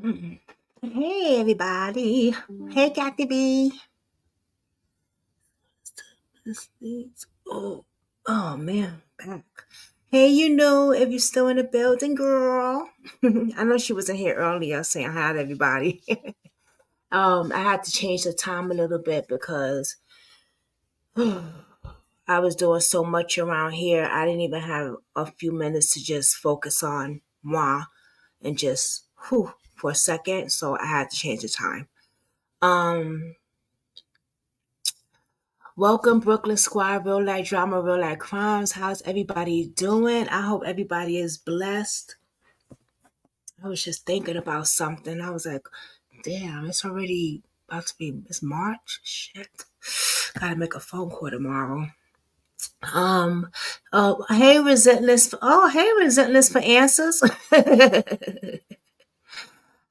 Mm. Hey everybody. Hey Kathy B. Oh, oh man, back. Hey, if you're still in the building, girl. I know she wasn't here earlier saying hi to everybody. I had to change the time a little bit because I was doing so much around here. I didn't even have a few minutes to just focus on moi and just for a second. So I had to change the time. Um, Welcome, Brooklyn Squad, real life drama, real life crimes. How's everybody doing? I hope everybody is blessed. I was just thinking about something. I was like, damn, it's already about to be, it's March. Shit. Gotta make a phone call tomorrow. Hey, Resentless for answers.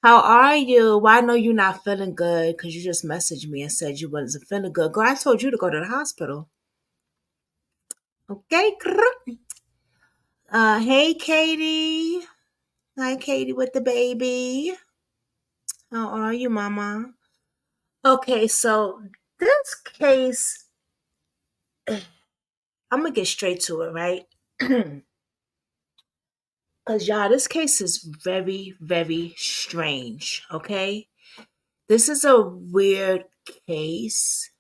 How are you? Well, I know you're not feeling good because you just messaged me and said you wasn't feeling good. Girl, I told you to go to the hospital. Okay, hey Katie. Hi Katie with the baby. How are you, Mama? Okay, so this case, I'm gonna get straight to it, right? Cause y'all, this case is very, very strange. Okay, this is a weird case,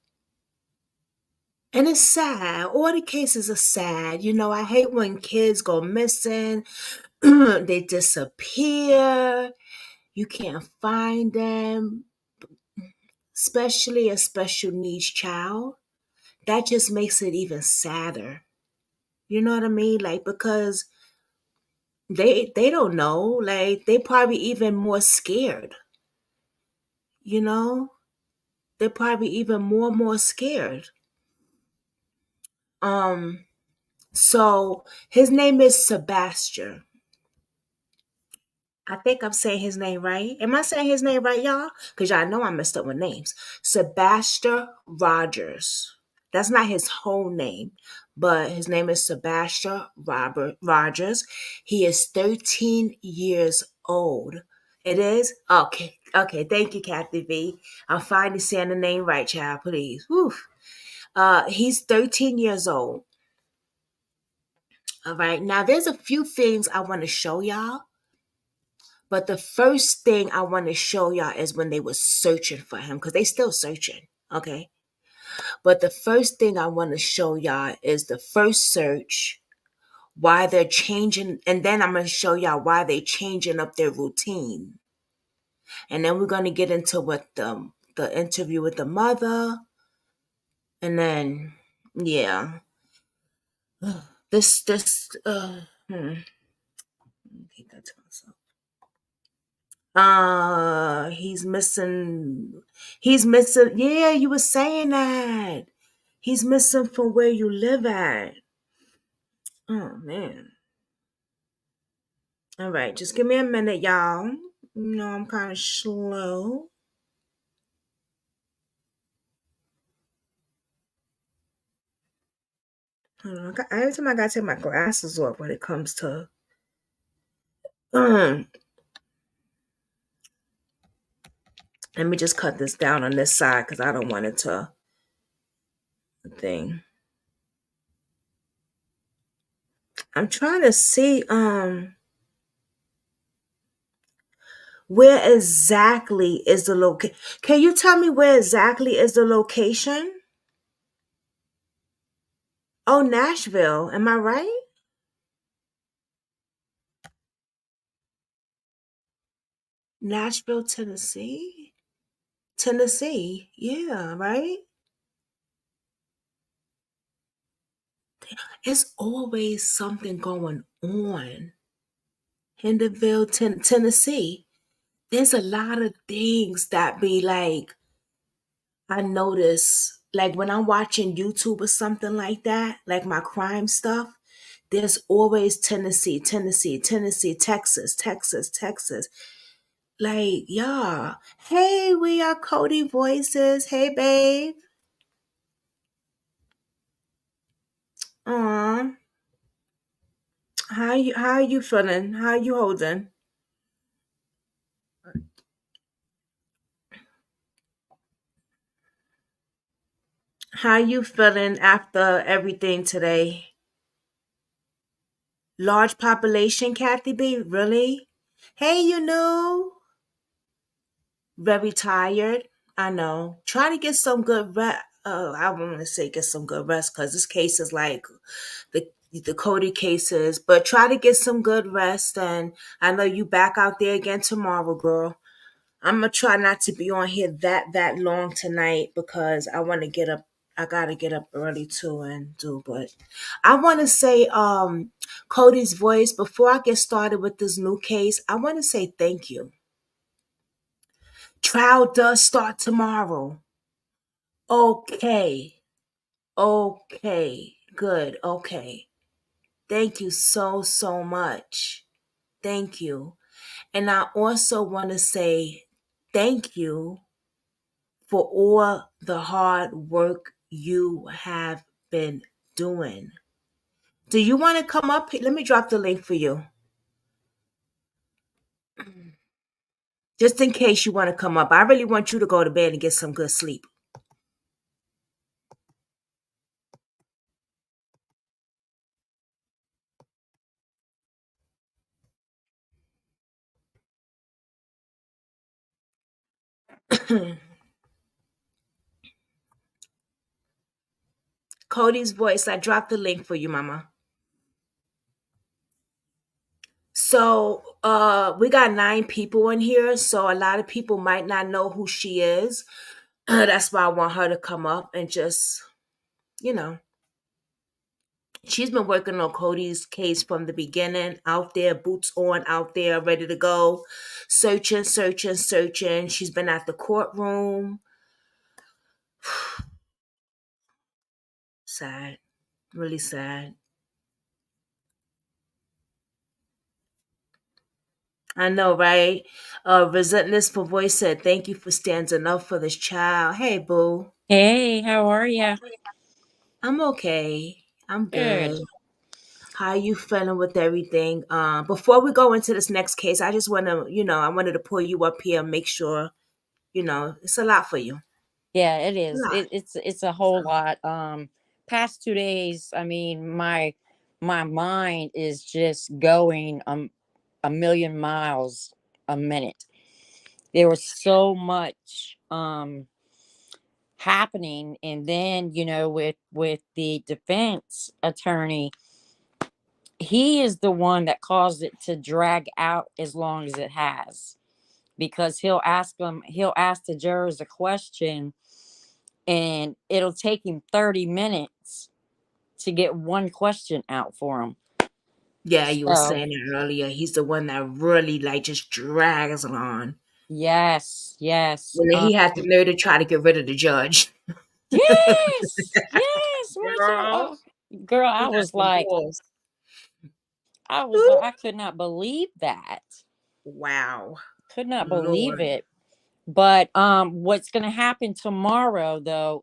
and it's sad. All the cases are sad. I hate when kids go missing, they disappear. You can't find them, especially a special needs child. That just makes it even sadder. You know what I mean? Like, because they don't know. Like, they probably even more scared. You know, they're probably even more scared. Um, so his name is Sebastian. I think I'm saying his name right. Am I saying his name right, y'all? Because y'all know I messed up with names. Sebastian Rogers. That's not his whole name, but his name is Sebastian Robert Rogers. He is 13 years old. It is? Okay. Okay. Thank you, Kathy V. I'm finally saying the name right, child, please. Whew. He's 13 years old. All right. Now, there's a few things I want to show y'all. But the first thing I want to show y'all is when they were searching for him, because they still searching, okay? But the first thing I want to show y'all is the first search, why they're changing, and then I'm going to show y'all why they're changing up their routine. And then we're going to get into what the interview with the mother, and then, yeah. Keep that to myself. He's missing. He's missing. Yeah, you were saying that. He's missing from where you live at. Oh man. All right, just give me a minute, y'all. I'm kind of slow. Hold on. Every time I gotta take my glasses off when it comes to. Um, Let me just cut this down on this side because I don't want it to thing. I'm trying to see where exactly is the location. Can you tell me where exactly is the location? Oh, Nashville. Am I right? Nashville, Tennessee? Tennessee. Yeah, right? It's always something going on. Henderville, Tennessee. There's a lot of things that be like, I notice, like when I'm watching YouTube or something like that, like my crime stuff, there's always Tennessee, Tennessee, Tennessee, Texas, Texas, Texas. Like, yeah. Hey, we are Cody Voices. Hey, babe. Aw. How are you feeling? How are you holding? How you feeling after everything today? Large population, Kathy B? Really? Hey, you know, very tired. I know. Try to get some good rest. I want to say get some good rest because this case is like the Cody cases, but try to get some good rest. And I know you back out there again tomorrow, girl. I'm gonna try not to be on here that long tonight because I want to get up. I gotta get up early too and do. But I want to say, Cody's voice. Before I get started with this new case, I want to say thank you. Trial does start tomorrow. Okay. Okay. Good. Okay. Thank you so much. Thank you. And I also want to say thank you for all the hard work you have been doing. Do you want to come up? Let me drop the link for you. Just in case you want to come up. I really want you to go to bed and get some good sleep. Cody's voice. I dropped the link for you, mama. So we got 9 people in here, so a lot of people might not know who she is. That's why I want her to come up and just, you know, she's been working on Cody's case from the beginning, out there, boots on, out there, ready to go, searching. She's been at the courtroom. Sad, really sad. I know, right? Resentless for voice said, "Thank you for standing up for this child." Hey, boo. Hey, how are ya? I'm okay. I'm Good. good. How you feeling with everything? Before we go into this next case, I just want to, I wanted to pull you up here and make sure, it's a lot for you. Yeah, it A is. lot. It's a whole lot. Past 2 days, I mean, my mind is just going a million miles a minute. There was so much happening, and then with the defense attorney, he is the one that caused it to drag out as long as it has, because he'll ask the jurors a question and it'll take him 30 minutes to get one question out for him. Yeah, you were So, saying that earlier. He's the one that really like just drags on. yes, yes. And then he had the nerve to try to get rid of the judge. Yes, yes. Girl, Girl, he got some balls. I Ooh. could not believe that. Wow. Could not believe Lord. it. But what's going to happen tomorrow though,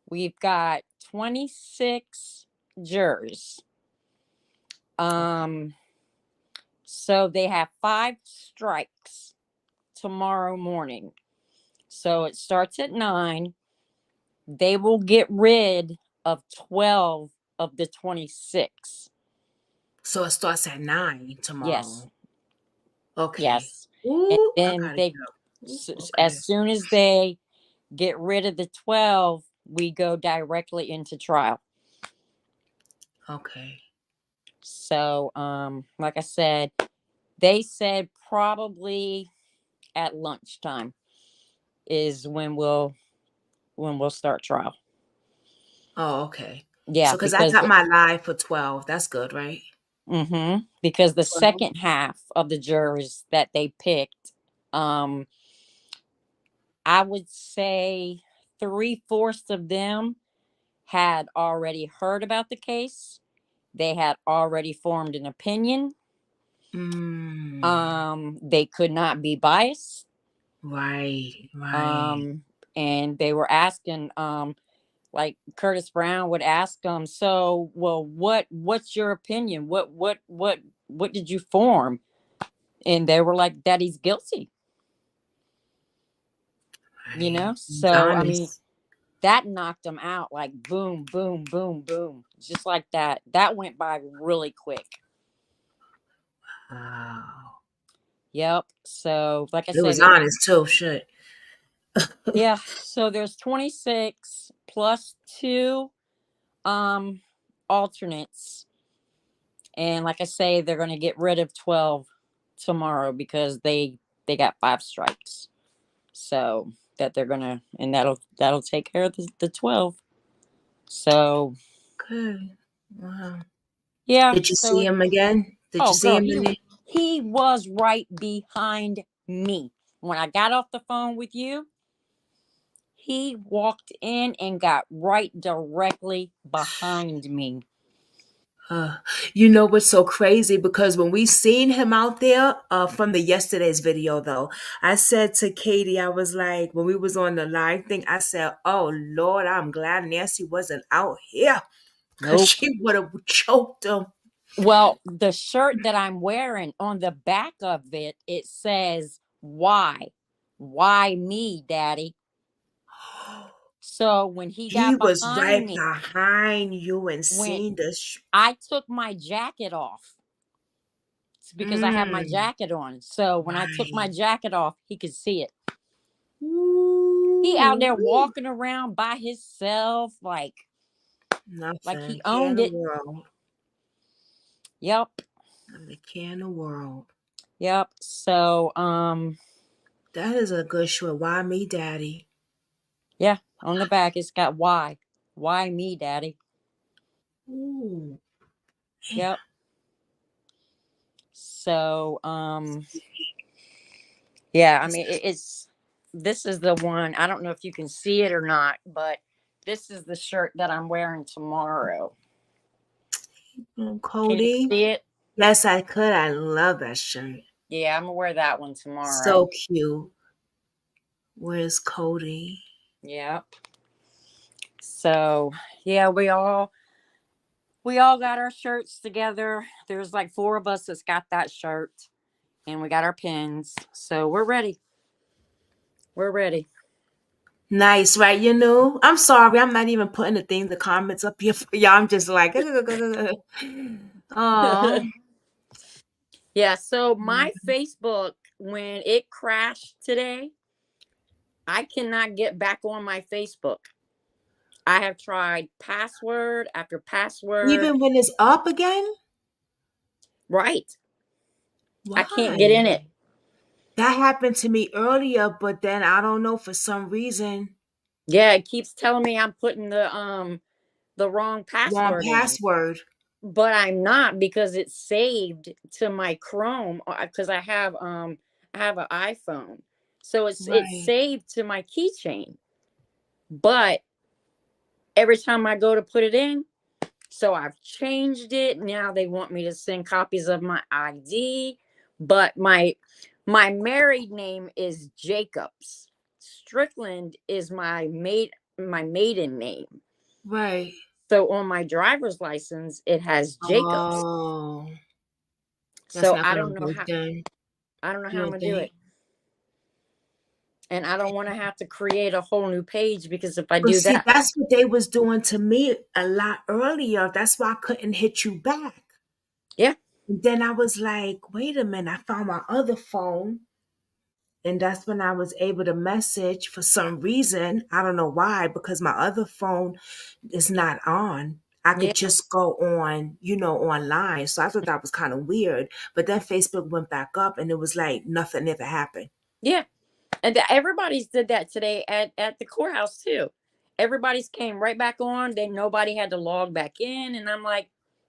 we've got 26 jurors. Okay. Um so they have 5 strikes tomorrow morning. So it starts at 9. They will get rid of 12 of the 26. So it starts at 9 Yes. tomorrow. Okay. Yes. And Ooh, I then gotta they, get up. Ooh, as okay. soon as they get rid of the 12, we go directly into trial. Okay. So, like I said, they said probably at lunchtime is when we'll start trial. Oh, okay. Yeah, So, cause I because got my live for 12. That's good, right? because the 12. second half of the jurors that they picked, um, I would say 3/4 of them had already heard about the case. They had already formed an opinion. Mm, They could not be biased. right. And they were asking, like Curtis Brown would ask them, so, well, what's your opinion? What did you form? And they were like, that he's guilty. Right. He's So I mean, honest. that knocked them out like boom, boom, boom, boom, just like that. That went by really quick. Wow. Yep. So, like I It said, was honest too. Shit. yeah. So there's 26 plus two um alternates, and like I say, they're gonna get rid of 12 tomorrow because they got 5 strikes. So that they're gonna, and that'll take care of the 12. So Okay. Wow. yeah. Did you So see him again? Did you oh see girl, him again? he was right behind me when I got off the phone with you. He walked in and got right directly behind me. Uh, you know what's so crazy? Because when we seen him out there, from the yesterday's video though, I said to Katie, I was like, when we was on the live thing, I said, "Oh Lord, I'm glad Nancy wasn't out here, cause Nope. she would have choked him." Well, the shirt that I'm wearing, on the back of it, it says, "Why? Why me, daddy?" So when he He got was behind right me, behind you and when seen the. I took my jacket off, it's because I have my Mm, jacket on. So when I took my right. jacket off, he could see it. He out Ooh, there walking around by himself, like he nothing. Care in owned the it. world. Yep. Not a care in the world. Yep. So That is a good shirt. Why me, Daddy? yeah, on the back it's got why. Why me, daddy? Ooh, man. Yep. So yeah, I It's mean it's, this is the one. I don't know if you can see it or not, but this is the shirt that I'm wearing tomorrow. Can you Cody. see it? Yes, I could. I love that shirt. Yeah, I'm gonna wear that one tomorrow. So cute. Where's Cody? Yep. So yeah, we all got our shirts together. There's like four of us that's got that shirt, and we got our pins. So we're ready. We're ready. Nice, right? You know, I'm sorry. I'm not even putting the comments up here for y'all. I'm just like, oh, Yeah, so my Facebook, when it crashed today, I cannot get back on my Facebook. I have tried password after password. even when it's up again? Right. I can't get Why? in it. That happened to me earlier, but then I don't know for some reason. Yeah, it keeps telling me I'm putting the wrong Wrong password in. password. But I'm not, because it's saved to my Chrome, because I have an iPhone. So it's Right. saved to my keychain. But every time I go to put it in, so I've changed it. Now they want me to send copies of my ID, but my married name is Jacobs. Strickland is my maiden name. Right. So on my driver's license it has Jacobs. Oh, that's So not gonna work then. I don't know You how I'm don't gonna do think? it. And I don't want to have to create a whole new page, because if I But do see, that, that's what they was doing to me a lot earlier. That's why I couldn't hit you back. yeah, And then I was like, wait a minute, I found my other phone. And that's when I was able to message for some reason. I don't know why, because my other phone is not on. I could yeah, just go on, online. So I thought that was kind of weird. But then Facebook went back up and it was like nothing ever happened. yeah. And everybody's did that today at the courthouse too. Everybody's came right back on. Then nobody had to log back in, and I'm like,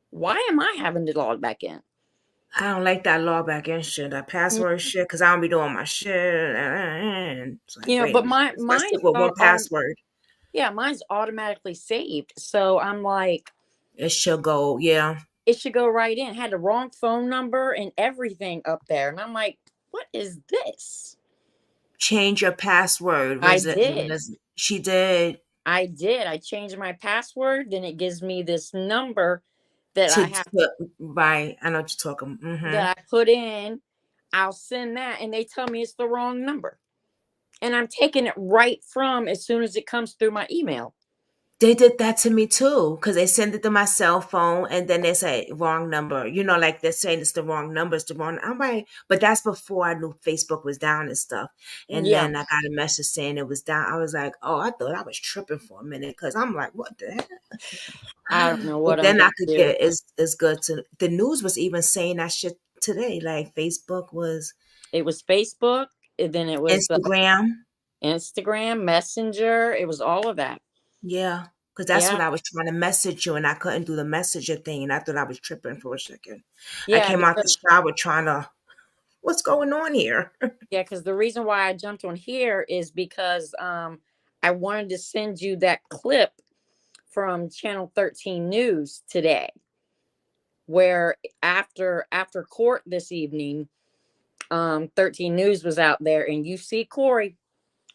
why am I having to log back in? I don't like that logback in shit, that Mm, password shit, because I don't be doing my shit. And it's like, You know, wait a but minute. So I stick mine's with one password. yeah, mine's automatically saved. So I'm like, It should go, yeah. it should go right in. Had the wrong phone number and everything up there, and I'm like, what is this? Change your password. I Was it? did. She did. I did. I changed my password. Then it gives me this number that I have Right. I know what you're talking. that I put in. I'll send that, and they tell me it's the wrong number. And I'm taking it right from as soon as it comes through my email. They did that to me too, because they send it to my cell phone and then they say wrong number. You know, like they're saying it's the wrong number, it's the wrong. I'm like, but that's before I knew Facebook was down and stuff. And Yeah. then I got a message saying it was down. I was like, oh, I thought I was tripping for a minute because I'm like, what the I don't heck? know But what I'm then I going could to do. get it's good to the news was even saying that shit today. Like Facebook was It was Facebook, and then it was Instagram. Instagram, Messenger. It was all of that. Yeah. Because that's what Yeah. I was trying to message you, and I couldn't do the messenger thing, and I thought I was tripping for a second. I Yeah, came out the because shower trying to, what's going on here? yeah, because the reason why I jumped on here is because I wanted to send you that clip from Channel 13 News today, where after court this evening, 13 News was out there, and you see Corey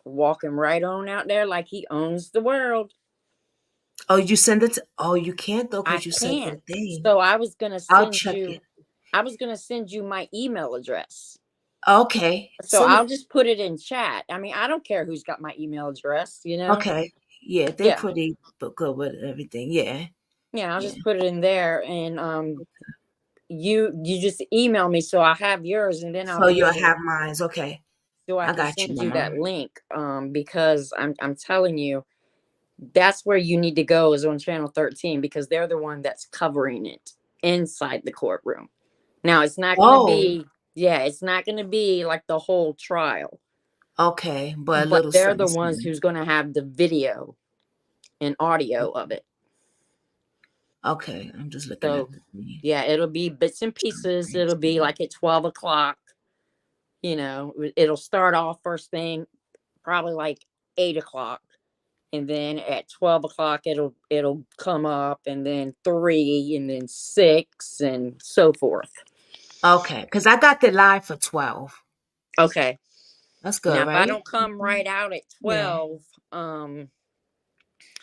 walking right on out there like he owns the world. Oh, you send it to, oh, you can't though, I because you sent can't. the thing. So I'll check it. I was gonna send you my email address. Okay. So Send I'll it. just put it in chat. I mean, I don't care who's got my email address, you know? Okay. Yeah, they Yeah. pretty good with everything. Yeah. Yeah, I'll Yeah. just put it in there, and you just email me so I have yours, and then I'll So be you'll able to have mines. Okay. so I I can got you, send you Mama. that link because I'm telling you that's where you need to go is on channel 13 because they're the one that's covering it inside the courtroom. Now, it's not going to Oh, be yeah, it's not going to be like the whole trial, okay. But a but little they're something, the ones something. who's going to have the video and audio of it. Okay. I'm just looking So, at the thing. yeah, it'll be bits and pieces. It'll be like at 12 o'clock. It'll start off first thing, probably like 8 o'clock. And then at 12 o'clock, it'll come up, and then three, and then six, and so forth. Okay. Because I got the live for 12. Okay. That's Now, good, if I right? don't come right out at Yeah. 12,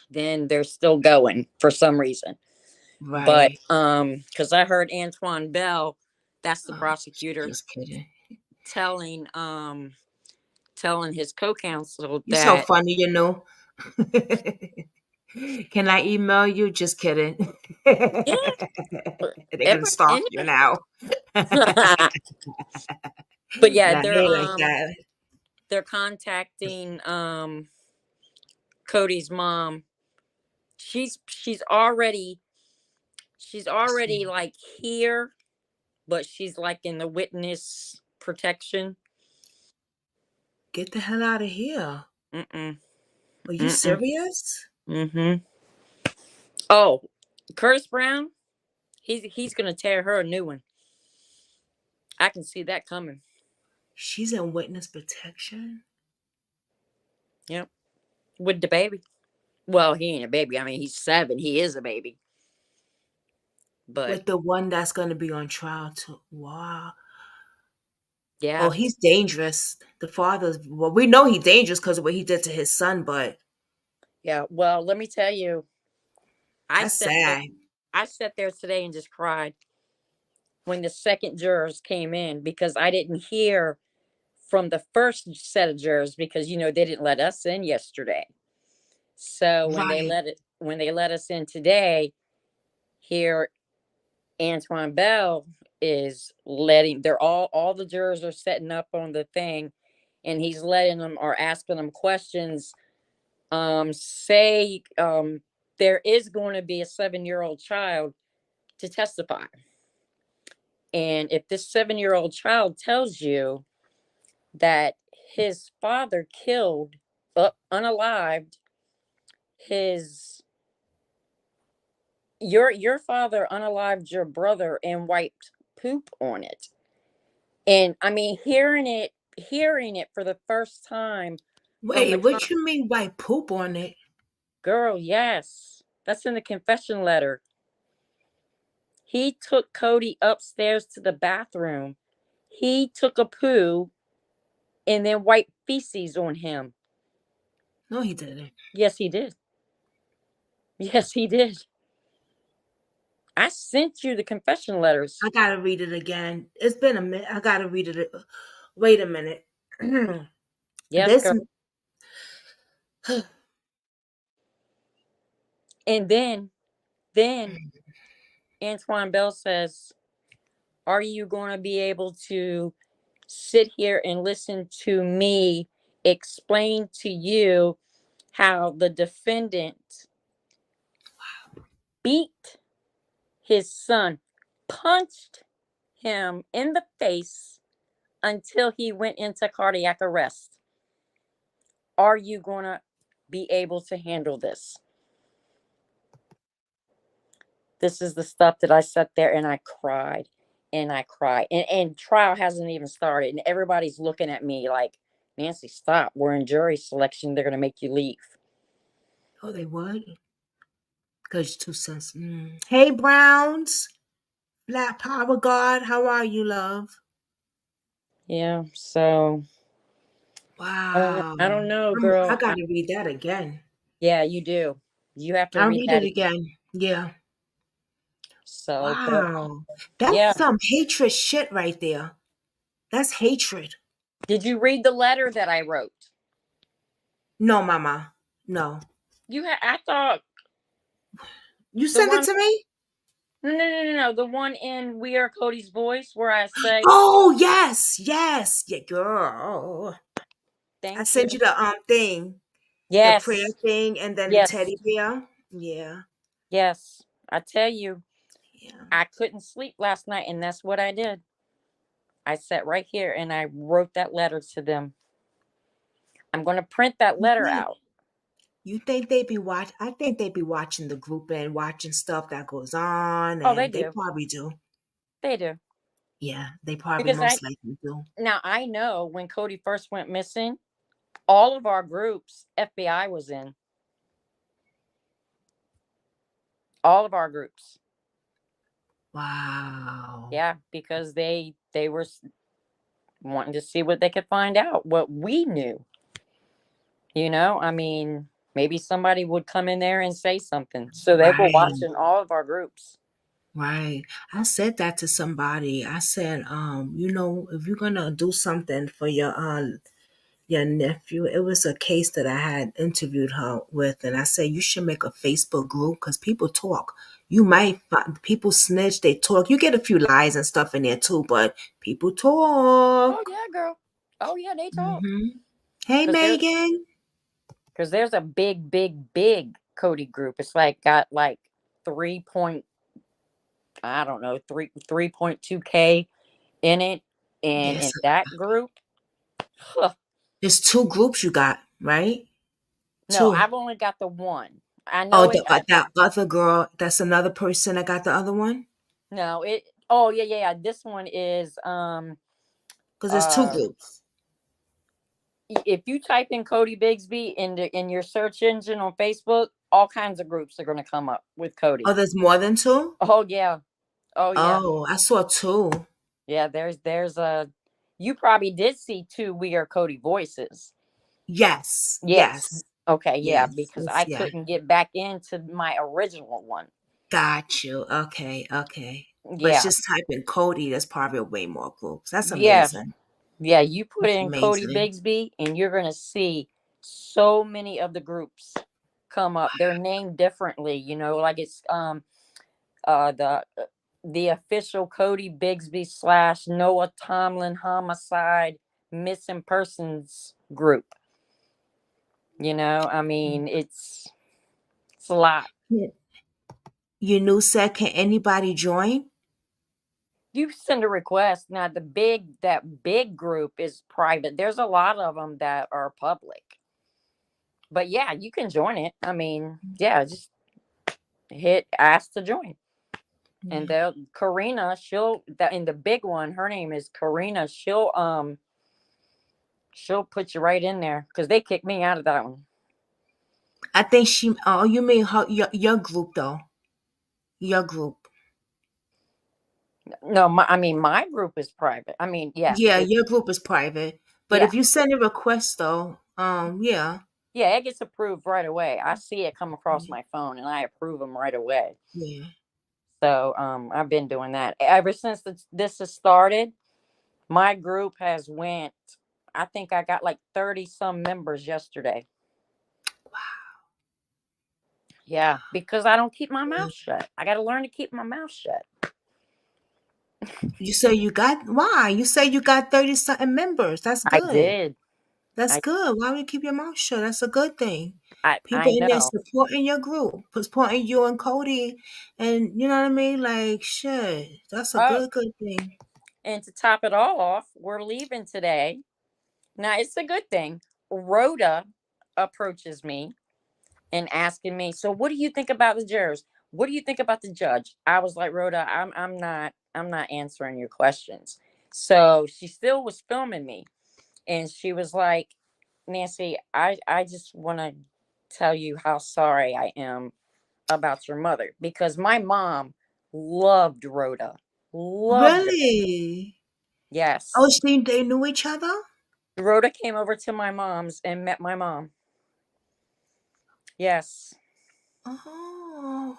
then they're still going for some reason. But Right. because I heard Antoine Bell, that's the Oh, prosecutor, just kidding. telling telling his co-counsel You're so that funny, you know. Can I email you? Just kidding. They're yeah, gonna stalk you anybody. now. But yeah, Nah, I ain't like that. they're contacting Cody's mom. She's already like here, but she's like in the witness protection. Get the hell out of here. Mm-mm. Are you Mm-mm. serious? Mm-hmm. Oh, Curtis Brown, he's gonna tear her a new one. I can see that coming. She's in witness protection Yep. With the baby. Well, he ain't a baby. I mean, he's 7. He is a baby. But with the one that's gonna be on trial too. Wow. Oh, yeah, he's dangerous. The father's well, we know he's dangerous because of what he did to his son, but yeah. Well, let me tell you, I that's sat there. sad. I sat there today and just cried when the second jurors came in because I didn't hear from the first set of jurors because they didn't let us in yesterday. So Right. when they let us in today, here Antoine Bell is letting they're all the jurors are setting up on the thing, and he's letting them or asking them questions. Say there is going to be a 7-year-old child to testify, and if this 7-year-old child tells you that his father killed, unalived, his your father unalived your brother and wiped poop on it. And I mean, hearing it for the first time from Wait, the what you mean by poop on it? girl, yes, that's in the confession letter. He took Cody upstairs to the bathroom. He took a poo and then wiped feces on him. No, he didn't. Yes, he did. Yes, he did. I sent you the confession letters. I gotta read it again. It's been a minute. I gotta read it. Wait a minute. Yes, This girl. And then Antoine Bell says, "Are you going to be able to sit here and listen to me explain to you how the defendant beat his son, punched him in the face until he went into cardiac arrest? Are you going to be able to handle this?" This is the stuff that I sat there and I cried and I cried. And trial hasn't even started. And everybody's looking at me like, "Nancy, stop. We're in jury selection. They're going to make you leave." Oh, they would? Because 2 cents. Hey, Browns. Black Power God. How are you, love? Yeah. So Wow. I don't know, I girl. got to read that again. Yeah, you do. You have to I'll read read that it again. again. Yeah. So, but Wow. yeah. That's some hatred shit right there. That's hatred. Did you read the letter that I wrote? No, Mama. No. I thought You the sent it one. to me? No. The one in We Are Cody's Voice where I say, Oh, yes. Yes. Yeah, girl. I "Thank you." sent you the thing, the prayer Yes. thing, and then the Yes. teddy bear. Yeah. Yes. I tell you, Yeah. I couldn't sleep last night, and that's what I did. I sat right here and I wrote that letter to them. I'm going to print that You letter think out. you think they be watch? I think they be watching the group and watching stuff that goes on, Oh, they and they do. probably do. They do. Yeah, they probably Because most likely do. I know when Cody first went missing, all of our groups, FBI was in all of our groups. Wow. Yeah, because they were wanting to see what they could find out, what we knew. I mean, maybe somebody would come in there and say something. So they were Right. watching all of our groups. Right. I said that to somebody. I said, if you're gonna do something for your nephew, it was a case that I had interviewed her with, and I said you should make a Facebook group because people talk. You might find people snitch, they talk. You get a few lies and stuff in there too, but people Oh talk. yeah, girl. Oh yeah, they talk. Hey, Because there Megan. because there's a big Cody group. It's like got like 3 point, I don't know, 3.2K in it. And in Yes, that group, huh, there's two groups you got, right? no, Two. I've only got the one. I Oh, know it. that other girl. That's another person that got the other one. No, it. Oh yeah. This one is Because there's two uh groups. if you type in Cody Bigsby in your search engine on Facebook, all kinds of groups are going to come up with Oh, Cody. there's more than two. Oh yeah. Oh yeah. Oh, I saw two. Yeah, there's a you probably did see two We Are Cody voices. Yes, Yes. yes, Okay, yeah, yes, because yes, I yeah. couldn't get back into my original one. Got you. Okay, okay. But Yeah. just type in Cody. There's probably way more groups. That's Yeah. amazing. Yeah, you put That's in Cody amazing. Bigsby and you're going to see so many of the groups come up. They're named differently, like it's uh the uh, the official Cody Bigsby / Noah Tomlin homicide missing persons group. I mean, it's a lot. Yeah. You new said, can anybody join? You send a request. Now that big group is private. There's a lot of them that are public. But yeah, you can join it. I mean, yeah, just hit ask to join. And Yeah. they'll Karina, she'll that in the big one, her name is Karina. She'll put you right in there because they kicked me out of that one. I think she. Oh, you mean your group though? Your group. No, I mean my group is private. I mean, yeah, Yeah, your group is private. But yeah, if you send a request though, yeah, yeah, it gets approved right away. I see it come across yeah, my phone and I approve them right away. yeah. So I've been doing that ever since this has started. My group has went. I think I got like 30 some members yesterday. Yeah, because I don't keep my mouth shut. I got to learn to keep my mouth shut. You say you got why? You say you got 30 something members. That's I good. did. That's I good. Why would you keep your mouth shut? That's a good thing. People I in there know. supporting your group, supporting you and Cody, and you know what I mean? Like, shit, that's a Oh, good thing. and to top it all off, we're leaving today. Now, it's a good thing. Rhoda approaches me and asking me, "So what do you think about the jurors? What do you think about the judge?" I was like, "Rhoda, I'm not answering your questions." So, she still was filming me, and she was like, "Nancy, I just want to tell you how sorry I am about your mother, because my mom loved Rhoda. Loved her." Really? Oh, Yes. see, they knew each other? Rhoda came over to my mom's and met my mom. Yes. Oh.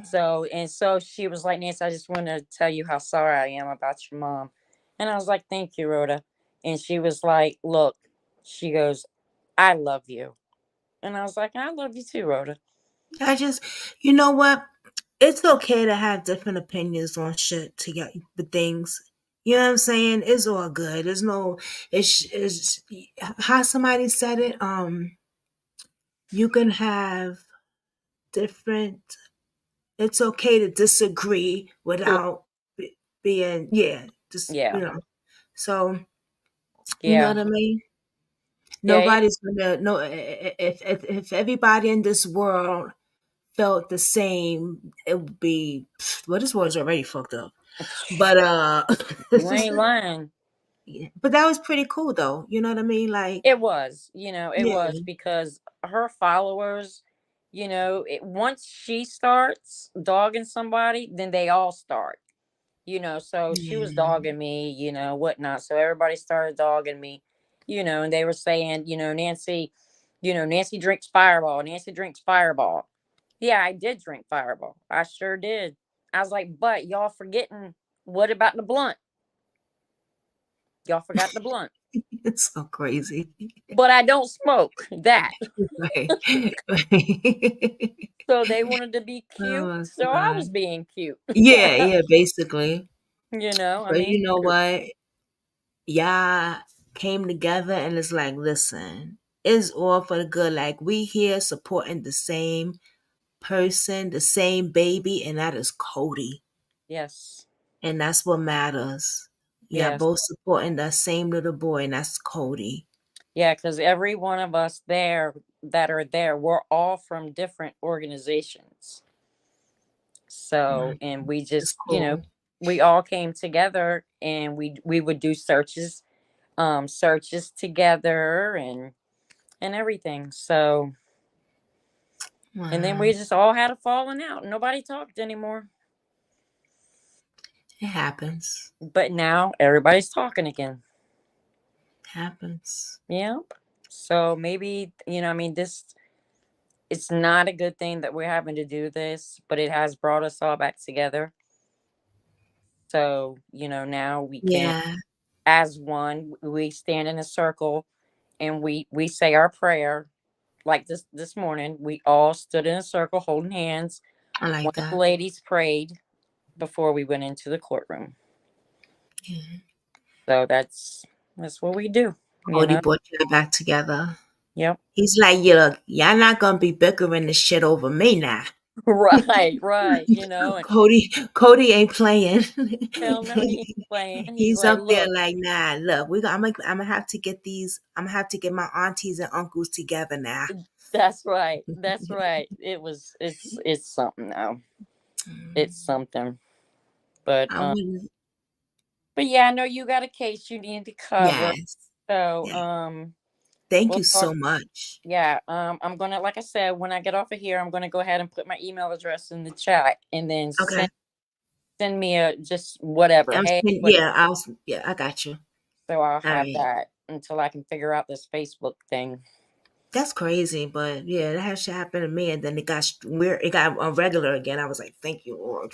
So she was like, "Nancy, I just want to tell you how sorry I am about your mom." And I was like, "Thank you, Rhoda." And she was like, "Look," she goes, "I love you." And I was like, "I love you too, Rhoda." I just, you know what? It's okay to have different opinions on shit to get the things. You know what I'm saying? It's all good. There's no, it's how somebody said it. You can have different. It's okay to disagree Sure. without being, yeah, just Yeah. So you know Yeah. what I mean? Yeah. Nobody's gonna no. If everybody in this world felt the same, it would be well. This world's already fucked up. But You ain't lying. yeah. But that was pretty cool though. You know what I mean? Like, It was, it yeah, was because her followers, once she starts dogging somebody, then they all start. So she was yeah. dogging me, whatnot. So everybody started dogging me, and they were saying, Nancy, Nancy drinks Fireball. Nancy drinks Fireball. Yeah, I did drink Fireball. I sure did. I was like, but y'all forgetting, what about the blunt? Y'all forgot the blunt. It's so crazy. But I don't smoke that. Right. Right. So they wanted to be Oh cute. my So I god. was being cute. Yeah, yeah, basically. I But mean, you know shoot. what? Y'all came together and it's like, listen, it's all for the good. Like, we here supporting the same person, the same baby, and that is Cody. Yes. And that's what matters. Yeah, Yes. both supporting that same little boy, and that's Cody. Yeah, because every one of us there that are there, we're all from different organizations. So, Right. and we It's just, cool. we all came together and we would do searches together and everything. So, and then we Wow. just all had a falling out. Nobody talked anymore. It happens. But now everybody's talking again. Happens. Yep. So maybe, I mean, it's not a good thing that we're having to do this, but it has brought us all back together. So, now we can, Yeah. as one, we stand in a circle and we say our prayer. Like this morning, we all stood in a circle holding hands. I One like of the that. ladies prayed before we went into the courtroom. Yeah. So that's what we do, you Cody know. brought you back together. Yep. He's like, yeah, look, y'all not gonna be bickering this shit over me now. Right, right. And Cody ain't playing. hell no, he ain't playing. He's He's like, up there look, like, nah, look, I'm gonna have to get these. I'm gonna have to get my aunties and uncles together now. that's right. That's right. It's something now. It's something. But I wouldn't. but yeah, I know you got a case you need to cover. Yes. So Yeah. Thank we'll you talk. so much. Yeah, I'm gonna, like I said, when I get off of here, I'm gonna go ahead and put my email address in the chat, and then Okay. send me a just whatever. Hey, what? Yeah. Yeah. I got you. So I'll All have right. that until I can figure out this Facebook thing. That's crazy, but yeah, that has to happen to me, and then it got weird. It got regular again. I was like, "Thank you, Lord,"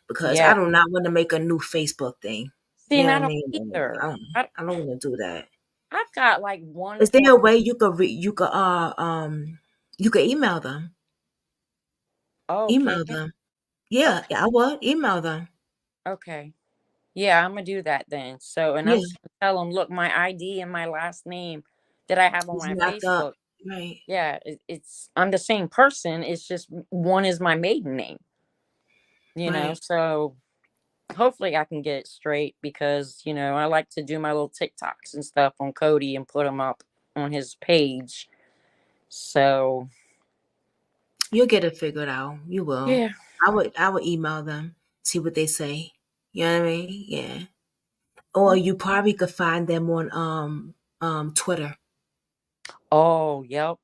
because I Yeah. do not want to make a new Facebook thing. See, You and know I what I don't mean? either. I don't. I I don't want to do that. I've got like one Is there point. a way you could Oh, can email you? them? Yeah, Okay. yeah, I would email them. Okay. Yeah, I'm gonna do that then. So, and I'm Yeah, just gonna tell them, look, my ID and my last name that I have on it's my locked up. Facebook. Right, Yeah, it's I'm the same person. It's just one is my maiden name. right. So hopefully I can get it straight because I like to do my little TikToks and stuff on Cody and put them up on his page. So You'll get it figured out. You will. yeah. I would email them, see what they say. You know what I mean? Yeah. Or you probably could find them on Twitter. Oh, yep.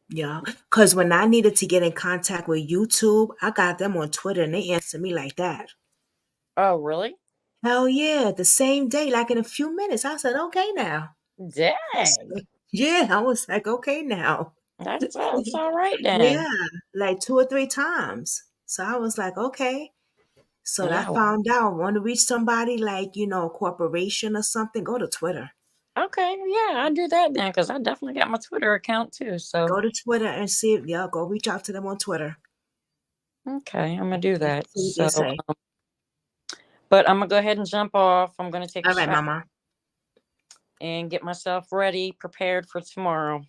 Yeah. Cause when I needed to get in contact with YouTube, I got them on Twitter and they answered me like that. Oh, really? Hell yeah. The same day, like in a few minutes. I said, okay now. Dang. Yeah, I was like, okay now. That's all right then. Yeah, like 2 or 3 times. So I was like, okay. So I Yeah. found out want to reach somebody like, a corporation or something, go to Twitter. Okay. Yeah, I'll do that then because I definitely got my Twitter account too. So Go to Twitter and see if, yeah, go reach out to them on Twitter. okay, I'm gonna do that. See what they So, say. but I'm gonna go ahead and jump off. I'm gonna take a All right, shower mama. and get myself ready, prepared for tomorrow.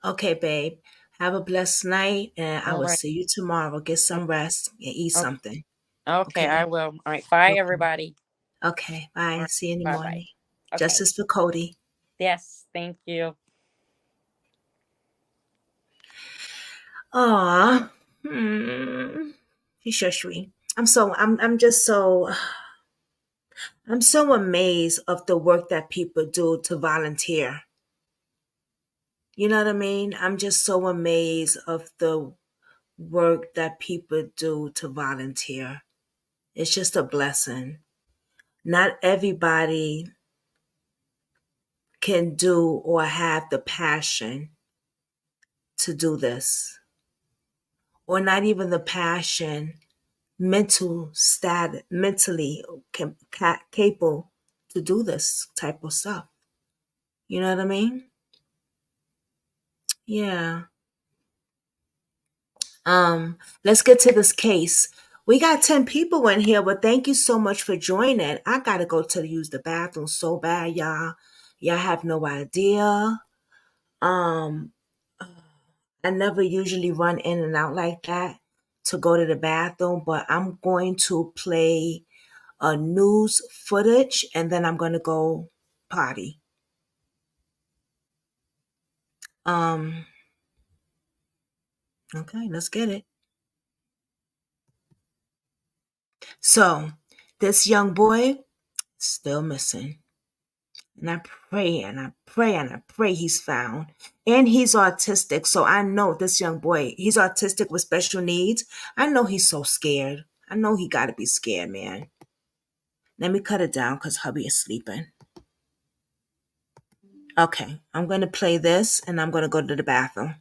Okay, babe. Have a blessed night and I All will right. see you tomorrow. Get some rest and eat Okay. something. Okay, I Okay. will. All right. Bye, Okay. everybody. Okay. All Bye. right. See you in the Bye bye. morning. Okay. Justice for Cody. Yes. Thank you. Aw. Hmm. He's so sweet. I'm so amazed of the work that people do to volunteer. You know what I mean? I'm just so amazed of the work that people do to volunteer. It's just a blessing. Not everybody can do or have the passion to do this, or not even the passion, mentally capable to do this type of stuff. You know what I mean? Yeah. Let's get to this case. We got 10 people in here, but thank you so much for joining. I gotta go to use the bathroom so bad, y'all. Y'all have no idea. Um, I never usually run in and out like that to go to the bathroom, but I'm going to play a news footage and then I'm gonna go potty. Um, okay, let's get it. So, this young boy still missing. And I pray and I pray and I pray he's found. And he's autistic. So I know this young boy, he's autistic with special needs. I know he's so scared. I know he got to be scared, man. Let me cut it down because hubby is sleeping. Okay, I'm going to play this and I'm going to go to the bathroom.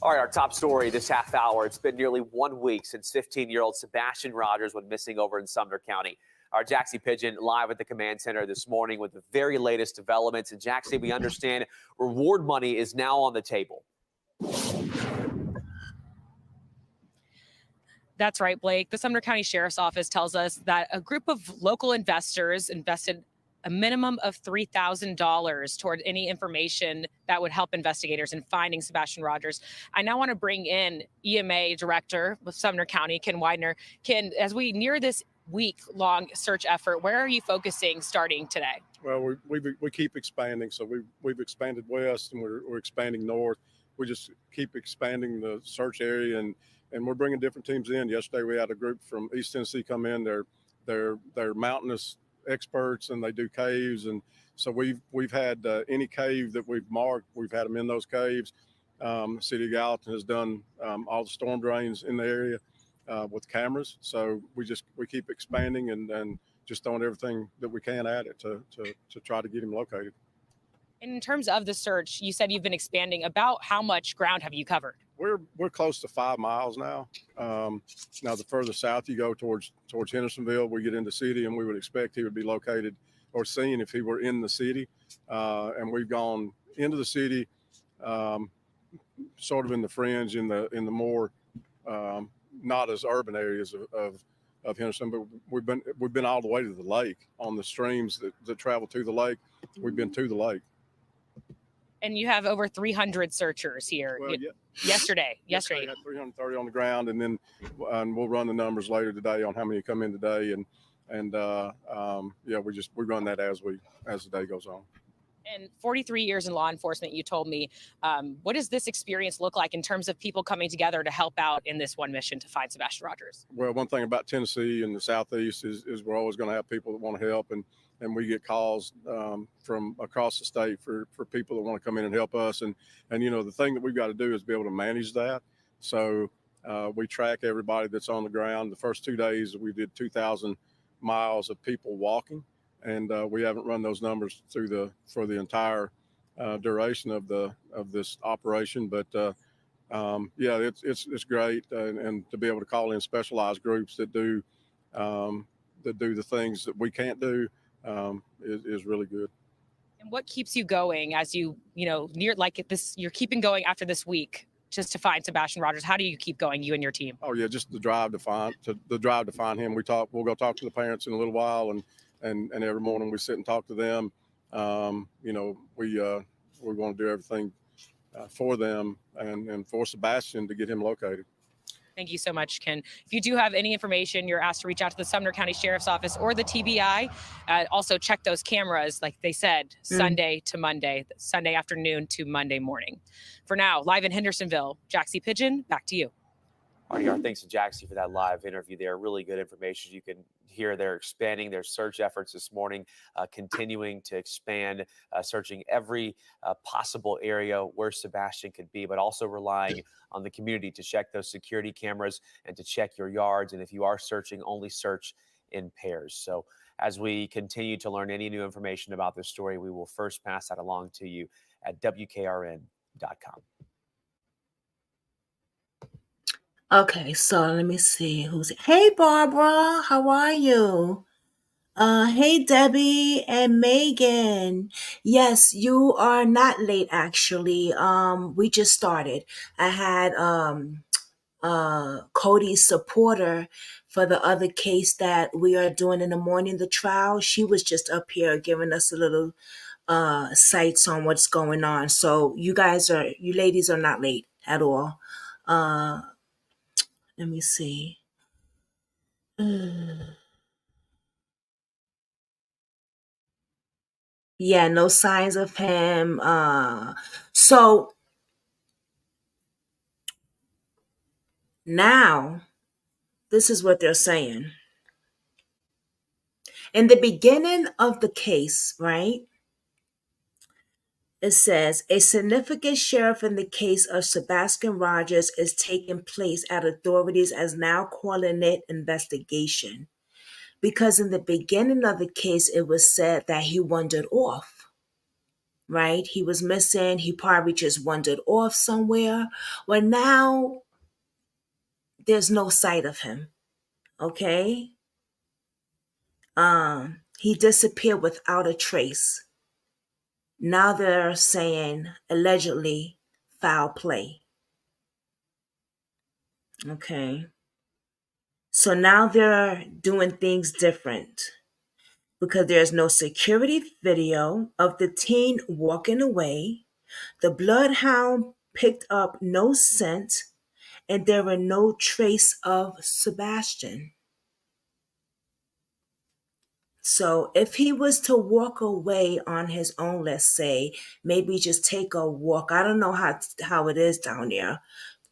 All right, our top story this half hour. It's been nearly 1 week since 15-year-old Sebastian Rogers went missing over in Sumner County. Our Jaxie Pigeon live at the command center this morning with the very latest developments. And Jaxie, we understand reward money is now on the table. That's right, Blake. The Sumner County Sheriff's Office tells us that a group of local investors invested a minimum of $3,000 toward any information that would help investigators in finding Sebastian Rogers. I now want to bring in EMA Director with Sumner County, Ken Widener. Ken, as we near this week-long search effort, where are you focusing starting today? Well, we keep expanding. So we've expanded west and we're expanding north. We just keep expanding the search area and we're bringing different teams in. Yesterday we had a group from East Tennessee come in. They're mountainous experts and they do caves. And so we've had any cave that we've marked, we've had them in those caves. City of Gallatin has done all the storm drains in the area with cameras. So we keep expanding and just throwing everything that we can at it to try to get him located. In terms of the search, you said you've been expanding. About how much ground have you covered? We're close to 5 miles now. Now the further south you go towards Hendersonville, we get into city, and we would expect he would be located or seen if he were in the city. And we've gone into the city, sort of in the fringe, in the more not as urban areas of Henderson, but we've been all the way to the lake on the streams that travel to the lake. We've been to the lake. And you have over 300 searchers here. Well, yeah. Yesterday. We had 330 on the ground, and then we'll run the numbers later today on how many come in today, and yeah, we run that as the day goes on. And 43 years in law enforcement, you told me. What does this experience look like in terms of people coming together to help out in this one mission to find Sebastian Rogers? Well, one thing about Tennessee and the Southeast is we're always going to have people that want to help, and we get calls from across the state for people that want to come in and help us. And the thing that we've got to do is be able to manage that. So we track everybody that's on the ground. The first 2 days we did 2,000 miles of people walking. And we haven't run those numbers for the entire duration of this operation, but yeah, it's great, and to be able to call in specialized groups that do the things that we can't do is really good. And what keeps you going as near like this? You're keeping going after this week just to find Sebastian Rogers. How do you keep going, you and your team? Oh yeah, just the drive to find him. We'll go talk to the parents in a little while, and every morning we sit and talk to them. We're going to do everything for them and for Sebastian to get him located. Thank you so much, Ken. If you do have any information, you're asked to reach out to the Sumner County Sheriff's Office or the TBI. Also check those cameras, like they said, Sunday to Monday, Sunday afternoon to Monday morning. For now, live in Hendersonville, Jaxie Pigeon, back to you. Thanks to Jaxie for that live interview there. Really good information. You can hear they're expanding their search efforts this morning, continuing to expand, searching every possible area where Sebastian could be, but also relying on the community to check those security cameras and to check your yards. And if you are searching, only search in pairs. So as we continue to learn any new information about this story, we will first pass that along to you at WKRN.com. Okay, so let me see who's. Hey, Barbara, how are you? Hey, Debbie and Megan. Yes, you are not late. Actually, we just started. I had Cody's supporter for the other case that we are doing in the morning, the trial. She was just up here giving us a little sights on what's going on. So you ladies are not late at all. Let me see. Yeah, no signs of him. So now this is what they're saying. In the beginning of the case, right? It says a significant sheriff in the case of Sebastian Rogers is taking place at authorities as now calling it investigation. Because in the beginning of the case, it was said that he wandered off, right? He was missing. He probably just wandered off somewhere. Well, now there's no sight of him. Okay? He disappeared without a trace. Now they're saying allegedly foul play. Okay. So now they're doing things different because there's no security video of the teen walking away. The bloodhound picked up no scent, and there were no trace of Sebastian. So if he was to walk away on his own, let's say, maybe just take a walk. I don't know how it is down there,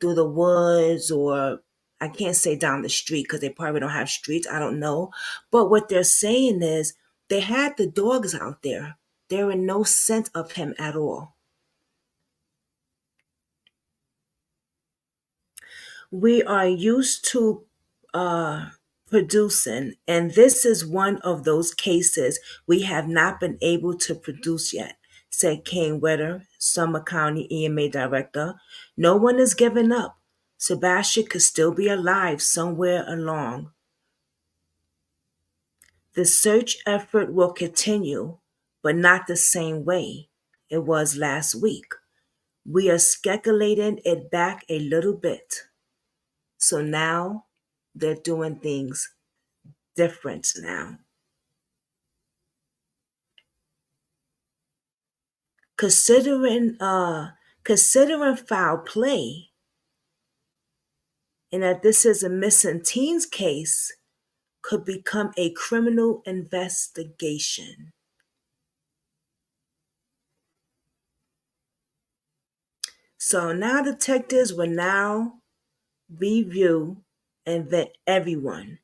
through the woods, or I can't say down the street because they probably don't have streets. I don't know. But what they're saying is they had the dogs out there. There were no scent of him at all. We are used to producing, and this is one of those cases we have not been able to produce yet, said Kane Wetter, Sumner County EMA director. No one is giving up. Sebastian could still be alive somewhere along. The search effort will continue, but not the same way it was last week. We are speculating it back a little bit. So now they're doing things different now. Considering foul play and that this is a missing teens case could become a criminal investigation. So now detectives will now review and vet everyone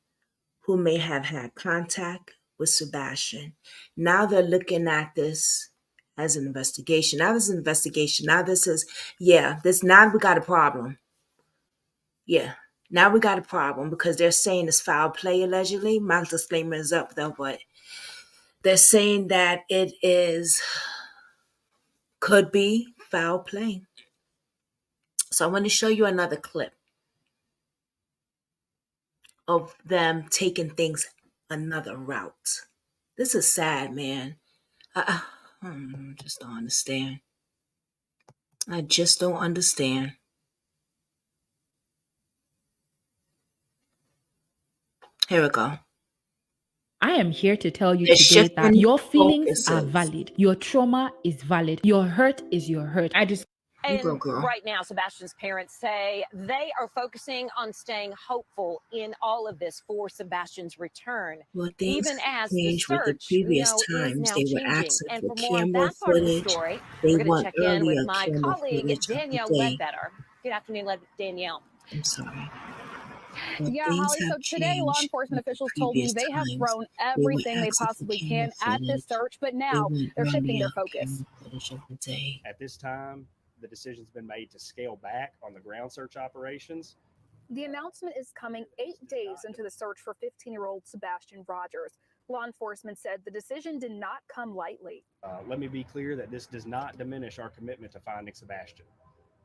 who may have had contact with Sebastian. Now they're looking at this as an investigation. Now this is an investigation. Now this is, now we got a problem. Yeah, now we got a problem because they're saying it's foul play allegedly. My disclaimer is up though, but they're saying that could be foul play. So I want to show you another clip of them taking things another route. This is sad, man. I just don't understand. I just don't understand. Here we go. I am here to tell you They're today that shifting your feelings are focuses. valid. Your trauma is valid. Your hurt is your hurt. You go, And girl. right now, Sebastian's parents say they are focusing on staying hopeful in all of this for Sebastian's return, Well, things even as the changed with the search, previous is times. now They were changing. asking And for for more on camera that part of the footage. story, They we're going to want check in with earlier my camera colleague, footage of the Danielle day. Ledbetter. Good afternoon, Danielle. I'm sorry. But Yeah, things Holly. So have today, law changed enforcement with the officials told me previous they have times. thrown They were everything they asking for possibly camera can at this footage. search, but They now want they're shifting earlier their focus. camera footage of the day. At this time, the decision's been made to scale back on the ground search operations. The announcement is coming 8 days into the search for 15-year-old Sebastian Rogers. Law enforcement said the decision did not come lightly. Let me be clear that this does not diminish our commitment to finding Sebastian.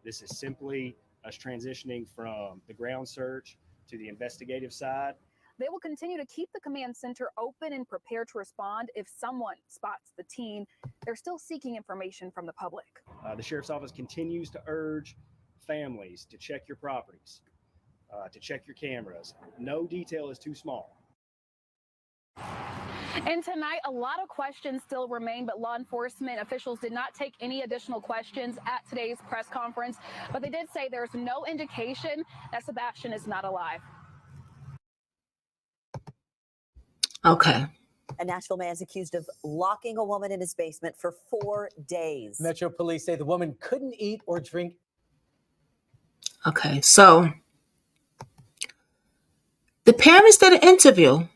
This is simply us transitioning from the ground search to the investigative side. They will continue to keep the command center open and prepared to respond if someone spots the teen. They're still seeking information from the public. The Sheriff's Office continues to urge families to check your properties, to check your cameras. No detail is too small. And tonight, a lot of questions still remain, but law enforcement officials did not take any additional questions at today's press conference. But they did say there's no indication that Sebastian is not alive. Okay. A Nashville man is accused of locking a woman in his basement for 4 days. Metro police say the woman couldn't eat or drink. Okay, so the parents did an interview.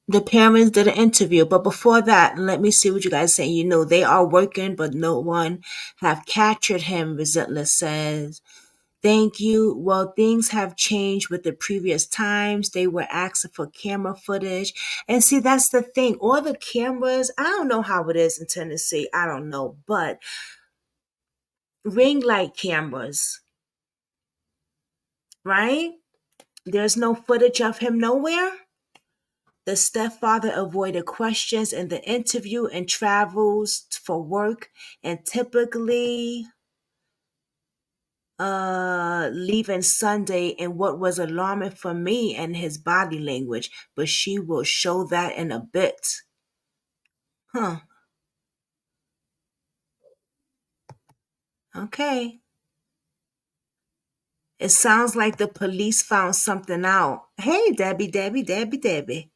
But before that, let me see what you guys say. You know, they are working, but no one have captured him, Resentless says. Thank you. Well, things have changed with the previous times. They were asking for camera footage. And see, that's the thing. All the cameras, I don't know how it is in Tennessee. I don't know. But ring light cameras, right? There's no footage of him nowhere. The stepfather avoided questions in the interview and travels for work and typically leaving Sunday, and what was alarming for me and his body language, but she will show that in a bit. Huh. Okay. It sounds like the police found something out. Hey, Debbie.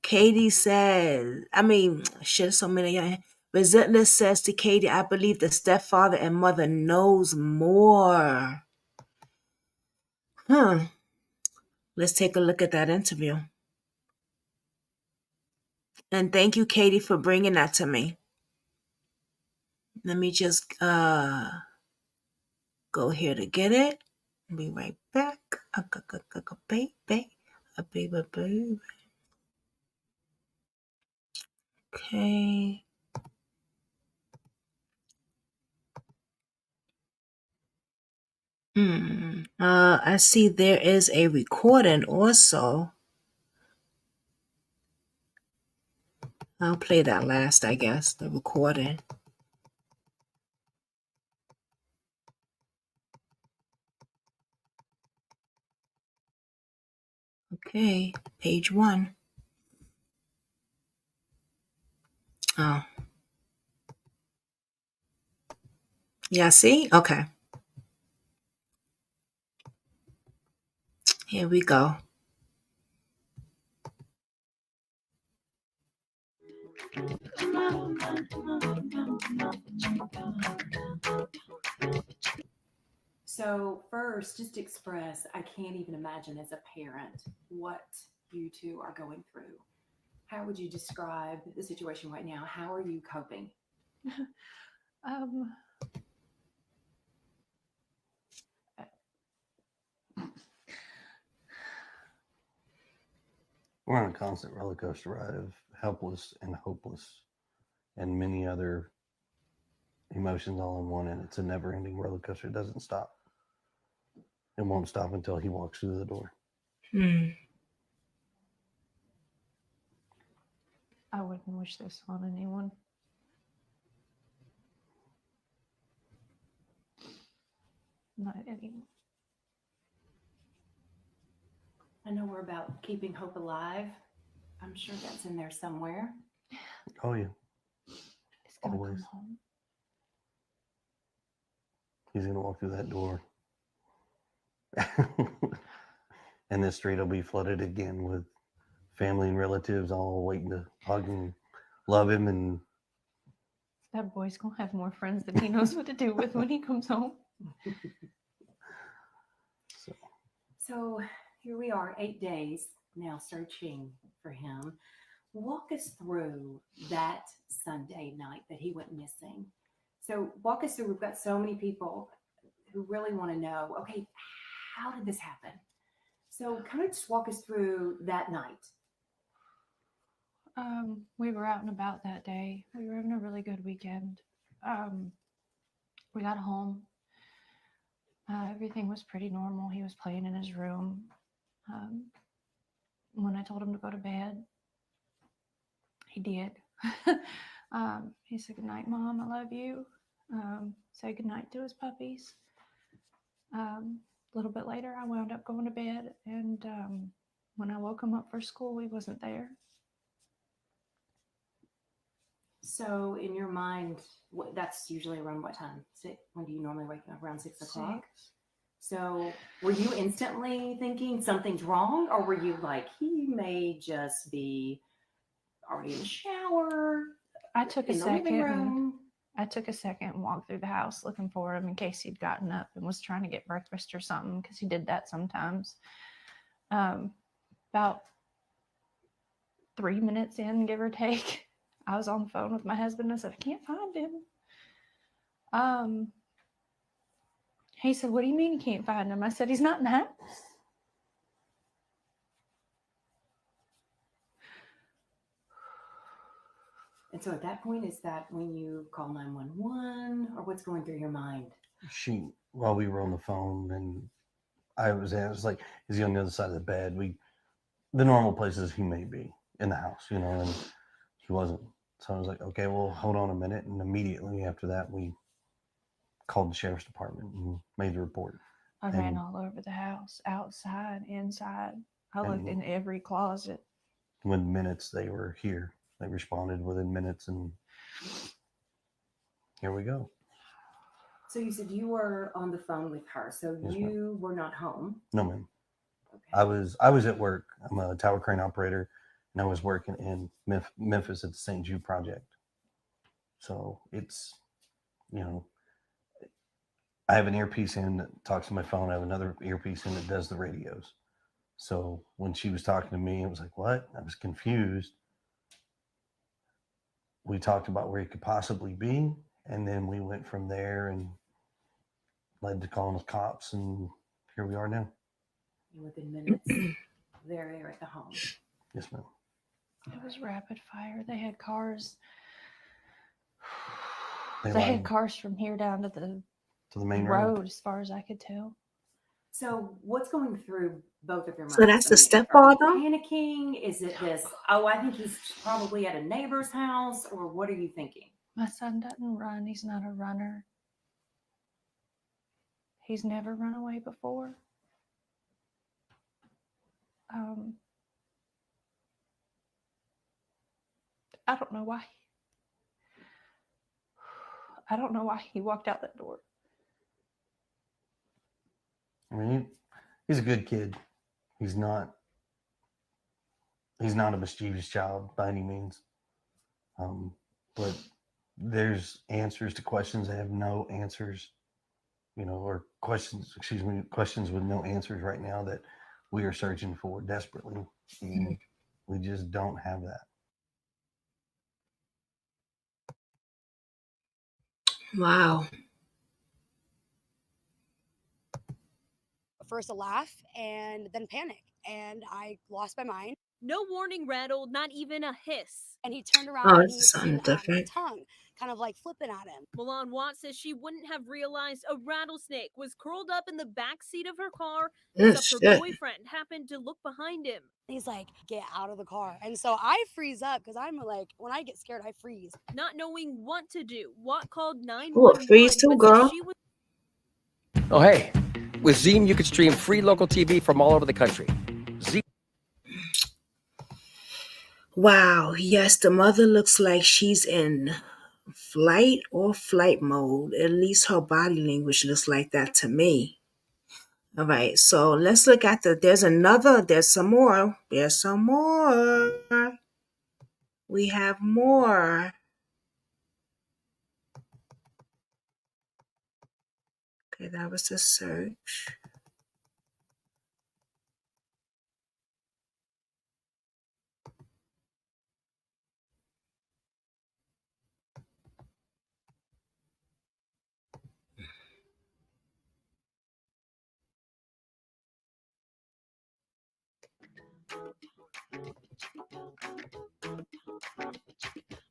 Katie says, so many of y'all. Resentless says to Katie, I believe the stepfather and mother knows more. Let's take a look at that interview. And thank you, Katie, for bringing that to me. Let me just go here to get it. Be right back. Baby. Okay. I see there is a recording also. I'll play that last, I guess, the recording. Okay, page 1. Oh. Yeah, see? Okay. Here we go. So first, just express, I can't even imagine as a parent what you two are going through. How would you describe the situation right now? How are you coping? We're on a constant roller coaster ride of helpless and hopeless and many other emotions all in one, and it's a never ending roller coaster. It doesn't stop. It won't stop until he walks through the door. I wouldn't wish this on anyone. Not anyone. I know we're about keeping hope alive. I'm sure that's in there somewhere. Oh, yeah. He's gonna Always. come home. He's going to walk through that door. And this street will be flooded again with family and relatives all waiting to hug and love him. And That boy's gonna have more friends than he knows what to do with when he comes home. So here we are, 8 days now searching for him. Walk us through that Sunday night that he went missing. So walk us through, we've got so many people who really want to know, okay, how did this happen? So kind of just walk us through that night. We were out and about that day. We were having a really good weekend. We got home. Everything was pretty normal. He was playing in his room. When I told him to go to bed, he did. He said, "Good night, Mom. I love you." Said good night to his puppies. A little bit later, I wound up going to bed, and when I woke him up for school, he wasn't there. So in your mind, that's usually around what time? When do you normally wake up? Around 6 o'clock? 6. So were you instantly thinking something's wrong, or were you like, he may just be already in the shower? I took a in the living second. room? I took a second and walked through the house looking for him in case he'd gotten up and was trying to get breakfast or something, because he did that sometimes. About 3 minutes in, give or take, I was on the phone with my husband. I said, "I can't find him." He said, "What do you mean you can't find him?" I said, "He's not in the house." And so at that point, is that when you call 911, or what's going through your mind? while we were on the phone, and I was like, is he on the other side of the bed? The normal places he may be in the house, and he wasn't. So I was like, okay, well, hold on a minute. And immediately after that, we called the sheriff's department and made the report. I ran all over the house, outside, inside. I looked in every closet. Within minutes, they were here. They responded within minutes, and here we go. So you said you were on the phone with her, so Yes, you were not home. No, ma'am. Okay. I was at work. I'm a tower crane operator, and I was working in Memphis at the St. Jude project. So it's, I have an earpiece in that talks to my phone. I have another earpiece in that does the radios. So when she was talking to me, it was like, what? I was confused. We talked about where he could possibly be, and then we went from there and led to calling the cops, and here we are now. Within minutes, they're there at the home. Yes, ma'am. It was rapid fire. They had cars. They had cars from here down to the main road, as far as I could tell. So what's going through both of your So minds? that's the Are you stepfather? panicking? Is it this, oh, I think he's probably at a neighbor's house, or what are you thinking? My son doesn't run. He's not a runner. He's never run away before. I don't know why. I don't know why he walked out that door. I mean, he's a good kid. He's not a mischievous child by any means. But there's answers to questions that have no answers, or questions with no answers right now that we are searching for desperately. And we just don't have that. Wow. First a laugh and then panic, and I lost my mind. No warning rattled, not even a hiss. And he turned around Oh, and he it's had something seen my different. tongue kind of like flipping at him. Milan Watt says she wouldn't have realized a rattlesnake was curled up in the back seat of her car, except her Shit. boyfriend happened to look behind him. He's like, get out of the car. And so I freeze up because I'm like, when I get scared, I freeze. Not knowing what to do, Watt called Ooh, 911, freeze too, but girl. says she was Oh, hey, with Zeem, you can stream free local TV from all over the country. Wow. Yes, the mother looks like she's in flight or flight mode. At least her body language looks like that to me. All right, so let's look at there's some more. There's some more. We have more. Okay, that was the search.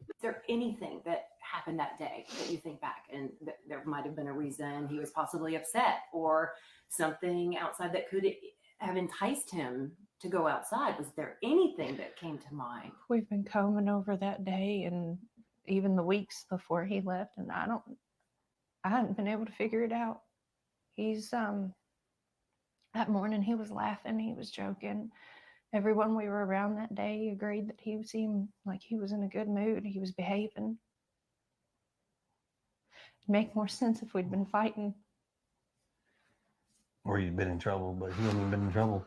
Is there anything that happened that day that you think back and there might have been a reason he was possibly upset, or something outside that could have enticed him to go outside? Was there anything that came to mind? We've been combing over that day and even the weeks before he left, and I hadn't been able to figure it out. He's that morning he was laughing, he was joking. Everyone we were around that day agreed that he seemed like he was in a good mood. He was behaving. It'd make more sense if we'd been fighting. Or he'd been in trouble, but he hadn't even been in trouble.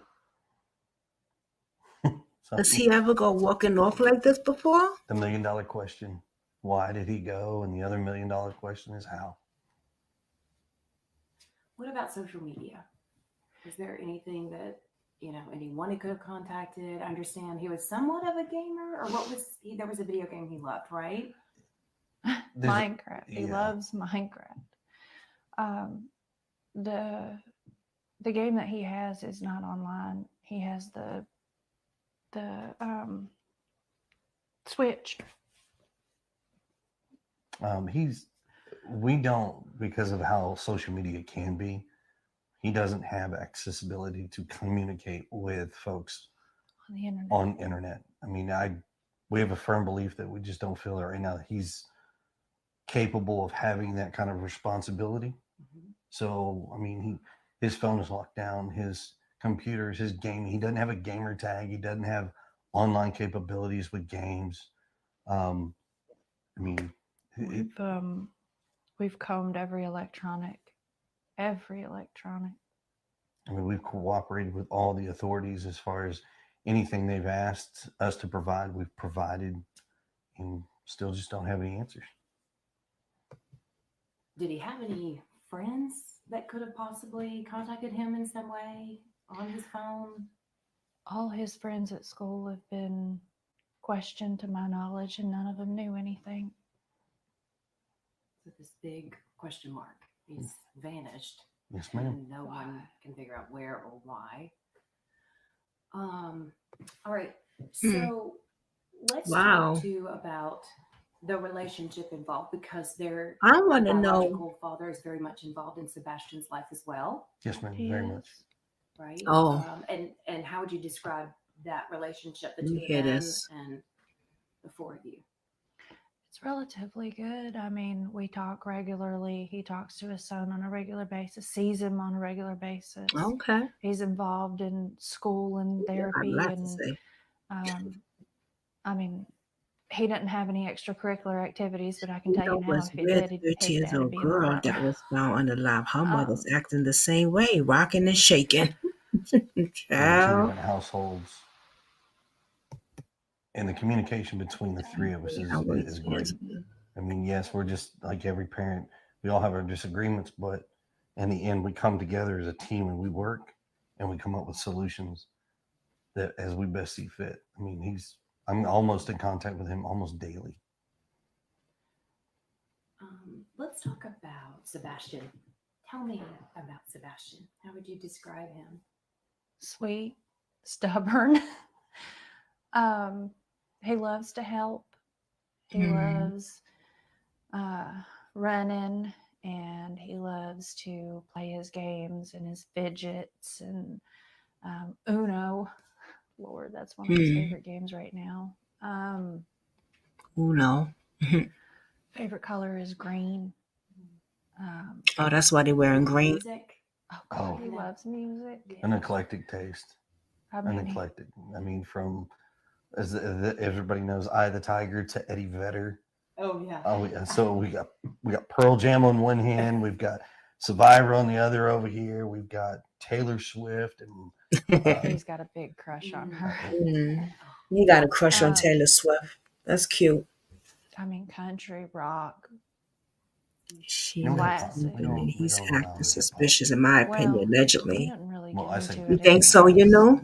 Does he ever go walking off like this before? The $1 million question. Why did he go? And the other $1 million question is how. What about social media? Was there anything that, anyone he could have contacted? I understand he was somewhat of a gamer, or what was he? There was a video game he loved, right? Minecraft. He loves Minecraft. The game that he has is not online. He has the Switch. We don't, because of how social media can be, he doesn't have accessibility to communicate with folks on internet. I mean, we have a firm belief that we just don't feel that right now that he's capable of having that kind of responsibility. Mm-hmm. So, I mean, his phone is locked down, his computers, his gaming. He doesn't have a gamer tag. He doesn't have online capabilities with games. I mean, we've combed every electronic. I mean, we've cooperated with all the authorities as far as anything they've asked us to provide, we've provided, and still just don't have any answers. Did he have any friends that could have possibly contacted him in some way on his phone? All his friends at school have been questioned to my knowledge, and none of them knew anything. So this big question mark. He's vanished. Yes, ma'am. And no one can figure out where or why. All right. So let's talk about the relationship involved, because their I want to know. biological father is very much involved in Sebastian's life as well. Yes, ma'am. Very much. right? Oh. And how would you describe that relationship, the Let me two of hear them this. and the four of you? It's relatively good. I mean, we talk regularly. He talks to his son on a regular basis, sees him on a regular basis. Okay. He's involved in school and Yeah, I'd therapy. like to And say. I mean, he doesn't have any extracurricular activities, but I can You tell you know now, what's if he weird? did, The his 13 years dad would old be in the girl room. that was found unalive, her mother's Um, acting the same way, rocking and shaking. We're in two Child. different households, and the communication between the three of us How old is is great. he? I mean, yes, we're just like every parent. We all have our disagreements, but in the end, we come together as a team and we work and we come up with solutions that as we best see fit. I mean, I'm almost in contact with him almost daily. Let's talk about Sebastian. Tell me about Sebastian. How would you describe him? Sweet, stubborn. He loves to help. He loves running, and he loves to play his games and his fidgets and Uno. Lord, that's one of his favorite games right now. Uno. Favorite color is green. Oh, that's why they're wearing green. Music. Oh God, he loves music. An eclectic taste. I An mean, eclectic. I mean, from as everybody knows, Eye of the Tiger to Eddie Vedder. Oh yeah. Oh yeah. So we got Pearl Jam on one hand, we've got Survivor on the other over here, we've got Taylor Swift, and he's got a big crush on her. You got a crush on Taylor Swift. That's cute. I mean, country, rock. She Classic. he's acting suspicious, in my opinion, allegedly. He doesn't really get into You it think so? You know?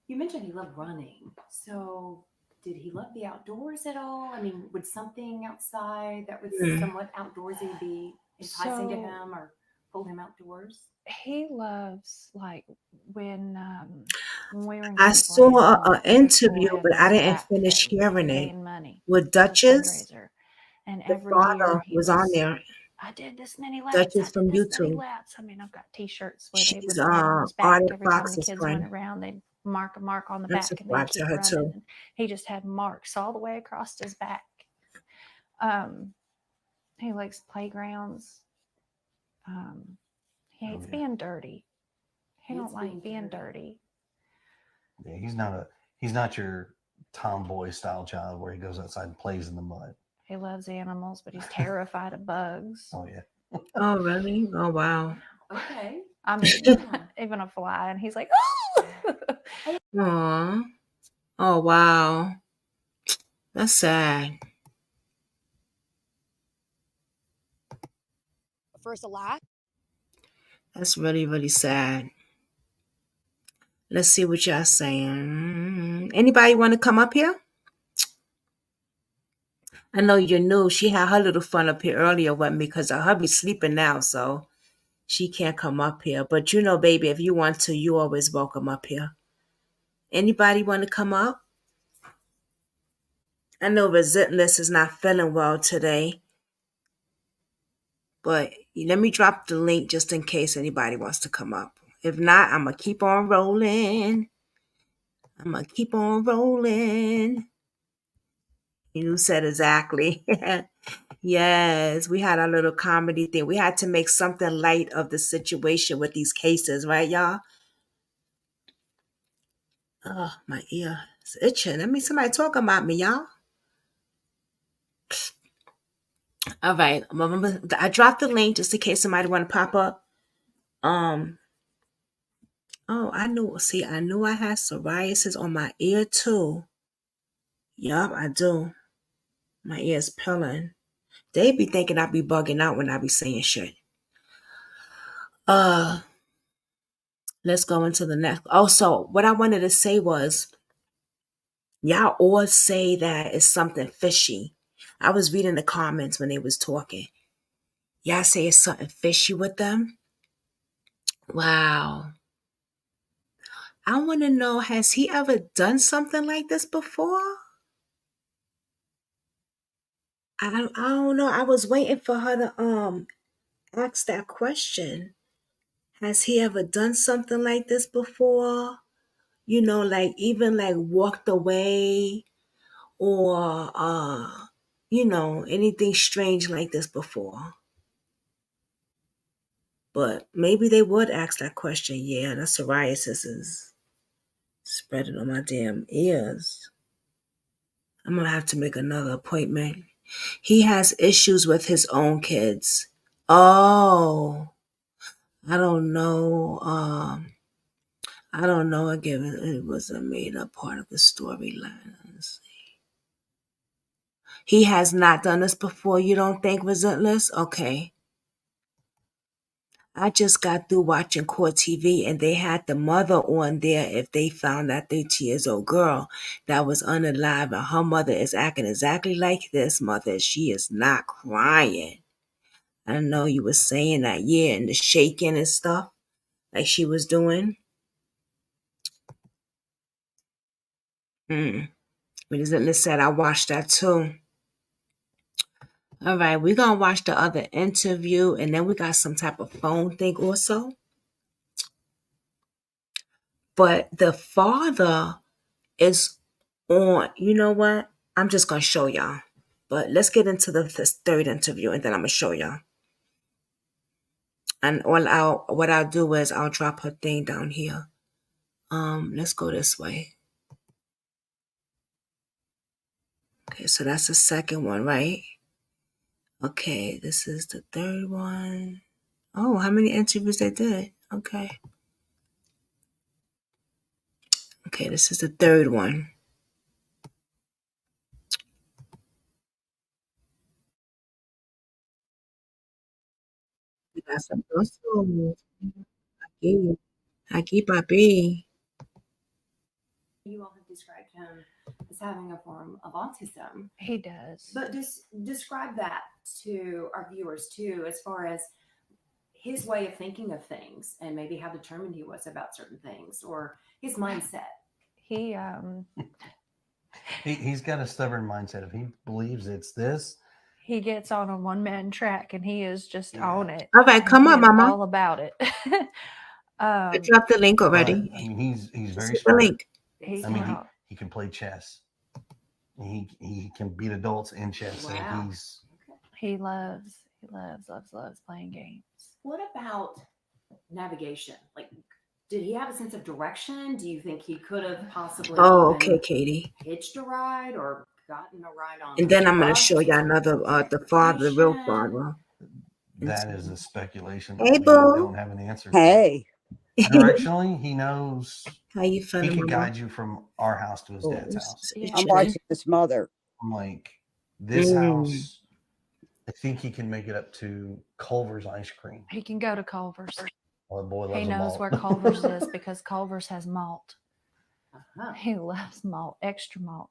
You mentioned he loved running. So did he love the outdoors at all? I mean, would something outside that was somewhat outdoorsy be enticing to So- him or pull him outdoors? He loves, like, when we were in I Camp saw Randall, an the school interview, had but I this didn't rap finish day, hearing it raising money with for a Duchess. fundraiser. And The every year father he was on there. I did this many laps. Duchess I from did this many YouTube. laps. I mean, I've got T-shirts where they She's would write on his back Artie every time the Fox's kids friend. went around. They'd mark a mark on the I'm back, and they'd subscribed to keep her running. too. And he just had marks all the way across his back. He likes playgrounds. He hates being dirty. He don't like being dirty. Yeah, he's not your tomboy style child where he goes outside and plays in the mud. He loves animals, but he's terrified of bugs. Oh yeah. Oh really? Oh wow. Okay. I mean, even a fly, and he's like, oh! Aw. Oh wow. That's sad. First, a laugh. That's really, really sad. Let's see what y'all saying. Anybody want to come up here? I know you knew she had her little fun up here earlier with me because her hubby's sleeping now, so she can't come up here. But you know, baby, if you want to, you always welcome up here. Anybody want to come up? I know Resentless is not feeling well today, but let me drop the link just in case anybody wants to come up. If not, I'm going to keep on rolling. You said exactly. Yes, we had our little comedy thing. We had to make something light of the situation with these cases, right, y'all? Oh, my ear is itching. Let me somebody talk about me, y'all. All right, I dropped the link just in case somebody want to pop up. Oh, I knew. See, I knew I had psoriasis on my ear too. Yup, I do. My ear's peeling. They be thinking I be bugging out when I be saying shit. Let's go into the next. Also, what I wanted to say was, y'all all say that it's something fishy. I was reading the comments when they was talking. Y'all say it's something fishy with them. Wow. I want to know, has he ever done something like this before? I don't know. I was waiting for her to ask that question. Has he ever done something like this before? You know, like even like walked away or you know, anything strange like this before. But maybe they would ask that question. Yeah, that psoriasis is spreading on my damn ears. I'm gonna have to make another appointment. He has issues with his own kids. Oh, I don't know. I don't know. Again, it was a made up part of the storyline. He has not done this before. You don't think Relentless? Okay. I just got through watching Court TV and they had the mother on there if they found that 13-year-old girl that was unalive and her mother is acting exactly like this mother. She is not crying. I know you were saying that, yeah, and the shaking and stuff like she was doing. Relentless said I watched that too. All right, we're going to watch the other interview and then we got some type of phone thing also. But the father is on, you know what? I'm just going to show y'all. But let's get into this third interview and then I'm going to show y'all. And what I'll do is I'll drop her thing down here. Let's go this way. Okay, so that's the second one, right? Okay, this is the third one. Oh, how many interviews they did? Okay. Okay, this is the third one. We got some muscles. Aquí, papi. You all have described him as having a form of autism. He does. But just describe that to our viewers too, as far as his way of thinking of things and maybe how determined he was about certain things or his mindset. He's got a stubborn mindset. If he believes it's this, he gets on a one-man track and he is just on it. All right, come He on, is mama. all about it. I dropped the link already. But, I mean, he's very the smart. link. He can play chess. He can beat adults in chess. Wow. And he loves playing games. What about navigation? Like, did he have a sense of direction? Do you think he could have possibly Okay, Katie. hitched a ride or gotten a ride on? And then I'm going to bus show you another, the father, the real father. that is a speculation Hey, that we boo. don't have an answer Hey. to. Directionally, he knows. How you He feeling, can mama? guide you from our house to his dad's house. I'm watching his mother. I'm like, this house, I think he can make it up to Culver's ice cream. He can go to Culver's. Oh, boy loves He a knows malt. where Culver's is because Culver's has malt. Uh-huh. He loves malt, extra malt.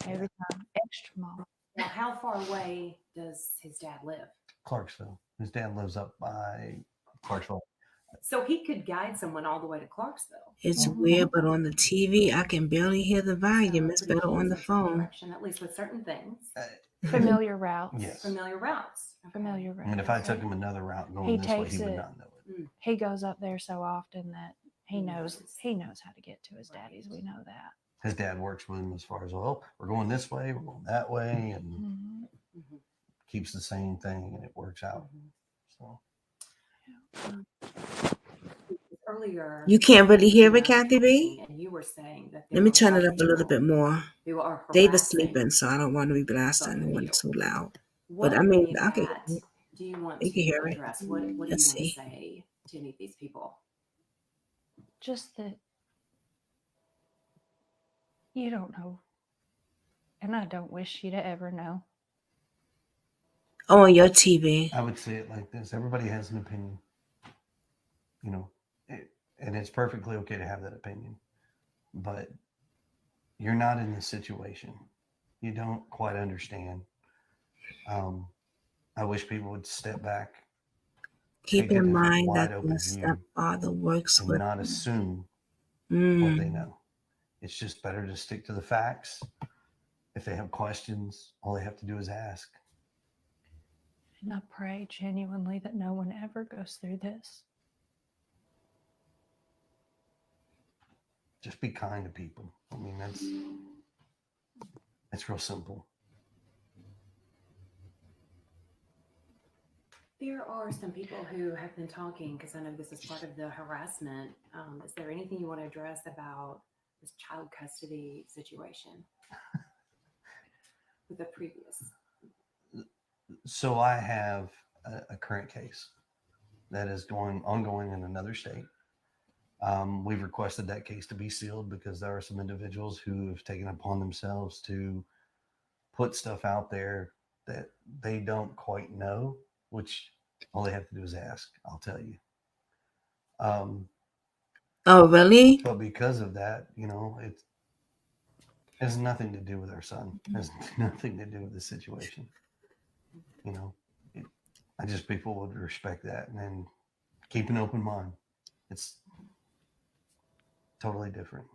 Every time, extra malt. Now, how far away does his dad live? Clarksville. His dad lives up by Clarksville. So he could guide someone all the way to Clarksville. It's weird, but on the TV, I can barely hear the volume. It's better on the phone. Direction, at least with certain things. Familiar routes. Yes. Familiar routes. Familiar I routes. mean, if I took him another route going He this way, takes he would it. not know it. He goes up there so often that he knows how to get to his daddy's. We know that. His dad works with him as far as, well, we're going this way, we're going that way, and keeps the same thing, and it works out. So. Earlier, You can't really hear it, Kathy B? and you were saying that Let me turn it up a little bit more. who are David's harassing sleeping, so I don't want to be blasting when it's too loud. What But I mean, made I can that do you want you to can hear it. address? What do you want Let's to see. say to any of these people? Just that you don't know. And I don't wish you to ever know. Oh, on your TV. I would say it like this. Everybody has an opinion. You know, and it's perfectly okay to have that opinion. But you're not in the situation. You don't quite understand. I wish people would step back. Keep take a in different mind wide that open the view, stepfather works and with not assume Mm. what they know. It's just better to stick to the facts. If they have questions, all they have to do is ask. And I pray genuinely that no one ever goes through this. just be kind to people. I mean, it's real simple. There are some people who have been talking, because I know this is part of the harassment. Is there anything you want to address about this child custody situation with the previous? So I have a current case that is ongoing in another state. We've requested that case to be sealed because there are some individuals who have taken upon themselves to put stuff out there that they don't quite know, which all they have to do is ask. I'll tell you. Oh, really? But because of that, it has nothing to do with our son. It has nothing to do with the situation. I just people would respect that and then keep an open mind. It's totally different.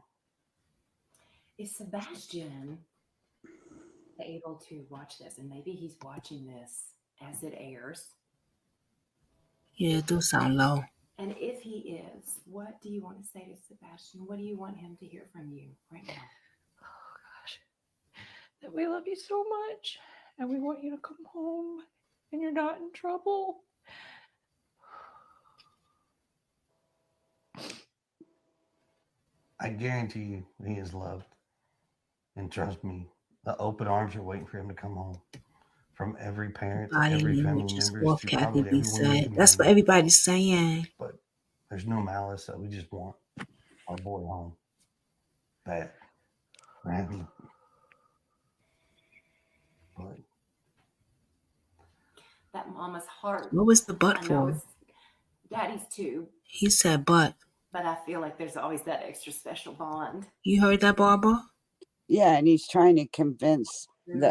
Is Sebastian able to watch this? And maybe he's watching this as it airs. Yeah, it do sound low. And if he is, what do you want to say to Sebastian? What do you want him to hear from you right now? Oh, gosh. That we love you so much and we want you to come home and you're not in trouble. I guarantee you he is loved. And trust me, the open arms are waiting for him to come home. From every parent to every family member to probably everyone in the community. That's what everybody's saying. But there's no malice. That we just want our boy home. Bad. Right? But that mama's heart. What was the but I know for? it's daddy's too. He said but. But I feel like there's always that extra special bond. You heard that, Barbara? Yeah, and he's trying to convince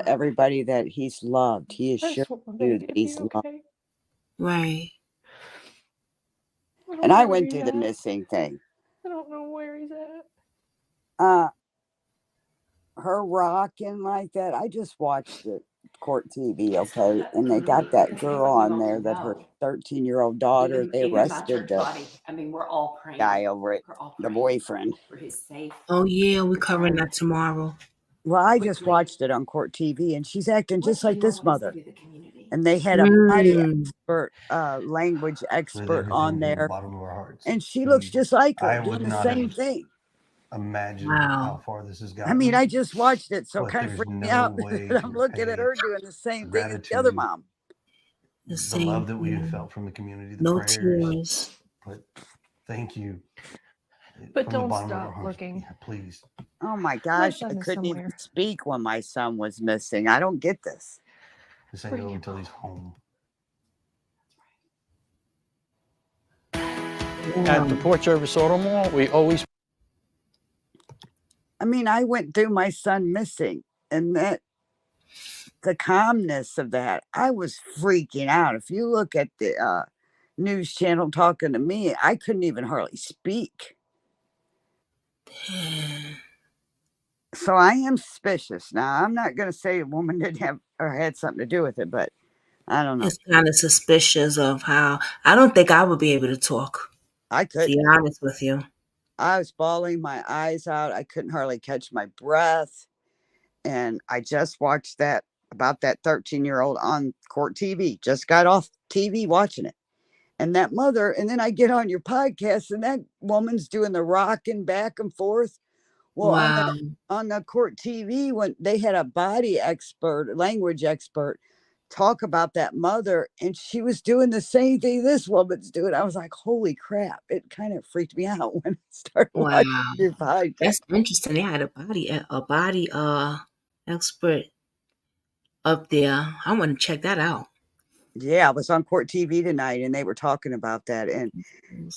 everybody that he's loved. He is sure that he's loved. Right. And I went through the missing thing. I don't know where he's at. Her rocking like that. I just watched it. Court TV, okay, and they got that girl on there that her 13-year-old daughter. They arrested the we're all praying. Guy over it, the boyfriend. For his safe. Oh yeah, we're covering that tomorrow. Well, I just watched it on Court TV, and she's acting just like this mother. And they had a body expert, language expert on there, and she looks just like her, doing the same thing. Imagine how far this has gotten. I mean, I just watched it, so it kind of freaked me out. I'm looking at her doing the same thing as the other mom. The love that we have felt from the community, the no prayers. Tears. But thank you. But don't stop looking. Yeah, please. Oh my gosh, I couldn't even speak when my son was missing. I don't get this. This ain't over until he's home. At the Port Jervis Auto Mall, we always. I mean, I went through my son missing, and that the calmness of that, I was freaking out. If you look at the news channel talking to me, I couldn't even hardly speak. So I am suspicious. Now, I'm not going to say a woman didn't have or had something to do with it, but I don't know. It's kind of suspicious of how I don't think I would be able to talk. I couldn't. To be honest with you. I was bawling my eyes out. I couldn't hardly catch my breath. And I just watched that about that 13-year-old on Court TV. Just got off TV watching it. And that mother, and then I get on your podcast and that woman's doing the rocking back and forth. Well, wow. on the Court TV, when they had a body expert, language expert, talk about that mother, and she was doing the same thing this woman's doing. I was like, holy crap. It kind of freaked me out when I started watching your podcast. That's interesting. They had a body expert up there. I want to check that out. Yeah, I was on Court TV tonight and they were talking about that. And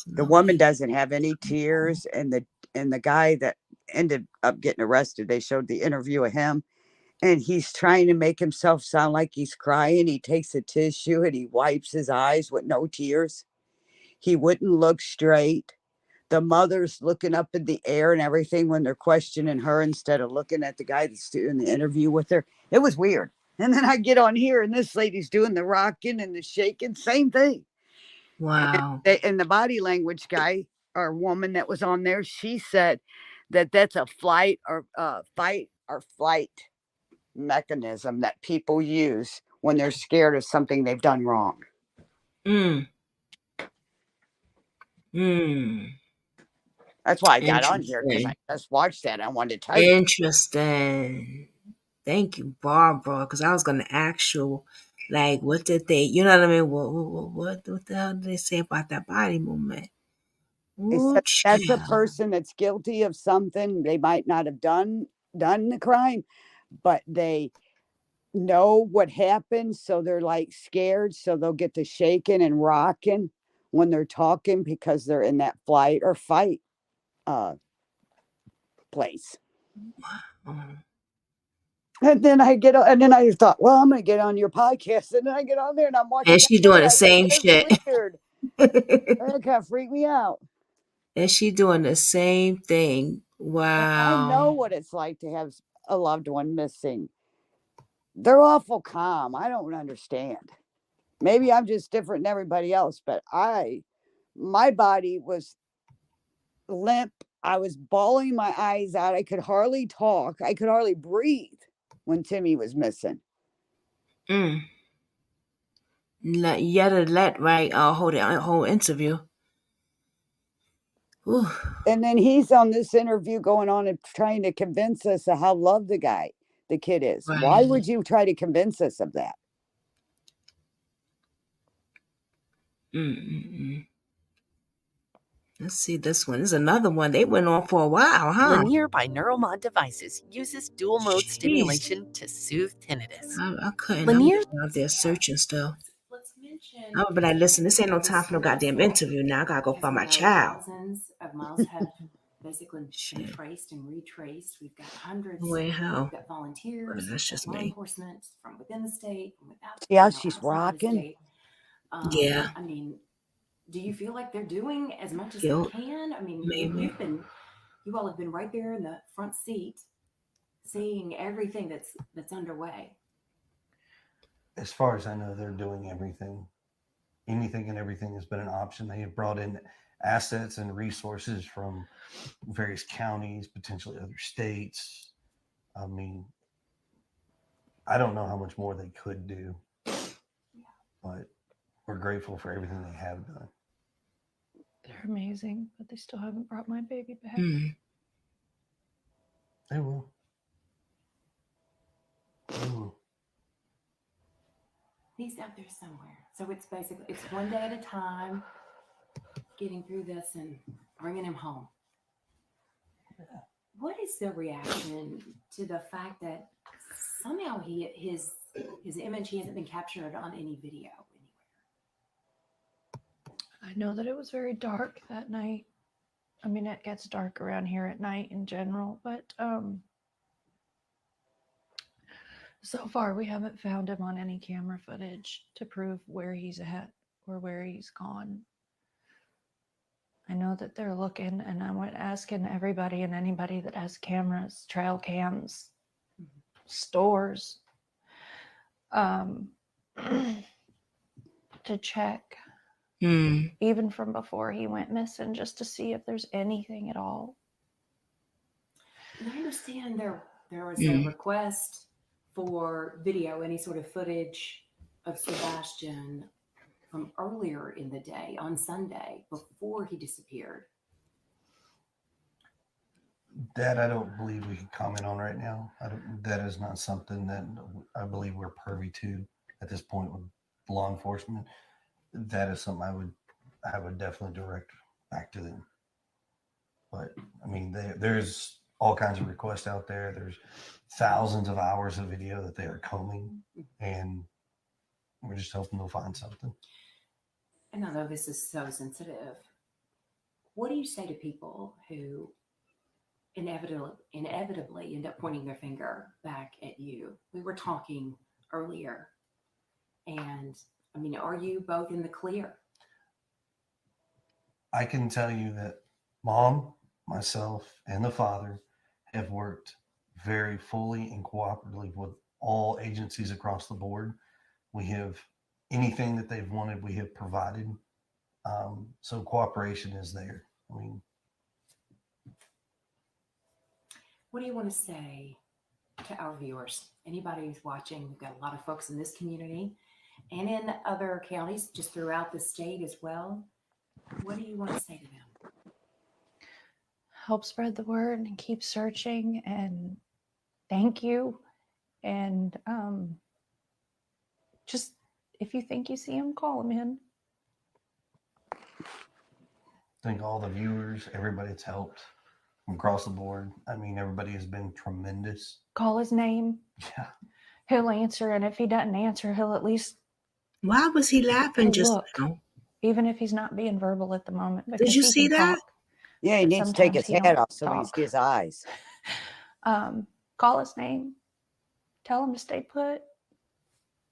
the woman doesn't have any tears, and the guy that ended up getting arrested, they showed the interview of him. And he's trying to make himself sound like he's crying. He takes a tissue and he wipes his eyes with no tears. He wouldn't look straight. The mother's looking up in the air and everything when they're questioning her instead of looking at the guy that's doing the interview with her. It was weird. And then I get on here and this lady's doing the rocking and the shaking, same thing. Wow. And the body language guy or woman that was on there, she said that's a fight or flight mechanism that people use when they're scared of something they've done wrong. Mm. That's why I got on here, because I Interesting. just watched that. I wanted to tell you. Interesting. Thank you, Barbara. Because I was going to ask you, like, what did they, you know what I mean? What the hell did they say about that body movement? They Ooh, said that's a child. person that's guilty of something. They might not have done the crime, but they know what happened, so they're like scared, so they'll get to shaking and rocking when they're talking because they're in that flight or fight place. And then I thought, well, I'm gonna get on your podcast, and then I get on there and I'm watching And that she show, doing and the I was like, same that's shit. weird. That kind of freaked me out. And she doing the same thing. And I know Wow. what it's like to have a loved one missing. They're awful calm. I don't understand. Maybe I'm just different than everybody else, but my body was limp. I was bawling my eyes out. I could hardly talk. I could hardly breathe when Timmy was missing. You had to let hold the whole interview. Ooh. And then he's on this interview going on and trying to convince us of how loved the kid is. Right. Why would you try to convince us of that? Let's see this one. This is another one. They went on for a while, huh? Linear binaural devices uses dual mode stimulation to soothe tinnitus. I couldn't. Linear I'm out there searching still. Let's mention. I would be like, listen, this ain't no time for no goddamn interview. Now I gotta go find my child. Thousands of miles have basically been traced and retraced. We've got hundreds. Boy, hell. We've got volunteers. Well, that's just law me. enforcement from within the state, from without. See how outside she's the rocking? state. Yeah. I mean, do you feel like they're doing as much as Guilt, they can? I mean, maybe. you all have been right there in the front seat, seeing everything that's underway. As far as I know, they're doing everything. Anything and everything has been an option. They have brought in assets and resources from various counties, potentially other states. I mean, I don't know how much more they could do, but we're grateful for everything they have done. They're amazing, but they still haven't brought my baby back. They will. They will. He's out there somewhere. So it's one day at a time, getting through this and bringing him home. What is the reaction to the fact that somehow his image, he hasn't been captured on any video anywhere? I know that it was very dark that night. I mean, it gets dark around here at night in general, but so far we haven't found him on any camera footage to prove where he's at or where he's gone. I know that they're looking, and I'm asking everybody and anybody that has cameras, trail cams, stores, to check, even from before he went missing, just to see if there's anything at all. And I understand there was a request for video, any sort of footage of Sebastian from earlier in the day on Sunday before he disappeared. That I don't believe we can comment on right now. That is not something that I believe we're privy to at this point with law enforcement. That is something I would definitely direct back to them. But I mean, there's all kinds of requests out there. There's thousands of hours of video that they are combing, and we're just hoping they'll find something. And I know this is so sensitive. What do you say to people who inevitably end up pointing their finger back at you? We were talking earlier, and I mean, are you both in the clear? I can tell you that Mom, myself, and the father have worked very fully and cooperatively with all agencies across the board. We have anything that they've wanted, we have provided. So cooperation is there. I mean, What do you want to say to our viewers? Anybody who's watching, we've got a lot of folks in this community and in other counties just throughout the state as well. What do you want to say to them? Help spread the word and keep searching, and thank you. And just if you think you see him, call him in. Thank all the viewers, everybody that's helped from across the board. I mean, everybody has been tremendous. Call his name. Yeah. He'll answer, and if he doesn't answer, he'll at least. Why was he laughing just look, now? even if he's not being verbal at the moment, Did because you he see can that? talk. Yeah, he but needs to take sometimes his he hat don't off so we can talk. see his eyes. Call his name. Tell him to stay put.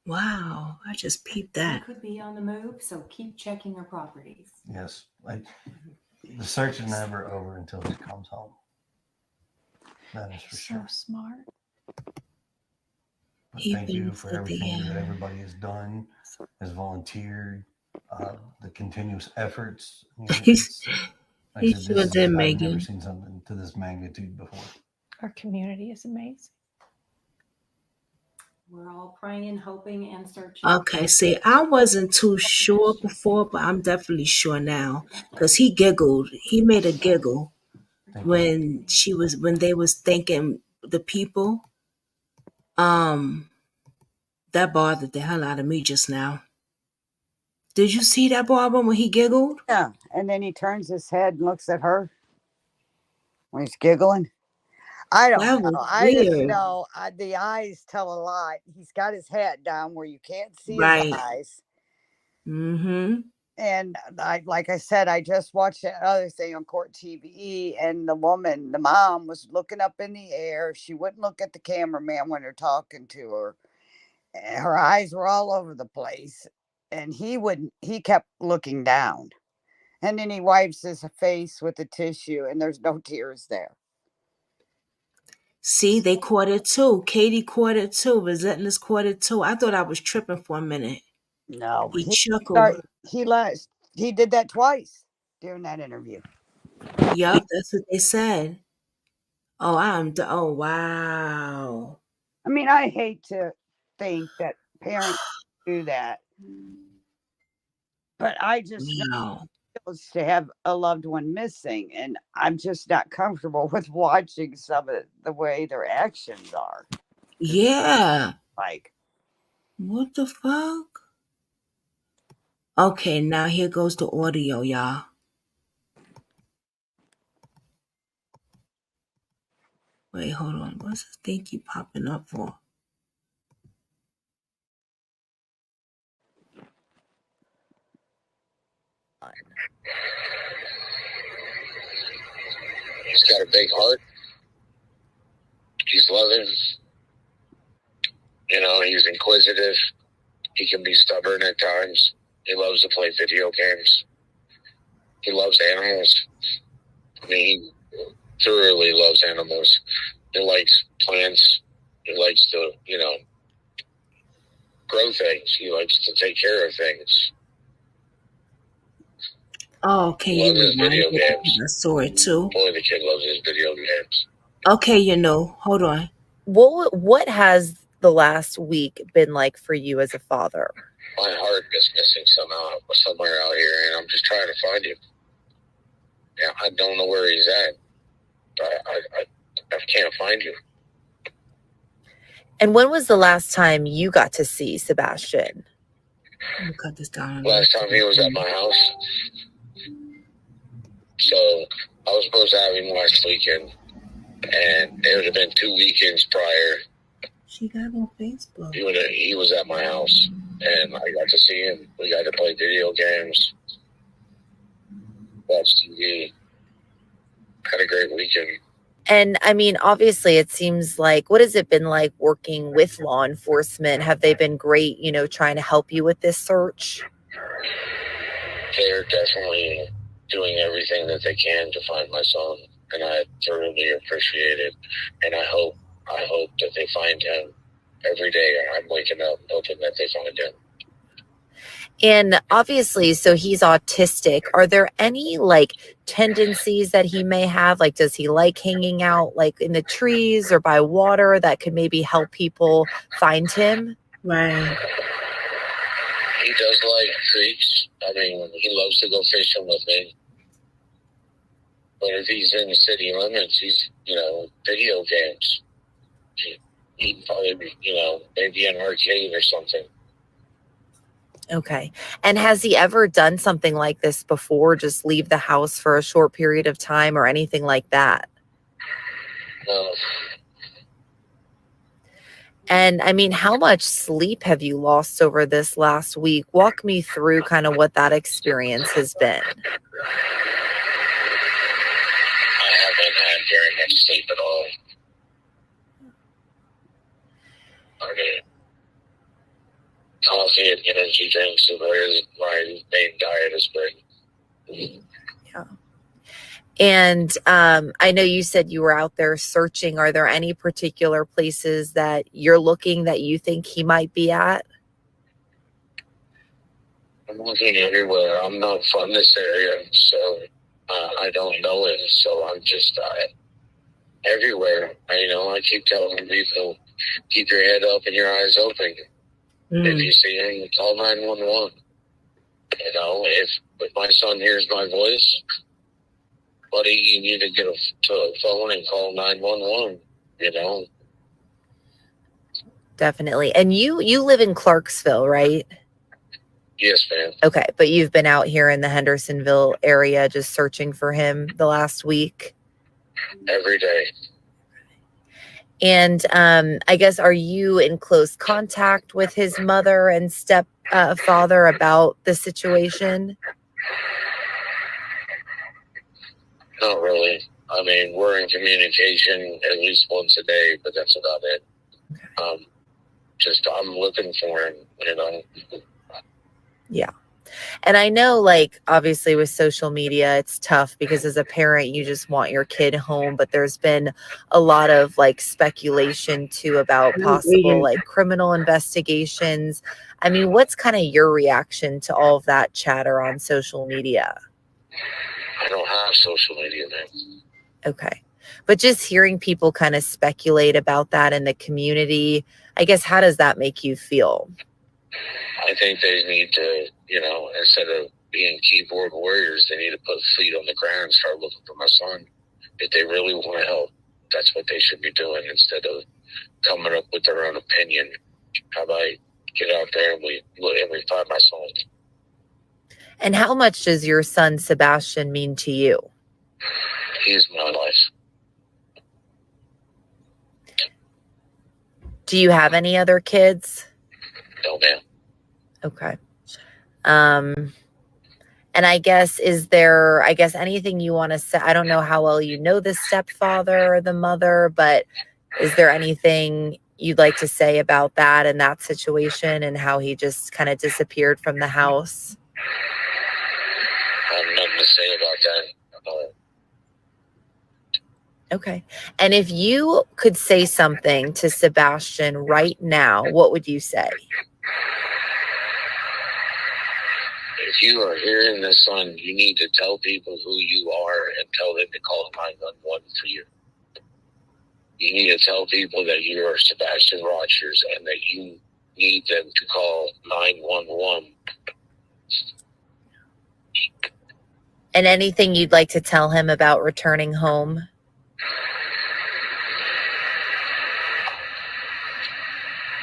Wow, I just peeped He that. could be on the move, so keep checking your properties. Yes. Like, the search is never over until he comes home. That is for sure. So smart. But thank you for everything that everybody has done, has volunteered, the continuous efforts. I mean, it's, like I said, sure did, I've Megan. never seen something to this magnitude before. Our community is amazing. We're all praying, hoping, and searching. Okay, see, I wasn't too sure before, but I'm definitely sure now because he giggled. He made a giggle when they was thanking the people. That bothered the hell out of me just now. Did you see that, Barbara, when he giggled? Yeah, and then he turns his head and looks at her when he's giggling. I don't That know. was I just weird. know the eyes tell a lot. He's got his hat down where you can't see his Right. eyes. Mm-hmm. And like I said, I just watched that other thing on Court TV, and the mom was looking up in the air. She wouldn't look at the cameraman when they're talking to her. And her eyes were all over the place, and he kept looking down. And then he wipes his face with a tissue, and there's no tears there. See, they caught it too. Katie caught it too. Resentless caught it too. I thought I was tripping for a minute. No, He chuckled. He did that twice during that interview. Yup, that's what they said. Oh, oh, wow. I mean, I hate to think that parents do that, but I just know Wow. it feels to have a loved one missing, and I'm just not comfortable with watching some of the way their actions are. Yeah. Like, What the fuck? Okay, now here goes the audio, y'all. Wait, hold on. What's this thing keep popping up for? He's got a big heart. He's loving. You know, he's inquisitive. He can be stubborn at times. He loves to play video games. He loves animals. I mean, he thoroughly loves animals. He likes plants. He likes to, grow things. He likes to take care of things. Oh, okay. He loves his video me. games. I saw it too. Boy, the kid loves his video games. Okay, hold on. What has the last week been like for you as a father? My heart is missing somewhere out here, and I'm just trying to find him. Yeah, I don't know where he's at. I can't find him. And when was the last time you got to see Sebastian? Let me cut this down. Last time he was at my house. So I was supposed to have him last weekend, and it would have been 2 weekends prior. She got on Facebook. He was at my house, and I got to see him. We got to play video games, watch TV. Had a great weekend. And I mean, obviously, it seems like, what has it been like working with law enforcement? Have they been great, trying to help you with this search? They're definitely doing everything that they can to find my son, and I thoroughly appreciate it. And I hope that they find him every day. I'm waking up hoping that they find him. And obviously, so he's autistic. Are there any like tendencies that he may have? Like, does he like hanging out like in the trees or by water that could maybe help people find him? Right. He does like creeks. I mean, he loves to go fishing with me. But if he's in the city limits, he's, video games. He'd probably be, maybe an arcade or something. Okay. And has he ever done something like this before? Just leave the house for a short period of time or anything like that? No. And I mean, how much sleep have you lost over this last week? Walk me through kind of what that experience has been. I haven't had very much sleep at all. I mean, coffee and energy drinks are my main diet has been. Yeah. And I know you said you were out there searching. Are there any particular places that you're looking that you think he might be at? I'm looking everywhere. I'm not from this area, so I don't know it. So I'm just everywhere. I keep telling people, keep your head up and your eyes open. If you see him, call 911. If my son hears my voice, buddy, you need to get to a phone and call 911. Definitely. And you live in Clarksville, right? Yes, ma'am. Okay, but you've been out here in the Hendersonville area just searching for him the last week? Every day. And I guess, are you in close contact with his mother and stepfather about the situation? Not really. I mean, we're in communication at least once a day, but that's about it. I'm looking for him, Yeah. And I know, like, obviously with social media, it's tough because as a parent, you just want your kid home. But there's been a lot of like speculation too about possible like criminal investigations. I mean, what's kind of your reaction to all of that chatter on social media? I don't have social media, man. Okay. But just hearing people kind of speculate about that in the community, I guess, how does that make you feel? I think they need to, instead of being keyboard warriors, they need to put feet on the ground and start looking for my son. If they really want to help, that's what they should be doing instead of coming up with their own opinion. How about get out there and we find my son? And how much does your son Sebastian mean to you? He's my life. Do you have any other kids? No, ma'am. Okay. And I guess, is there, anything you want to say? I don't know how well you know the stepfather or the mother, but is there anything you'd like to say about that and that situation and how he just kind of disappeared from the house? I have nothing to say about that. Okay. And if you could say something to Sebastian right now, what would you say? If you are hearing this, son, you need to tell people who you are and tell them to call 911 for you. You need to tell people that you are Sebastian Rogers and that you need them to call 911. And anything you'd like to tell him about returning home?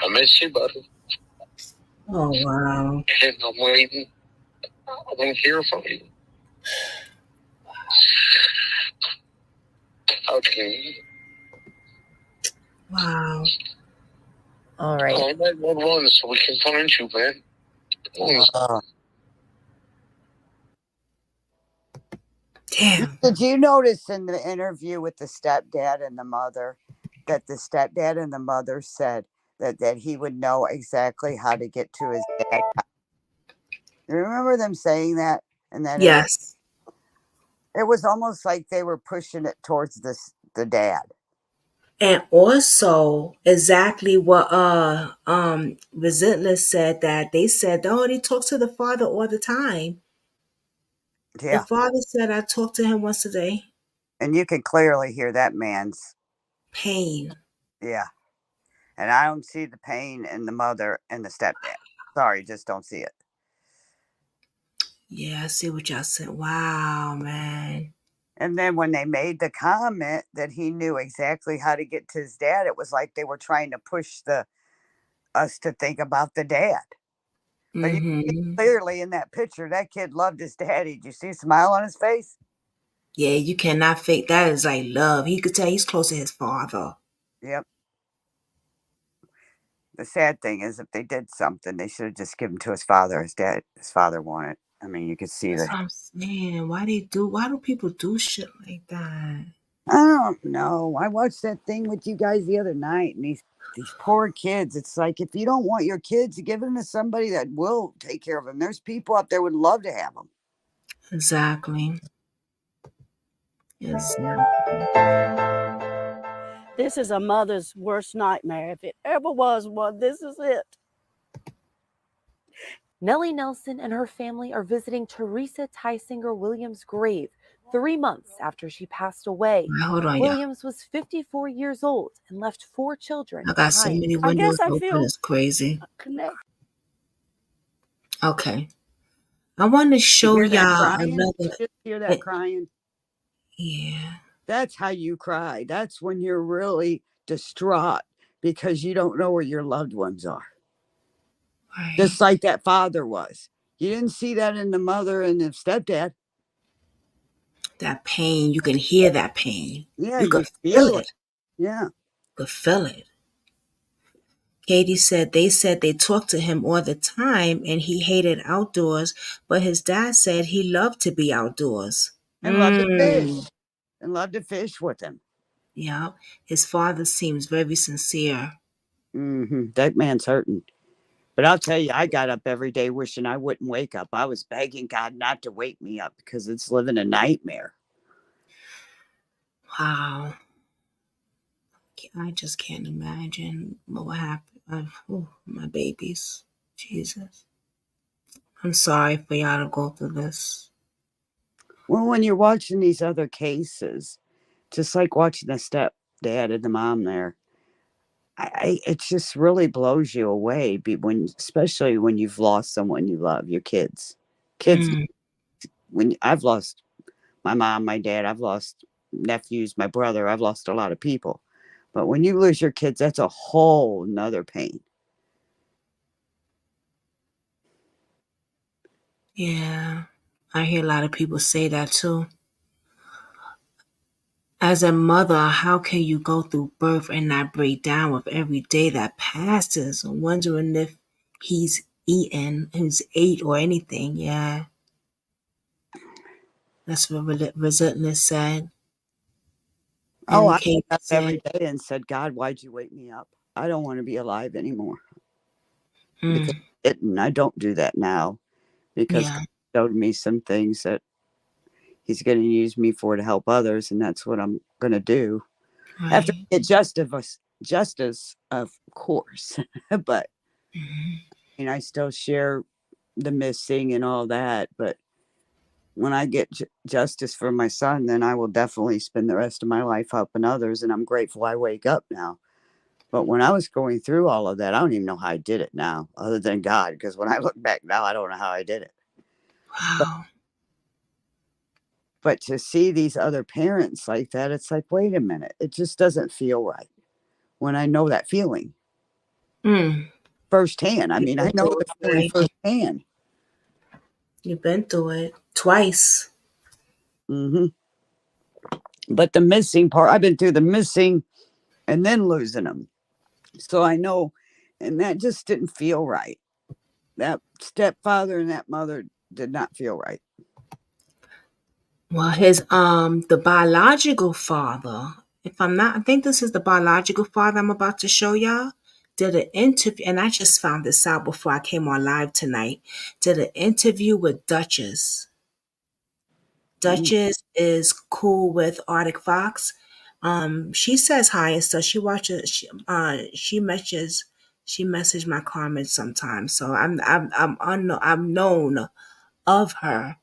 I miss you, buddy. Oh, wow. And I'm waiting. I want to hear from you. Okay. Wow. All right. Call 911 so we can find you, man. Damn. Did you notice in the interview with the stepdad and the mother that the stepdad and the mother said that he would know exactly how to get to his dad? You remember them saying that? And then Yes. it was almost like they were pushing it towards the dad. And also exactly what Resentless said, that they said, oh, he talks to the father all the time. The Yeah. father said, I talk to him once a day. And you can clearly hear that man's pain. Yeah. And I don't see the pain in the mother and the stepdad. Sorry, just don't see it. Yeah, I see what y'all said. Wow, man. And then when they made the comment that he knew exactly how to get to his dad, it was like they were trying to push us to think about the dad. But you see Mm-hmm. clearly in that picture, that kid loved his daddy. Did you see a smile on his face? Yeah, you cannot fake that. Is like love. He could tell he's close to his father. Yep. The sad thing is, if they did something, they should have just given to his father. His father wanted. I mean, you could see That's that. what I'm saying. Why do people do shit like that? I don't know. I watched that thing with you guys the other night, and these poor kids. It's like, if you don't want your kids, give them to somebody that will take care of them. There's people out there would love to have them. Exactly. Exactly. This is a mother's worst nightmare. If it ever was one, this is it. Nellie Nelson and her family are visiting Teresa Tysinger Williams' grave 3 months after she passed away. Hold on, y'all. Williams was 54 years old and left 4 children I got so behind. many I windows guess I open. feel It's crazy. connected. Okay. I want to You show hear that y'all crying? another. Just hear that crying? Yeah. That's how you cry. That's when you're really distraught because you don't know where your loved ones are. Right. Just like that father was. You didn't see that in the mother and the stepdad. That pain, you can hear that pain. Yeah, You you could feel feel it. it. Yeah. You could feel it. Katie said they talked to him all the time and he hated outdoors, but his dad said he loved to be outdoors. And love to fish. And love to fish with him. Yeah. His father seems very sincere. That man's hurting. But I'll tell you, I got up every day wishing I wouldn't wake up. I was begging God not to wake me up because it's living a nightmare. Wow. I just can't imagine what happened. My babies. Jesus. I'm sorry for y'all to go through this. Well, when you're watching these other cases, just like watching the stepdad and the mom there, it just really blows you away. Especially when you've lost someone you love, your kids. When I've lost my mom, my dad, I've lost nephews, my brother, I've lost a lot of people. But when you lose your kids, that's a whole nother pain. Yeah. I hear a lot of people say that too. As a mother, how can you go through birth and not break down with every day that passes? Wondering if he's ate or anything. Yeah. That's what Resentness said. Oh, And I Kate got up said, every day and said, God, why'd you wake me up? I don't want to be alive anymore. Hmm. Because I don't do that now because Yeah. God showed me some things that he's going to use me for to help others. And that's what I'm going to do. After I get justice, of course. But I still share the missing and all that. But when I get justice for my son, then I will definitely spend the rest of my life helping others. And I'm grateful I wake up now. But when I was going through all of that, I don't even know how I did it now, other than God. Because when I look back now, I don't know how I did it. Wow. But to see these other parents like that, it's like, wait a minute, it just doesn't feel right when I know that feeling firsthand. I mean, I know the feeling firsthand. You've been through it twice. But the missing part, I've been through the missing and then losing them. So I know, and that just didn't feel right. That stepfather and that mother did not feel right. Well, the biological father, I think this is the biological father I'm about to show y'all, did an interview, and I just found this out before I came on live tonight, did an interview with Duchess. Duchess is cool with Arctic Fox, She says hi and stuff. She watches. She messaged my comments sometimes. So I'm known of her.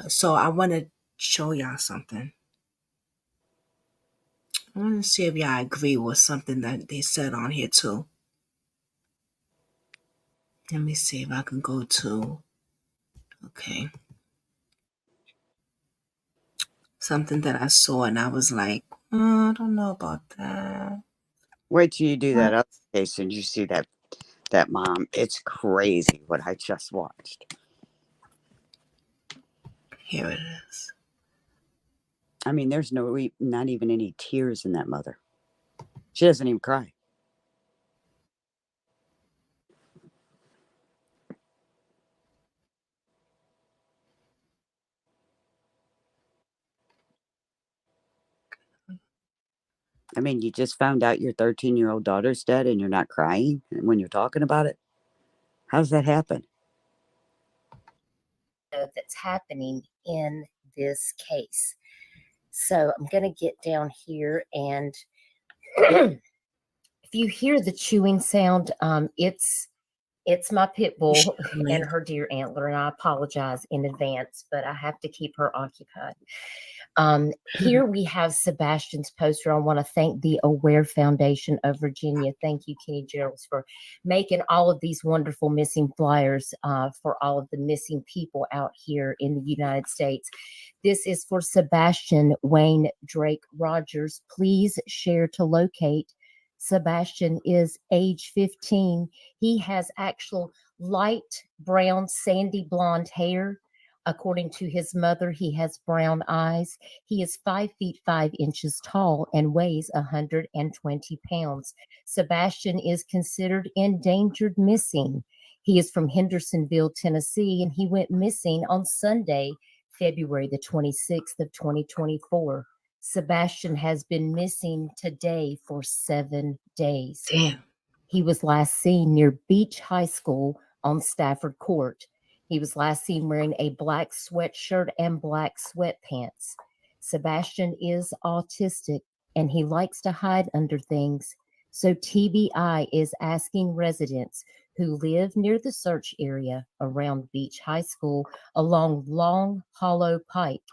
So I want to show y'all something. I want to see if y'all agree with something that they said on here too. Let me see if I can go to. Okay. Something that I saw and I was like, I don't know about that. Wait till you do that other case and you see that mom. It's crazy what I just watched. Here it is. I mean, there's not even any tears in that mother. She doesn't even cry. I mean, you just found out your 13-year-old daughter's dead and you're not crying when you're talking about it? How does that happen? That's happening in this case. So I'm going to get down here, and if you hear the chewing sound, it's my pit bull and her deer antler, and I apologize in advance, but I have to keep her occupied. Here we have Sebastian's poster. I want to thank the Aware Foundation of Virginia. Thank you, Kenny Geralds, for making all of these wonderful missing flyers for all of the missing people out here in the United States. This is for Sebastian Wayne Drake Rogers. Please share to locate. Sebastian is age 15. He has actual light brown, sandy blonde hair. According to his mother, he has brown eyes. He is 5 feet 5 inches tall and weighs 120 pounds. Sebastian is considered endangered missing. He is from Hendersonville, Tennessee, and he went missing on Sunday, February the 26th of 2024. Sebastian has been missing today for 7 days. Damn. He was last seen near Beach High School on Stafford Court. He was last seen wearing a black sweatshirt and black sweatpants. Sebastian is autistic and he likes to hide under things. So TBI is asking residents who live near the search area around Beach High School along Long Hollow Pike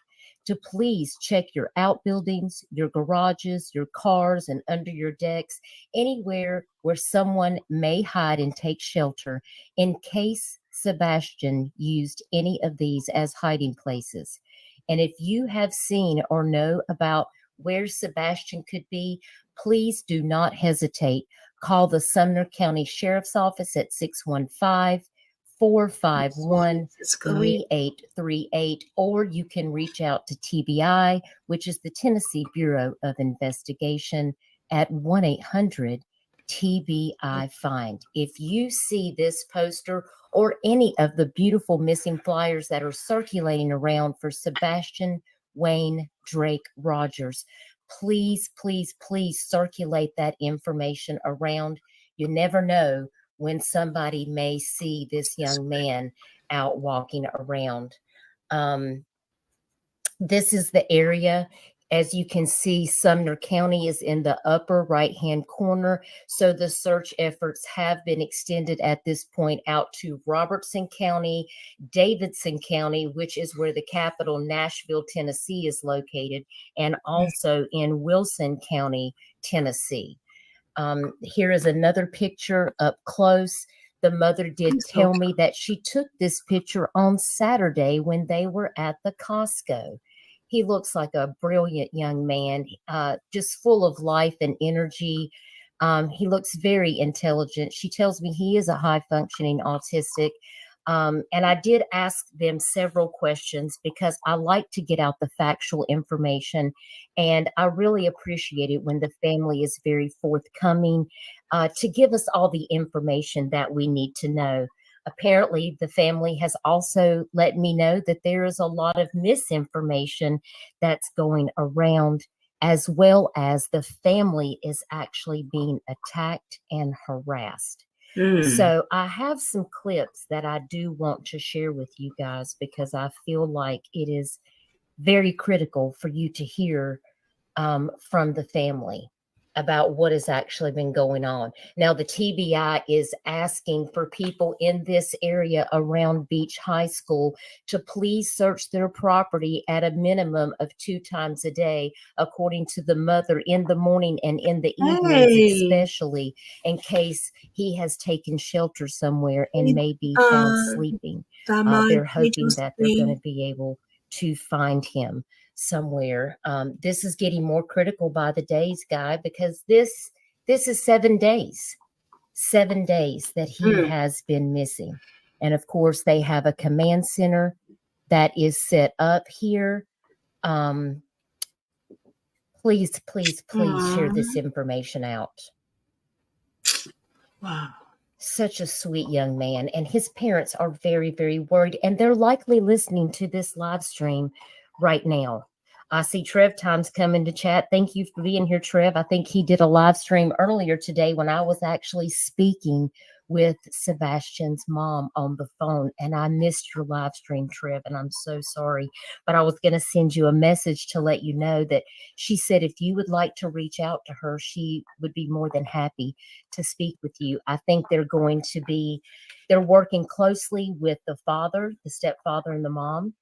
to please check your outbuildings, your garages, your cars, and under your decks, anywhere where someone may hide and take shelter in case Sebastian used any of these as hiding places. And if you have seen or know about where Sebastian could be, please do not hesitate. Call the Sumner County Sheriff's Office at 615-451-3838, or you can reach out to TBI, which is the Tennessee Bureau of Investigation, at 1-800-TBI-FIND. If you see this poster or any of the beautiful missing flyers that are circulating around for Sebastian Wayne Drake Rogers, please, please, please circulate that information around. You never know when somebody may see this young man out walking around. This is the area. As you can see, Sumner County is in the upper right-hand corner. So the search efforts have been extended at this point out to Robertson County, Davidson County, which is where the capital, Nashville, Tennessee, is located, and also in Wilson County, Tennessee. Here is another picture up close. The mother did tell me that she took this picture on Saturday when they were at the Costco. He looks like a brilliant young man, just full of life and energy. He looks very intelligent. She tells me he is a high-functioning autistic. And I did ask them several questions because I like to get out the factual information. And I really appreciate it when the family is very forthcoming to give us all the information that we need to know. Apparently, the family has also let me know that there is a lot of misinformation that's going around, as well as the family is actually being attacked and harassed. So I have some clips that I do want to share with you guys because I feel like it is very critical for you to hear from the family about what has actually been going on. Now, the TBI is asking for people in this area around Beach High School to please search their property at a minimum of 2 times a day, according to the mother, in the morning and in the evenings, Hey, especially in case he has taken shelter somewhere and may be found sleeping. They're hoping that they're going to be able to find him somewhere. This is getting more critical by the days, Guy, because this is 7 days, 7 days that he has been missing. And of course, they have a command center that is set up here. Please, please, please share this information out. Wow. Such a sweet young man, and his parents are very, very worried, and they're likely listening to this live stream right now. I see Trev Times coming to chat. Thank you for being here, Trev. I think he did a live stream earlier today when I was actually speaking with Sebastian's mom on the phone, and I missed your live stream, Trev, and I'm so sorry. But I was going to send you a message to let you know that she said if you would like to reach out to her, she would be more than happy to speak with you. I think they're working closely with the father, the stepfather, and the mom.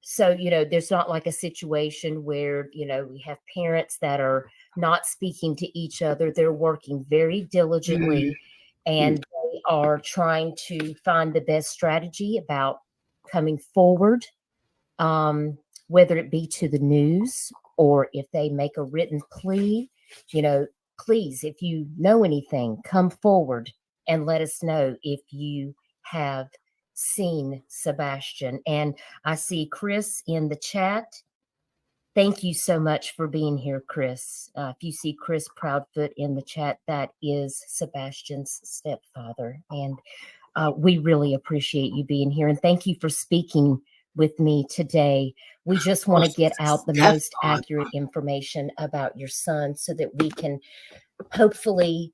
So, there's not like a situation where, we have parents that are not speaking to each other. They're working very diligently and they are trying to find the best strategy about coming forward, whether it be to the news or if they make a written plea. Please, if you know anything, come forward and let us know if you have seen Sebastian. And I see Chris in the chat. Thank you so much for being here, Chris. If you see Chris Proudfoot in the chat, that is Sebastian's stepfather. And we really appreciate you being here. And thank you for speaking with me today. We just want to get out the most accurate information about your son so that we can hopefully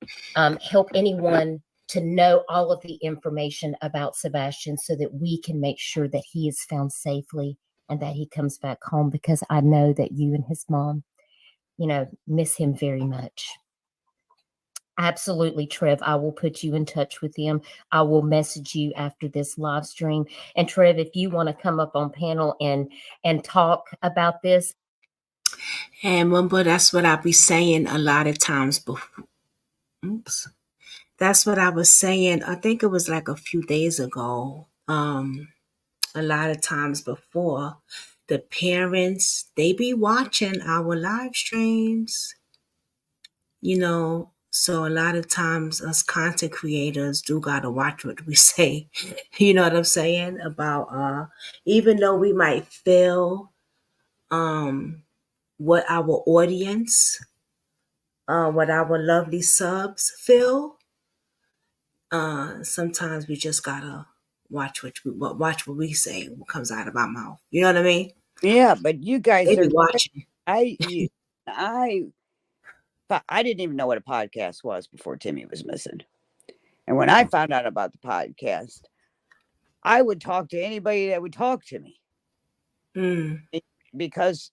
help anyone to know all of the information about Sebastian so that we can make sure that he is found safely and that he comes back home, because I know that you and his mom, miss him very much. Absolutely, Trev. I will put you in touch with him. I will message you after this live stream. And Trev, if you want to come up on panel and talk about this. And remember, that's what I be saying a lot of times before. Oops. That's what I was saying. I think it was like a few days ago. A lot of times before, the parents, they be watching our live streams. So a lot of times us content creators do gotta watch what we say. You know what I'm saying? About even though we might feel what our audience, what our lovely subs feel, sometimes we just gotta watch what we say, what comes out of our mouth. You know what I mean? Yeah, but you guys They are be watching. I didn't even know what a podcast was before Timmy was missing. And when I found out about the podcast, I would talk to anybody that would talk to me. Because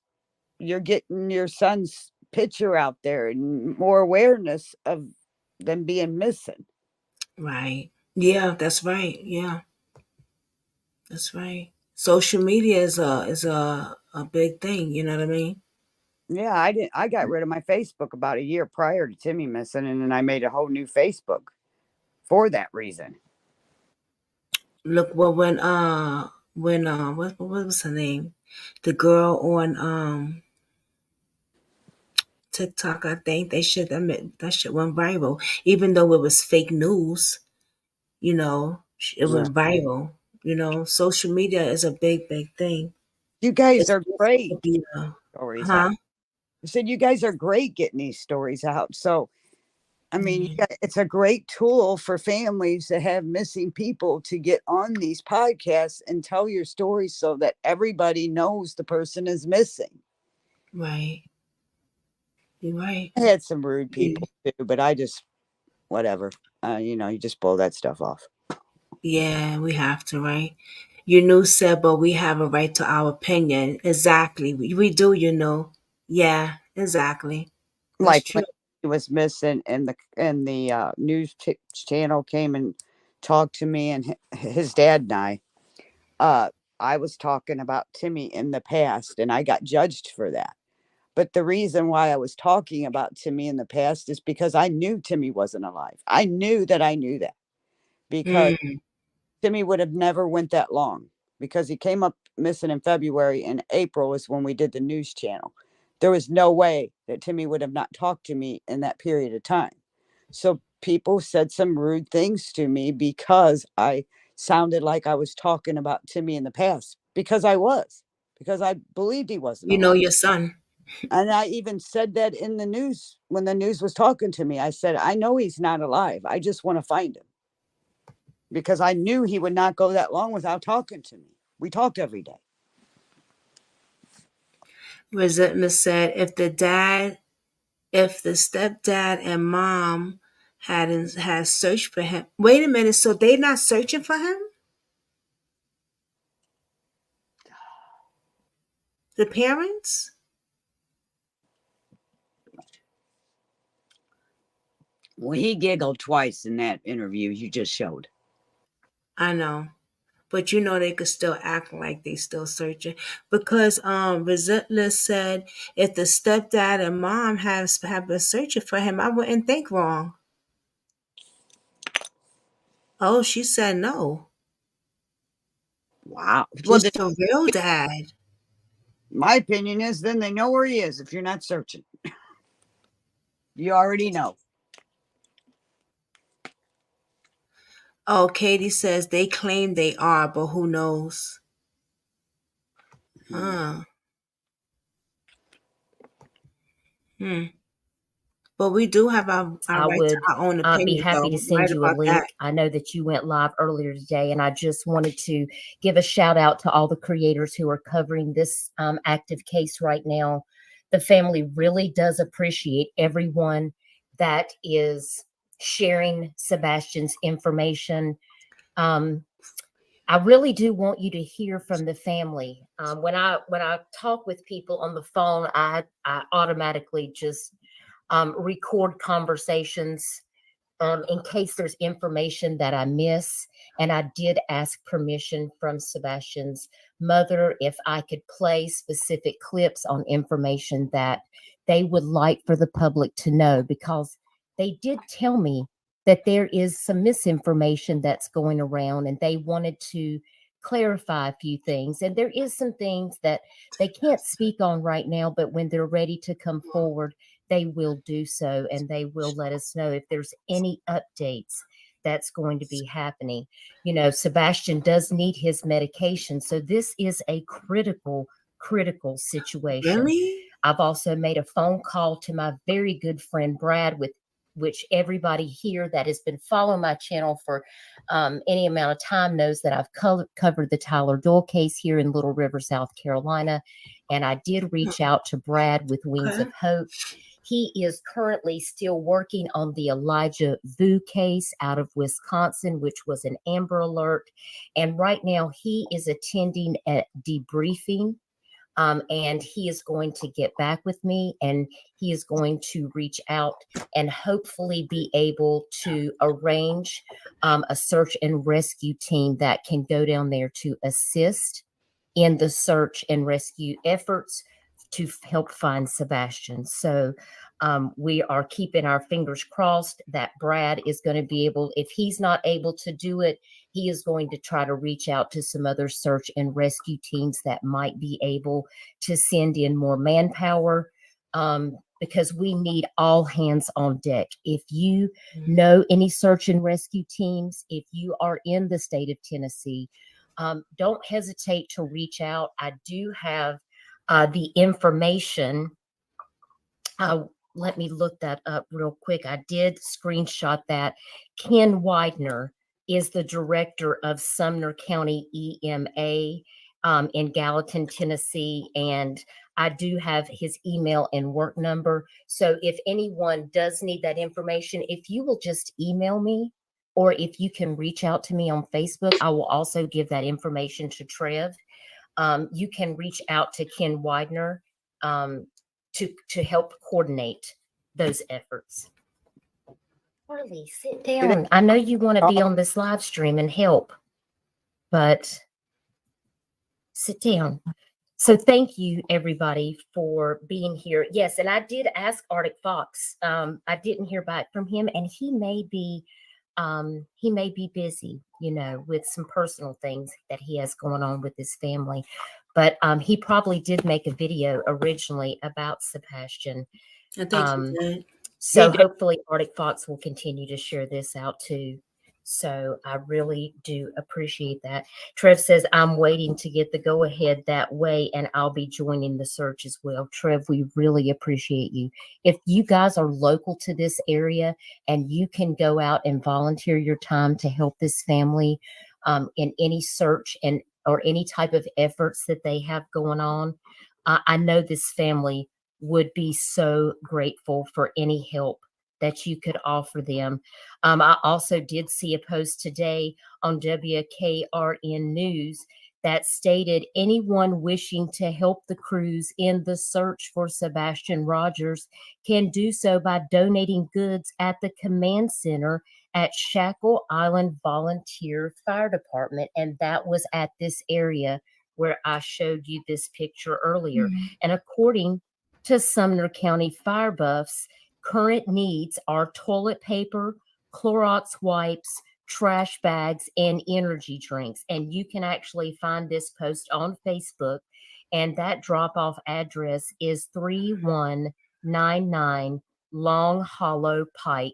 you're getting your son's picture out there and more awareness of them being missing. Right. Yeah, that's right. Yeah. That's right. Social media is a big thing, you know what I mean? Yeah, I got rid of my Facebook about a year prior to Timmy missing, and then I made a whole new Facebook for that reason. Look, well, when what was her name? The girl on TikTok, I think that shit went viral. Even though it was fake news, it went viral. Social media is a big, big thing. You guys It's are great. stories Out. I said you guys are great getting these stories out. So, I mean, it's a great tool for families that have missing people to get on these podcasts and tell your stories so that everybody knows the person is missing. Right. You're right. I had some rude people too, but I just, whatever. You just blow that stuff off. Yeah, we have to, right? Said, but we have a right to our opinion. Exactly. We do, Yeah, exactly. That's Like true. when he was missing, and the news channel came and talked to me and his dad and uh, I was talking about Timmy in the past, and I got judged for that. But the reason why I was talking about Timmy in the past is because I knew Timmy wasn't alive. I knew that I knew that because Mm. Timmy would have never went that long, because he came up missing in February, and April was when we did the news channel. There was no way that Timmy would have not talked to me in that period of time. So people said some rude things to me because I sounded like I was talking about Timmy in the past, because I was, because I believed he wasn't You know alive. your son. And I even said that in the news when the news was talking to me. I said, I know he's not alive. I just want to find him, because I knew he would not go that long without talking to me. We talked every day. Resentment said if the stepdad and mom had searched for him. Wait a minute, so they not searching for him? The parents? Well, he giggled twice in that interview you just showed. I know. But you know they could still act like they still searching. Because Resentless said if the stepdad and mom have been searching for him, I wouldn't think wrong. Oh, she said no. Wow. Well, Just the real dad. my opinion is then they know where he is if you're not searching. You already know. Oh, Katie says they claim they are, but who knows? Huh. Hmm. But we do have our I right to would our own be opinion, happy to though. send Right you a about that. link. I know that you went live earlier today, and I just wanted to give a shout out to all the creators who are covering this active case right now. The family really does appreciate everyone that is sharing Sebastian's information. Um, I really do want you to hear from the family. When I talk with people on the phone, I automatically just record conversations in case there's information that I miss. And I did ask permission from Sebastian's mother if I could play specific clips on information that they would like for the public to know, because they did tell me that there is some misinformation that's going around and they wanted to clarify a few things. And there is some things that they can't speak on right now, but when they're ready to come forward, they will do so, and they will let us know if there's any updates that's going to be happening. You know, Sebastian does need his medication, so this is a critical situation. Really? I've also made a phone call to my very good friend Brad, with which everybody here that has been following my channel for any amount of time knows that I've covered the Tyler Doyle case here in Little River, South Carolina. And I did reach out to Brad with Wings Okay. of Hope. He is currently still working on the Elijah Vu case out of Wisconsin, which was an Amber Alert. And right now he is attending a debriefing. And he is going to get back with me, and he is going to reach out and hopefully be able to arrange a search and rescue team that can go down there to assist in the search and rescue efforts to help find Sebastian. So we are keeping our fingers crossed that Brad is going to be able, if he's not able to do it, he is going to try to reach out to some other search and rescue teams that might be able to send in more manpower, because we need all hands on deck. If you know any search and rescue teams, if you are in the state of Tennessee, don't hesitate to reach out. I do have the information. Let me look that up real quick. I did screenshot that. Ken Widener is the director of Sumner County EMA in Gallatin, Tennessee. And I do have his email and work number. So if anyone does need that information, if you will just email me, or if you can reach out to me on Facebook, I will also give that information to Trev. You can reach out to Ken Widener. to help coordinate those efforts. Harley, sit down. I know you want to be on this live stream and help, but sit down. So thank you, everybody, for being here. Yes, and I did ask Arctic Fox. I didn't hear back from him, and he may be busy, with some personal things that he has going on with his family. But he probably did make a video originally about Sebastian. I think he did. So hopefully Arctic Fox will continue to share this out too. So I really do appreciate that. Trev says, I'm waiting to get the go ahead that way, and I'll be joining the search as well. Trev, we really appreciate you. If you guys are local to this area and you can go out and volunteer your time to help this family in any search or any type of efforts that they have going on, I know this family would be so grateful for any help that you could offer them. I also did see a post today on WKRN News that stated anyone wishing to help the crews in the search for Sebastian Rogers can do so by donating goods at the command center at Shackle Island Volunteer Fire Department. And that was at this area where I showed you this picture earlier. And according to Sumner County fire buffs, current needs are toilet paper, Clorox wipes, trash bags, and energy drinks. And you can actually find this post on Facebook. And that drop-off address is 3199 Long Hollow Pike.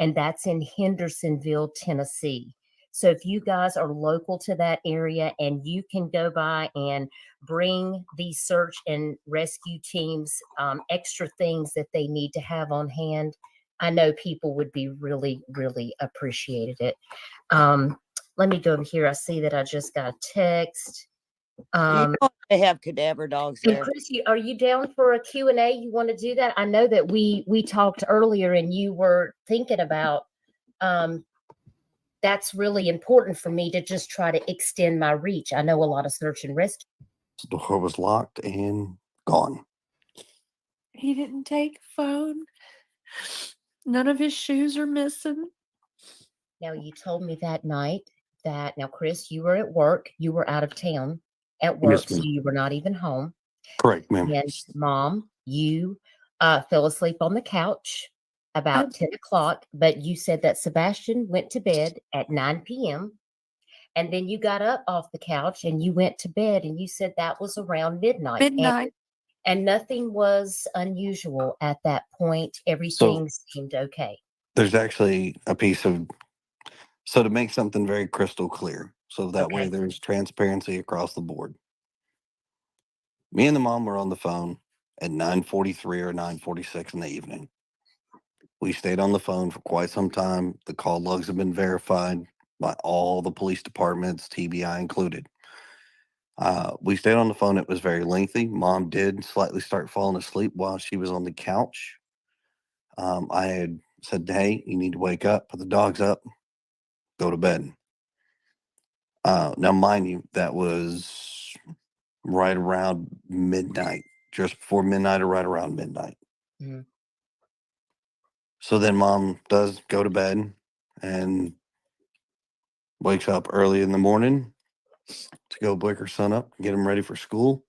And that's in Hendersonville, Tennessee. So if you guys are local to that area and you can go by and bring these search and rescue teams extra things that they need to have on hand, I know people would be really, really appreciated it. Let me go over here. I see that I just got a text. You don't have to have cadaver dogs And there. Chris, are you down for a Q&A? You want to do that? I know that we talked earlier and you were thinking about that's really important for me to just try to extend my reach. I know a lot of search and rescue. The door was locked and gone. He didn't take a phone. None of his shoes are missing. Now, you told me that night now, Chris, you were at work. You were out of town at work, Yes, so ma'am. you were not even home. Correct, ma'am. And Mom, you fell asleep on the couch about 10 o'clock, but you said that Sebastian went to bed at 9 p.m. And then you got up off the couch and you went to bed, and you said that was around midnight. Midnight. And nothing was unusual at that point. Everything seemed okay. There's actually a piece of, so to make something very crystal clear, so that way there's transparency across the board. Me and the mom were on the phone at 9:43 or 9:46 in the evening. We stayed on the phone for quite some time. The call logs have been verified by all the police departments, TBI included. We stayed on the phone. It was very lengthy. Mom did slightly start falling asleep while she was on the couch. I had said, hey, you need to wake up, put the dogs up, go to bed. Now, mind you, that was right around midnight, just before midnight or right around midnight. Mhm. So then Mom does go to bed and wakes up early in the morning to go wake her son up, get him ready for school.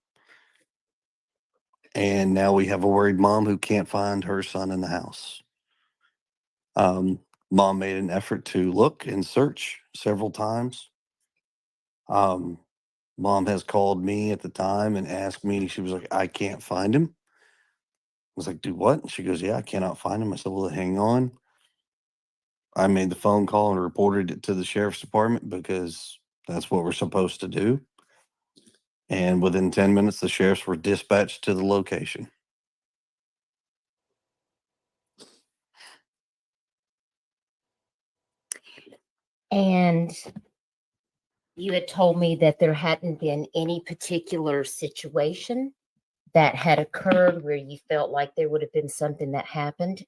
And now we have a worried mom who can't find her son in the house. Mom made an effort to look and search several times. Mom has called me at the time and asked me, she was like, I can't find him. I was like, do what? And she goes, yeah, I cannot find him. I said, well, hang on. I made the phone call and reported it to the sheriff's department because that's what we're supposed to do. And within 10 minutes, the sheriffs were dispatched to the location. And you had told me that there hadn't been any particular situation that had occurred where you felt like there would have been something that happened.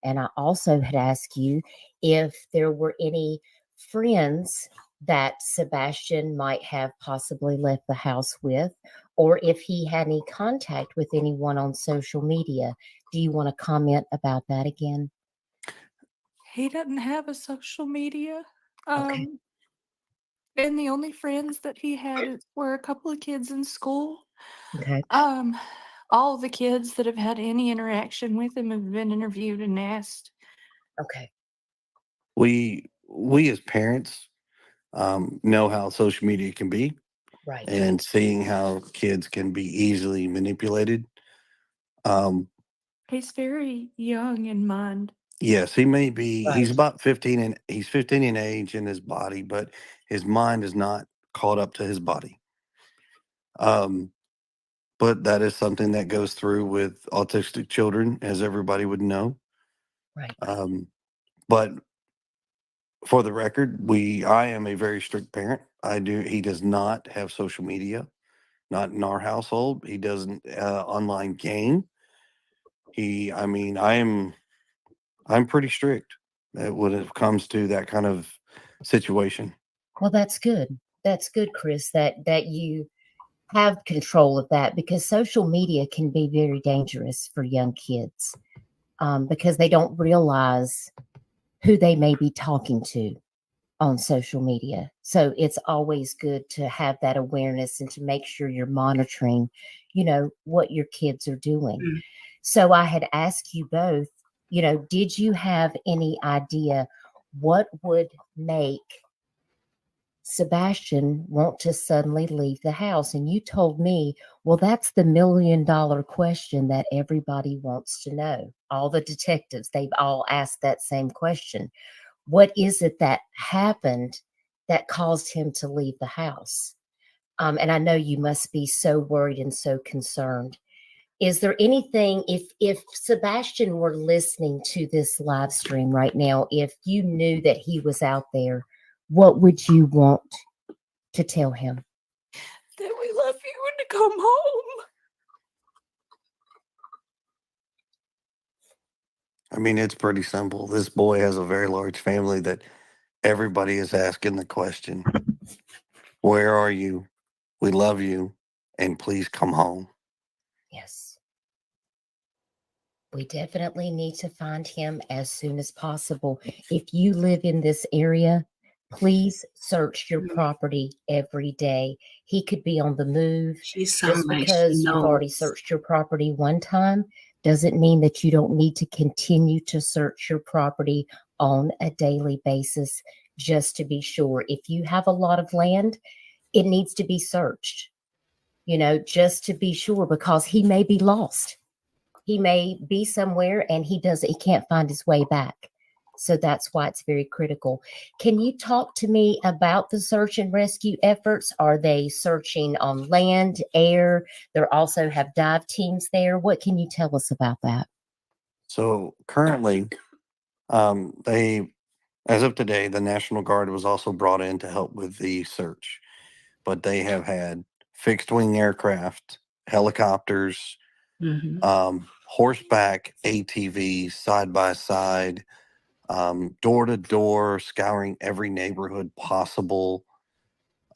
And I also had asked you if there were any friends that Sebastian might have possibly left the house with, or if he had any contact with anyone on social media. Do you want to comment about that again? He doesn't have a social media. Okay. And the only friends that he had were a couple of kids in school. Okay. All the kids that have had any interaction with him have been interviewed and asked. Okay. We as parents know how social media can be, Right. and seeing how kids can be easily manipulated. Um, He's very young in mind. yes, he may be. Right. He's about 15, and he's 15 in age in his body, but his mind is not caught up to his body. Um, but that is something that goes through with autistic children, as everybody would know. Right. But for the record, I am a very strict parent. He does not have social media, not in our household. He doesn't online game. I'm pretty strict when it comes to that kind of situation. Well, that's good. That's good, Chris, that you have control of that, because social media can be very dangerous for young kids, because they don't realize who they may be talking to on social media. So it's always good to have that awareness and to make sure you're monitoring, what your kids are doing. Mm. So I had asked you both, did you have any idea what would make Sebastian want to suddenly leave the house? And you told me, well, that's the $1 million question that everybody wants to know. All the detectives, they've all asked that same question. What is it that happened that caused him to leave the house? And I know you must be so worried and so concerned. Is there anything, if Sebastian were listening to this live stream right now, if you knew that he was out there, what would you want to tell him? That we love you and to come home. I mean, it's pretty simple. This boy has a very large family that everybody is asking the question, where are you? We love you, and please come home. Yes. We definitely need to find him as soon as possible. If you live in this area, please search your property every day. He could be on the move. She sounds Just like she because you've already knows. searched your property one time doesn't mean that you don't need to continue to search your property on a daily basis, just to be sure. If you have a lot of land, it needs to be searched, just to be sure, because he may be lost. He may be somewhere and he can't find his way back. So that's why it's very critical. Can you talk to me about the search and rescue efforts? Are they searching on land, air? They also have dive teams there. What can you tell us about that? So currently, as of today, the National Guard was also brought in to help with the search, but they have had fixed wing aircraft, helicopters, Mhm. horseback ATVs, side by side, door to door, scouring every neighborhood possible.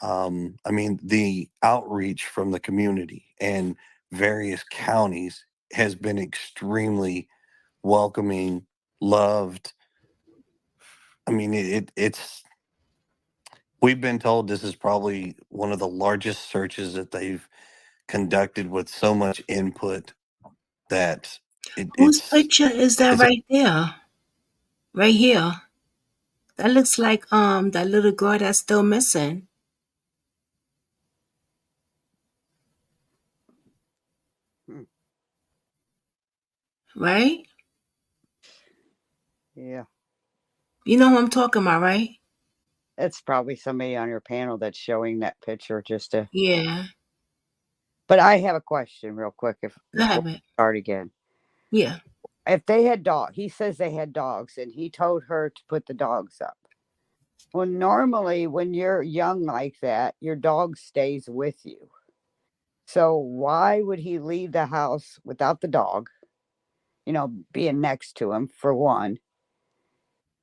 I mean, the outreach from the community and various counties has been extremely welcoming, loved. I mean, we've been told this is probably one of the largest searches that they've conducted with so much input that Whose picture is that it's right there? Right here. That looks like that little girl that's still missing. Right? Yeah. You know who I'm talking about, right? It's probably somebody on your panel that's showing that picture just to. Yeah. But I have a question real quick Go before ahead, we man. start again. Yeah. If they had he says they had dogs and he told her to put the dogs up. Well, normally when you're young like that, your dog stays with you. So why would he leave the house without the dog? Being next to him for one.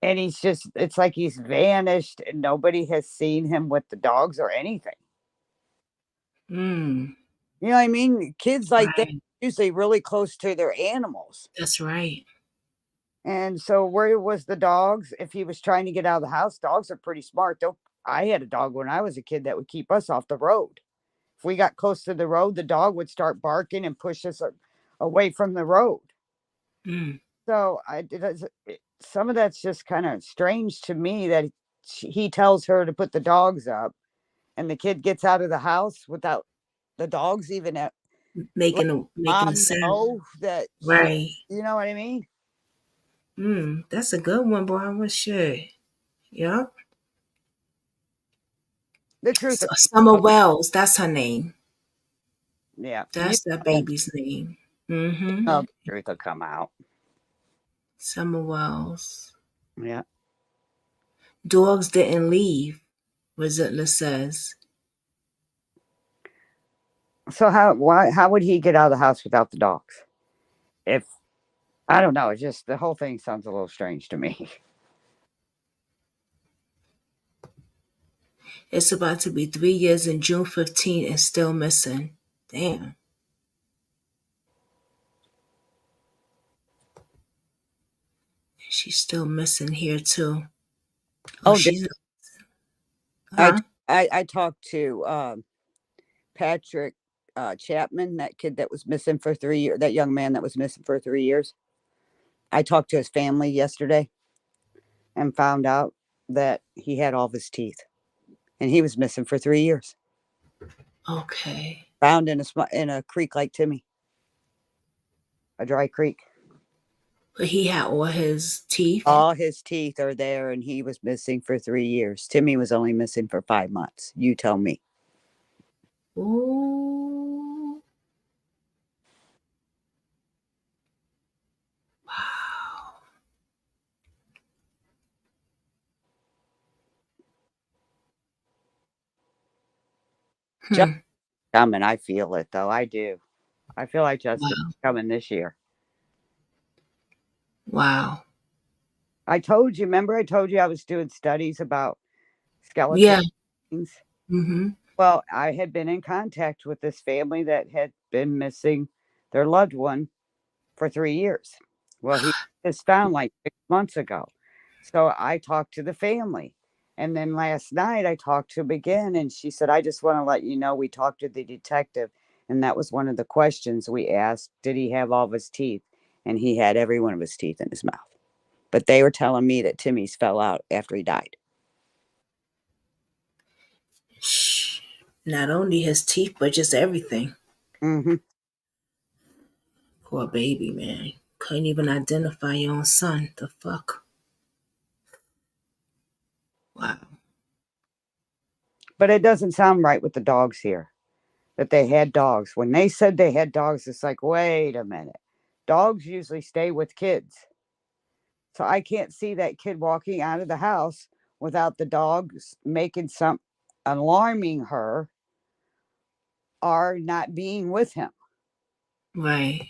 And it's like he's vanished and nobody has seen him with the dogs or anything. Mm, You know what I mean? Kids like that right. usually really close to their animals. That's right. And so where was the dogs? If he was trying to get out of the house, dogs are pretty smart. I had a dog when I was a kid that would keep us off the road. If we got close to the road, the dog would start barking and push us away from the road. Mm, So some of that's just kind of strange to me that he tells her to put the dogs up, and the kid gets out of the house without the dogs even let making a mom sound. know that Right. you know what I mean? That's a good one, boy. I wish shit. Yep. The truth. Summer Wells. That's her name. Yeah, That's that know, baby's name. Mm-hmm. the truth will come out. Summer Wells. Yeah. Dogs didn't leave, Rosetta says. So how would he get out of the house without the dogs? If I don't know, it's just the whole thing sounds a little strange to me. It's about to be 3 years and June 15 and still missing. Damn. She's still missing here too. Oh, Oh, she's I huh? I talked to Patrick Chapman, that kid that was missing for 3 years, that young man that was missing for 3 years. I talked to his family yesterday and found out that he had all of his teeth, and he was missing for 3 years. Okay. Found in a creek like Timmy, a dry creek. But he had all his teeth. All his teeth are there, and he was missing for 3 years. Timmy was only missing for 5 months. You tell me. Ooh. Just coming. I feel it though. I do. I feel like Justice Wow. coming this year. Wow. I told you. Remember, I told you I was doing studies about skeletal Yeah. beings. Mm-hmm. Well, I had been in contact with this family that had been missing their loved one for 3 years. Well, he was found like 6 months ago. So I talked to the family. And then last night I talked to him again, and she said, I just want to let you know we talked to the detective. And that was one of the questions we asked. Did he have all of his teeth? And he had every one of his teeth in his mouth. But they were telling me that Timmy's fell out after he died. Not only his teeth, but just everything. Mm-hmm. Poor baby, man. Couldn't even identify your own son. The fuck? Wow. But it doesn't sound right with the dogs here, that they had dogs. When they said they had dogs, it's like, wait a minute. Dogs usually stay with kids. So I can't see that kid walking out of the house without the dogs making some alarming her or not being with him. Right.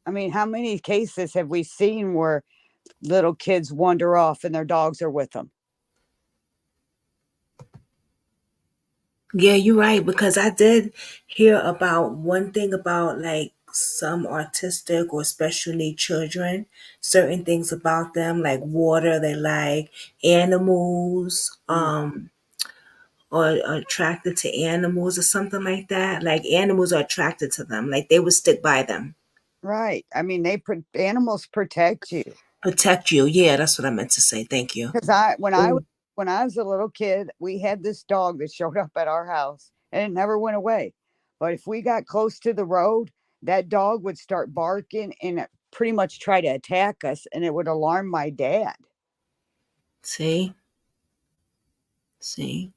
I mean, how many cases have we seen where little kids wander off and their dogs are with them? Yeah, you're right, because I did hear about one thing about like some autistic or special need children, certain things about them, like water, they like animals, or are attracted to animals or something like that. Like animals are attracted to them, like they would stick by them. Right. I mean, animals protect you. Protect you. Yeah, that's what I meant to say. Thank you. Because when I was a little kid, we had this dog that showed up at our house and it never went away. But if we got close to the road, that dog would start barking and pretty much try to attack us, and it would alarm my dad. See? See?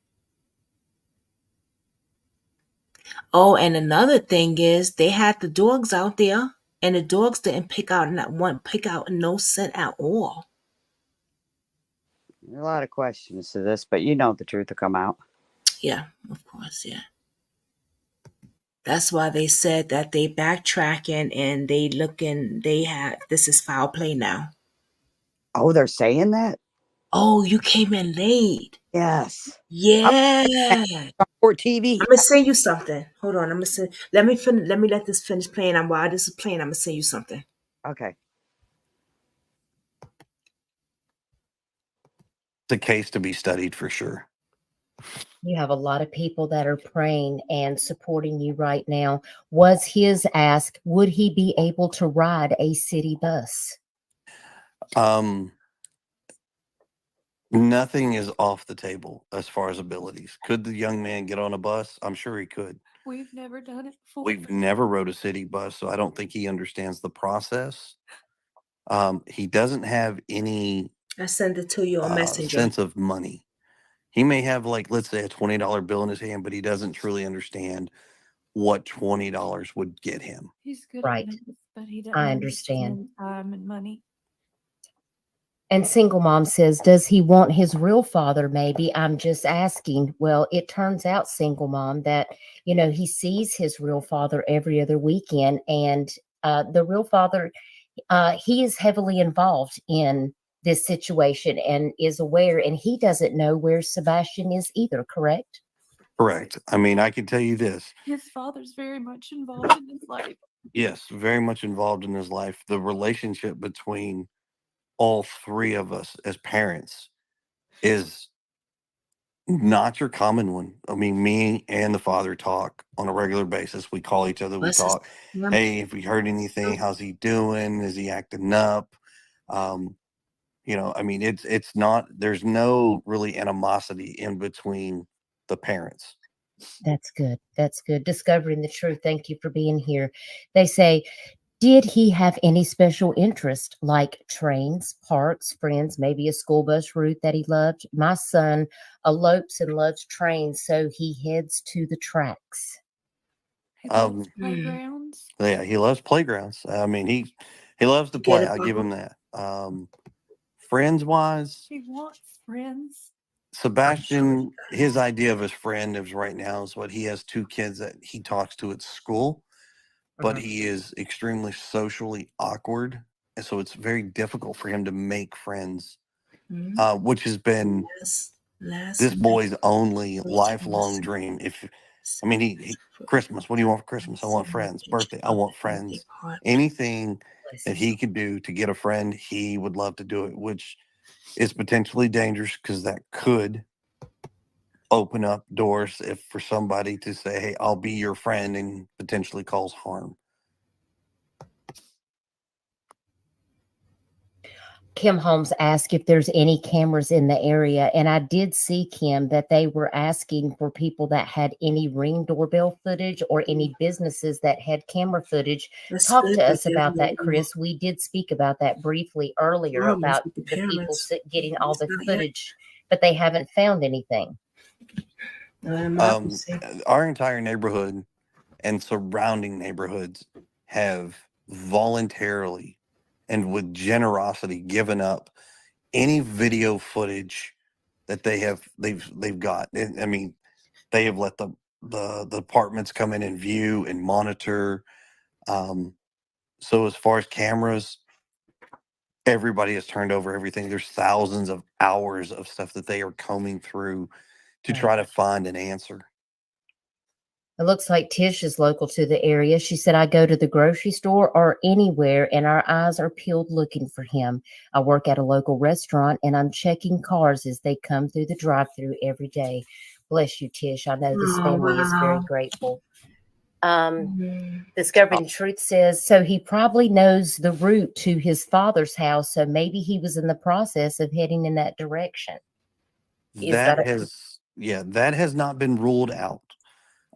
Oh, and another thing is they had the dogs out there and the dogs didn't pick out no scent at all. A lot of questions to this, but you know the truth will come out. Yeah, of course, yeah. That's why they said that they backtracking and they have this is foul play now. Oh, they're saying that? Oh, you came in late. Yes. Yeah. On Court TV. I'm gonna send you something. Hold on. I'm gonna send. Let me let this finish playing. And while this is playing, I'm gonna send you something. Okay. It's a case to be studied for sure. You have a lot of people that are praying and supporting you right now. Was his ask, would he be able to ride a city bus? Nothing is off the table as far as abilities. Could the young man get on a bus? I'm sure he could. We've never done it before. We've never rode a city bus, so I don't think he understands the process. He doesn't have any I send it to you on Messenger. sense of money. He may have, like, let's say, a $20 bill in his hand, but he doesn't truly understand what $20 would get him. He's good Right. at math, but he doesn't I understand. time and money. And single mom says, does he want his real father? Maybe. I'm just asking. Well, it turns out, single mom, that, he sees his real father every other weekend. And the real father, he is heavily involved in this situation and is aware. And he doesn't know where Sebastian is either, correct? Correct. I mean, I can tell you this. His father's very much involved in his life. Yes, very much involved in his life. The relationship between all three of us as parents is not your common one. I mean, me and the father talk on a regular basis. We call each other, we talk. Hey, if we heard anything, how's he doing? Is he acting up? I mean, it's not, there's no really animosity in between the parents. That's good. That's good. Discovering the truth. Thank you for being here. They say, did he have any special interest like trains, parks, friends, maybe a school bus route that he loved? My son elopes and loves trains, so he heads to the tracks. He loves playgrounds. Yeah, he loves playgrounds. I mean, he loves to play. I'll give him that. Friends wise, He wants friends. Sebastian, his idea of his friend is right now is what he has 2 kids that he talks to at school, but he is extremely socially awkward. And so it's very difficult for him to make friends, which has been this boy's only lifelong dream. He Christmas, what do you want for Christmas? I want friends. Birthday, I want friends. Anything that he could do to get a friend, he would love to do it, which is potentially dangerous because that could open up doors if for somebody to say, hey, I'll be your friend, and potentially cause harm. Kim Holmes asked if there's any cameras in the area. And I did see, Kim, that they were asking for people that had any Ring doorbell footage or any businesses that had camera footage. Talk to us about that, Chris. We did speak about that briefly earlier about the people getting all the footage, but they haven't found anything. Our entire neighborhood and surrounding neighborhoods have voluntarily and with generosity given up any video footage that they've got. I mean, they have let the departments come in and view and monitor. So as far as cameras, everybody has turned over everything. There's thousands of hours of stuff that they are combing through to try to find an answer. It looks like Tish is local to the area. She said, I go to the grocery store or anywhere and our eyes are peeled looking for him. I work at a local restaurant and I'm checking cars as they come through the drive-thru every day. Bless you, Tish. I know this family is very grateful. Discovering Truth says, so he probably knows the route to his father's house. So maybe he was in the process of heading in that direction. That has not been ruled out.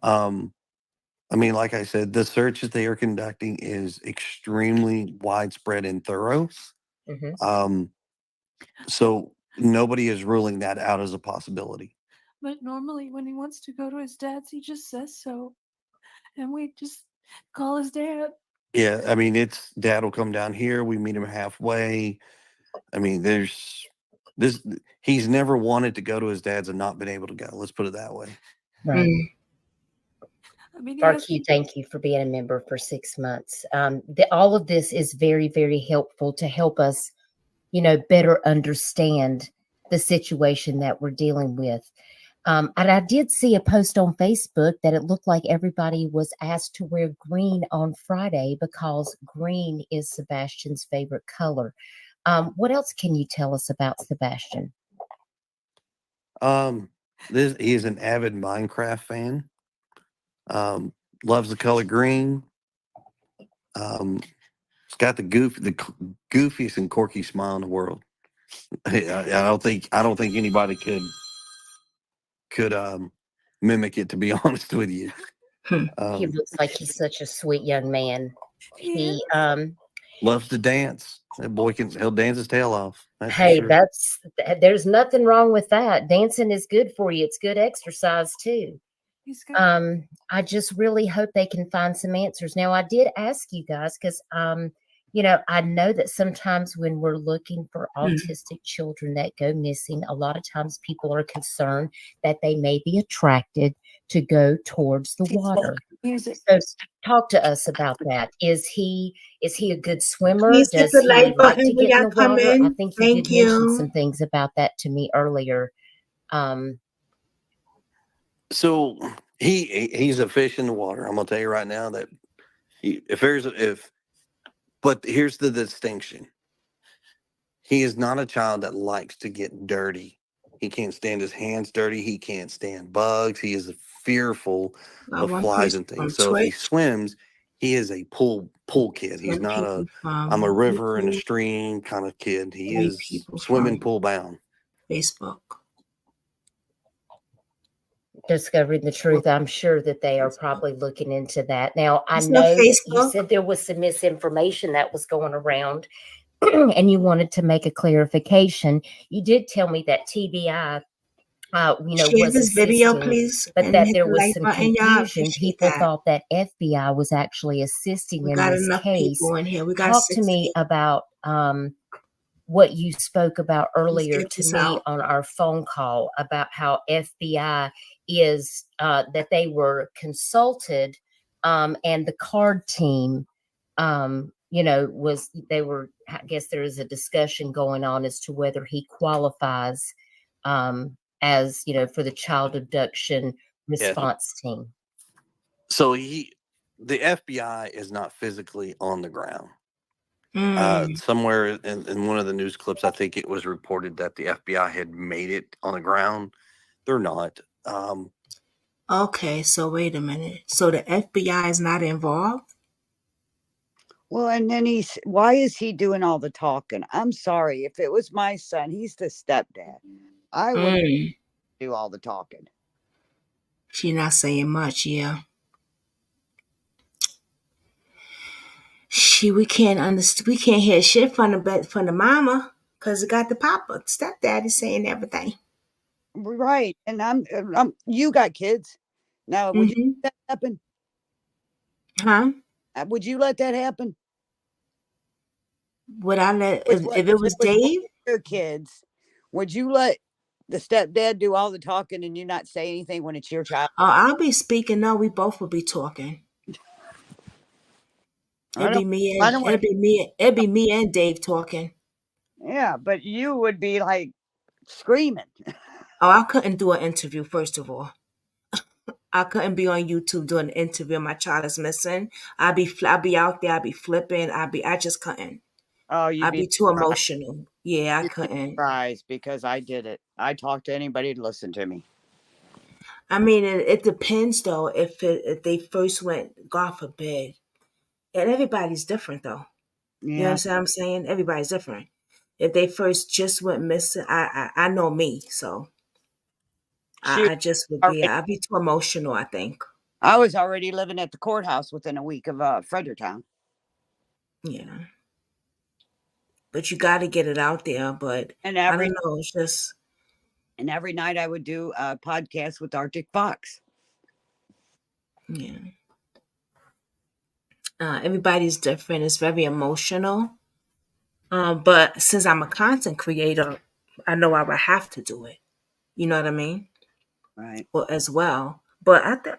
I mean, like I said, the search that they are conducting is extremely widespread and thorough. So nobody is ruling that out as a possibility. But normally when he wants to go to his dad's, he just says so. And we just call his dad. Yeah, I mean, dad will come down here. We meet him halfway. I mean, he's never wanted to go to his dad's and not been able to go. Let's put it that way. Right. I mean, RQ, thank you for being a member for 6 months. All of this is very, very helpful to help us better understand the situation that we're dealing with. And I did see a post on Facebook that it looked like everybody was asked to wear green on Friday because green is Sebastian's favorite color. What else can you tell us about Sebastian? He is an avid Minecraft fan. Loves the color green. He's got the goofiest and quirky smile in the world. I don't think anybody could mimic it. To be honest with you, He looks like he's such a sweet young man. He loves to dance. That boy he'll dance his tail off. That's for Hey, sure. there's nothing wrong with that. Dancing is good for you. It's good exercise too. He's good. I just really hope they can find some answers. Now, I did ask you guys because I know that sometimes when we're looking for autistic children that go missing, a lot of times people are concerned that they may be attracted to go towards the water. So talk to us about that. Is he a good swimmer? Please hit Does the he like like button to when get in y'all the come water? I in. think you Thank did mention you. some things about that to me earlier. So he's a fish in the water. I'm gonna tell you right now that but here's the distinction. He is not a child that likes to get dirty. He can't stand his hands dirty. He can't stand bugs. He is fearful of One flies person and things. from So if he Twitch, swims, he is a pool kid. He's 10 not people I'm a from river and a YouTube, stream kind of kid. He 3 is people swimming from pool bound. Facebook. Discovering the truth. I'm sure that they are probably looking into that. Now, I It's not know that you Facebook. said there was some misinformation that was going around and you wanted to make a clarification. You did tell me that TBI, Share was this video, assisting, please, but and that hit there the was like some button, y'all. confusion. Appreciate People that. thought that FBI was actually assisting We in got this enough case. people in here. We got Talk to me 60. about what you spoke about Let's earlier get to this me out. on our phone call about how FBI is that they were consulted, and the card team I guess there is a discussion going on as to whether he qualifies as for the child abduction Yes. response team. So the FBI is not physically on the ground. Somewhere in one of the news clips, I think it was reported that the FBI had made it on the ground. They're not. Okay, so wait a minute. So the FBI is not involved? Well, and then why is he doing all the talking? I'm sorry. If it was my son, he's the stepdad. I would do all the talking. She's not saying much, yeah. We can't understand. We can't hear shit from the mama because it got the papa. Stepdaddy saying everything. Right. And you got kids. Now, would you let that happen? Huh? Would you let that happen? Would I let if it was Dave? Your kids, would you let the stepdad do all the talking and you not say anything when it's your child? Oh, I'll be speaking. No, we both will be talking. It'd be me and Dave talking. Yeah, but you would be like screaming. Oh, I couldn't do an interview, first of all. I couldn't be on YouTube doing an interview. My child is missing. I'd be out there. I'd be flipping. I just couldn't. Oh, I'd be too emotional. Yeah, I couldn't. Surprised because I did it. I talked to anybody to listen to me. I mean, it depends though. If they first went, God forbid, and everybody's different though. You Yeah. understand what I'm saying? Everybody's different. If they first just went missing, I know me, so I just would be. I'd be too emotional, I think. I was already living at the courthouse within a week of Fredericktown. Yeah. But you got to get it out there. But I don't know. It's just. And every night I would do a podcast with Arctic Fox. Yeah. Everybody's different. It's very emotional. But since I'm a content creator, I know I would have to do it. You know what I mean? Right. Well, as well. But I think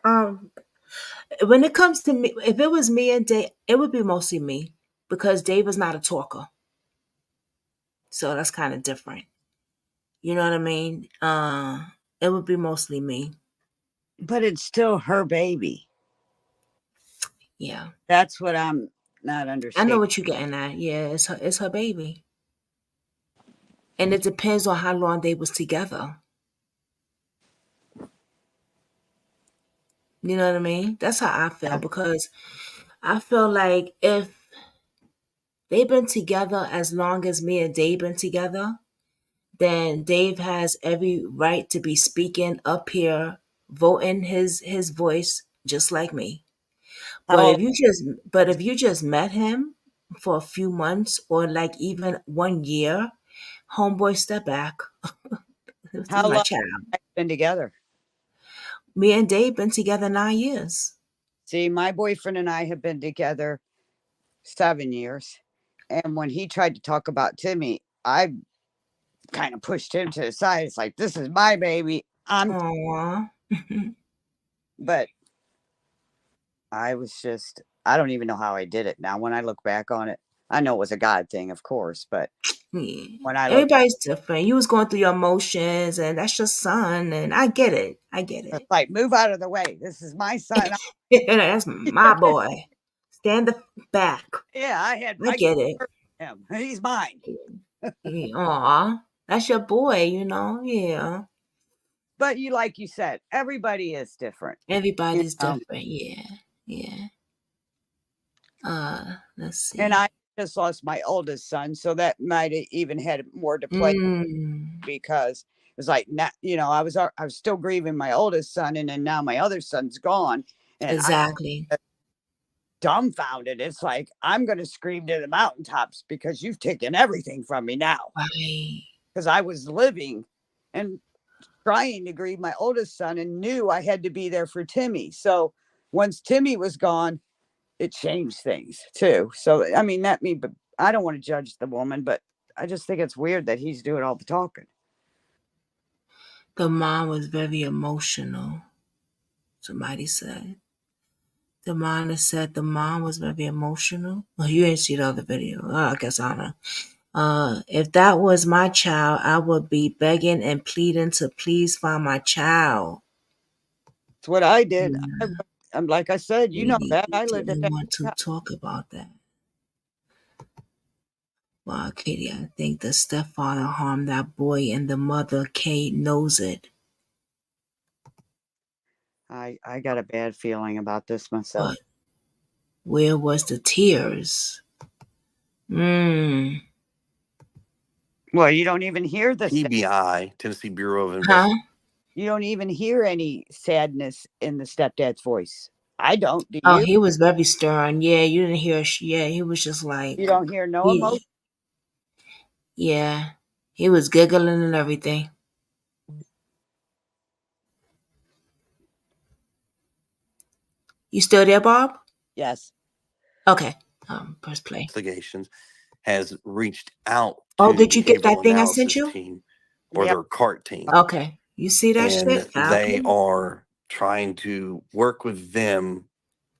when it comes to me, if it was me and Dave, it would be mostly me because Dave is not a talker. So that's kind of different. You know what I mean? It would be mostly me. But it's still her baby. Yeah. That's what I'm not I know understanding. what you're getting at. Yeah, it's her baby. And it depends on how long they was together. You know what I mean? That's how I feel, because I feel like if they've been together as long as me and Dave been together, then Dave has every right to be speaking up here, voting his voice just like me. But How if you just met him for a few months or like even 1 year, homeboy, step back. This is how my long child. have you been together? Me and Dave been together 9 years. See, my boyfriend and I have been together 7 years. And when he tried to talk about Timmy, I kind of pushed him to the side. It's like, this is my baby. Aww. But I was just, I don't even know how I did it. Now, when I look back on it, I know it was a God thing, of course. But Yeah. when I look, Everybody's different. You was going through your emotions, and that's your son, and I get it. I get it's it. like, move out of the way. This is my son. That's my boy. Stand the back. Yeah, I I get it. him. He's mine. Aw, that's your boy, you know? Yeah. But like you said, everybody is different. Everybody's different. Yeah. Yeah. Let's And see. I just lost my oldest son, so that might have even had more to play Mm, because it was like, I was still grieving my oldest son, and then now my other son's gone, and exactly. I'm dumbfounded. It's like I'm going to scream to the mountaintops because you've taken everything from me now. Right. Because I was living and trying to grieve my oldest son and knew I had to be there for Timmy. So once Timmy was gone, it changed things too. So I mean, but I don't want to judge the woman, but I just think it's weird that he's doing all the talking. The mom was very emotional, somebody said. The mom said the mom was very emotional. Well, you didn't see the other video. I guess I don't know. If that was my child, I would be begging and pleading to please find my child. It's what I did. Yeah. I'm like I said, you know Really that I lived at didn't that want to house. talk about that. Wow, Katie, I think the stepfather harmed that boy and the mother, Kate, knows it. I got a bad feeling about this myself. But where was the tears? Well, you don't even hear the TBI, Tennessee Bureau of Huh? Investigation. You don't even hear any sadness in the stepdad's voice. I don't. Do Oh, you? he was very stern. Yeah, you didn't hear. Yeah, he was just like You don't hear no emotion. Yeah, he was giggling and everything. You still there, Bob? Yes. Okay. Press play. Investigations has reached out to Oh, did you the get that behavioral thing I sent analysis you? team or their CART team. Okay. You see that And shit? Foul they play? are trying to work with them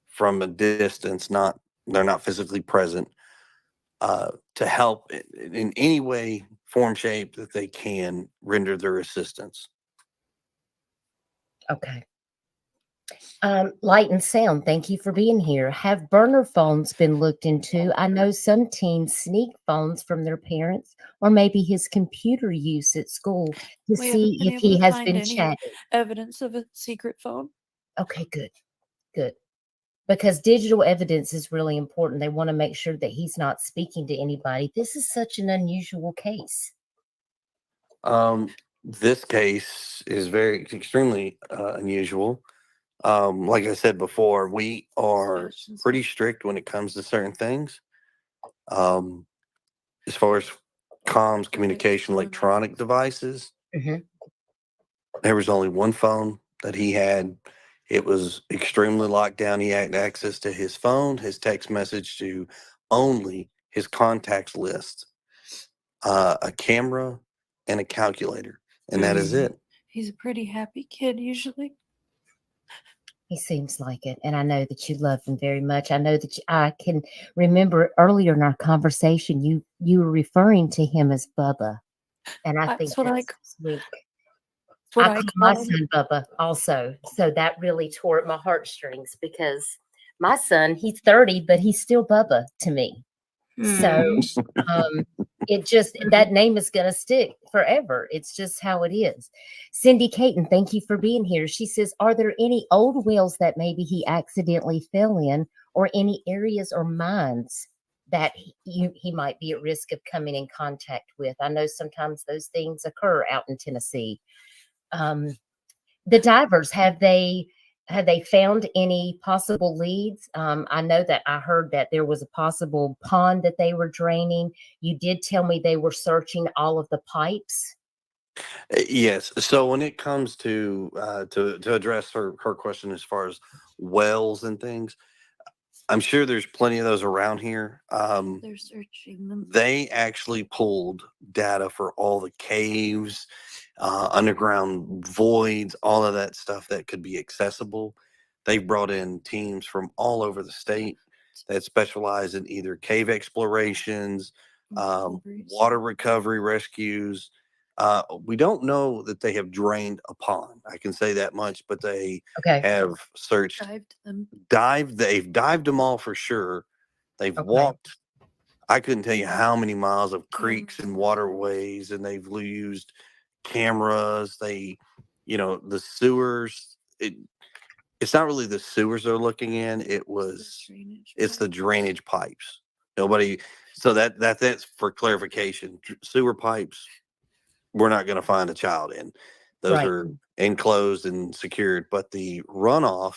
from a distance, they're not physically present, to help in any way, form, shape that they can render their assistance. Okay. Light and sound, thank you for being here. Have burner phones been looked into? I know some teens sneak phones from their parents or maybe his computer use at school to We see haven't been if able he to has find been any chatting. evidence of a secret phone. Okay, good. Good. Because digital evidence is really important. They want to make sure that he's not speaking to anybody. This is such an unusual case. This case is extremely unusual. Like I said before, we are pretty strict when it comes to certain things. As far as comms, communication, electronic devices, there was only one phone that he had. It was extremely locked down. He had access to his phone, his text message, to only his contacts list, a camera, and a calculator, and that is it. He's a pretty happy kid usually. He seems like it, and I know that you love him very much. I know that I can remember earlier in our conversation, you were referring to him as Bubba, and I think That's what that's sweet. that's what I I call my call him. son Bubba also, so that really tore at my heartstrings because my son, he's 30, but he's still Bubba to me. So it just that name is gonna stick forever. It's just how it is. Cindy Caton, thank you for being here. She says, are there any old wells that maybe he accidentally fell in, or any areas or mines that he might be at risk of coming in contact with? I know sometimes those things occur out in Tennessee. The divers, have they found any possible leads? I know that I heard that there was a possible pond that they were draining. You did tell me they were searching all of the pipes. Yes. So when it comes to address her question as far as wells and things, I'm sure there's plenty of those around here. They're searching them. They actually pulled data for all the caves, underground voids, all of that stuff that could be accessible. They've brought in teams from all over the state that specialize in either cave explorations, water recovery rescues. We don't know that they have drained a pond. I can say that much, but they have searched, they've dived them all for sure. They've walked, I couldn't tell you how many miles of creeks and waterways, and they've used cameras. The sewers. It's not really the sewers they're looking in. It's the drainage pipes. Nobody. So that's for clarification. Sewer pipes, we're not going to find a child in. Those are enclosed and secured. But the runoff,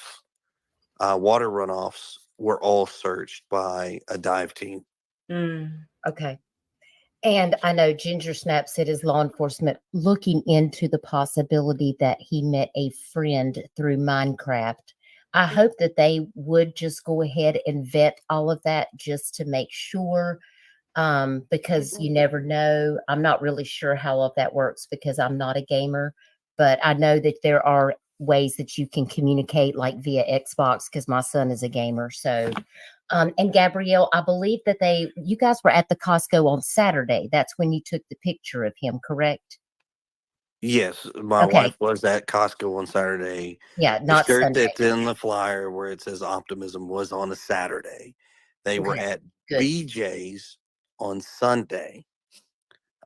water runoffs, were all searched by a dive team. Okay. And I know Ginger Snap said is law enforcement looking into the possibility that he met a friend through Minecraft. I hope that they would just go ahead and vet all of that just to make sure, because you never know. I'm not really sure how all of that works because I'm not a gamer, but I know that there are ways that you can communicate like via Xbox because my son is a gamer. So, and Gabrielle, I believe that you guys were at the Costco on Saturday. That's when you took the picture of him, correct? Yes, my wife was at Costco on Saturday. Yeah, The not shirt Sunday. that's in the flyer where it says Optimism was on a Saturday. They were at BJ's on Sunday.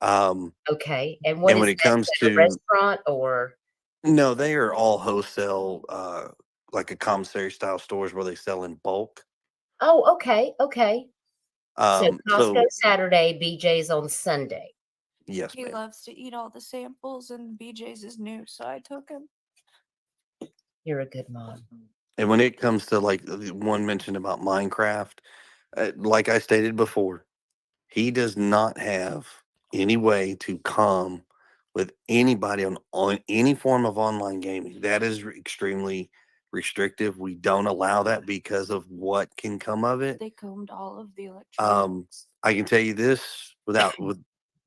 Okay, and what and is when it that? comes Is that a to restaurant or? No, they are all wholesale, like a commissary style stores where they sell in bulk. Oh, okay. So Costco So Saturday, BJ's on Sunday. yes, He ma'am. loves to eat all the samples, and BJ's is new, so I took him. You're a good mom. And when it comes to like the one mentioned about Minecraft, like I stated before, he does not have any way to come with anybody on any form of online gaming. That is extremely restrictive. We don't allow that because of what can come of it. They combed all of the electronics. I can tell you this with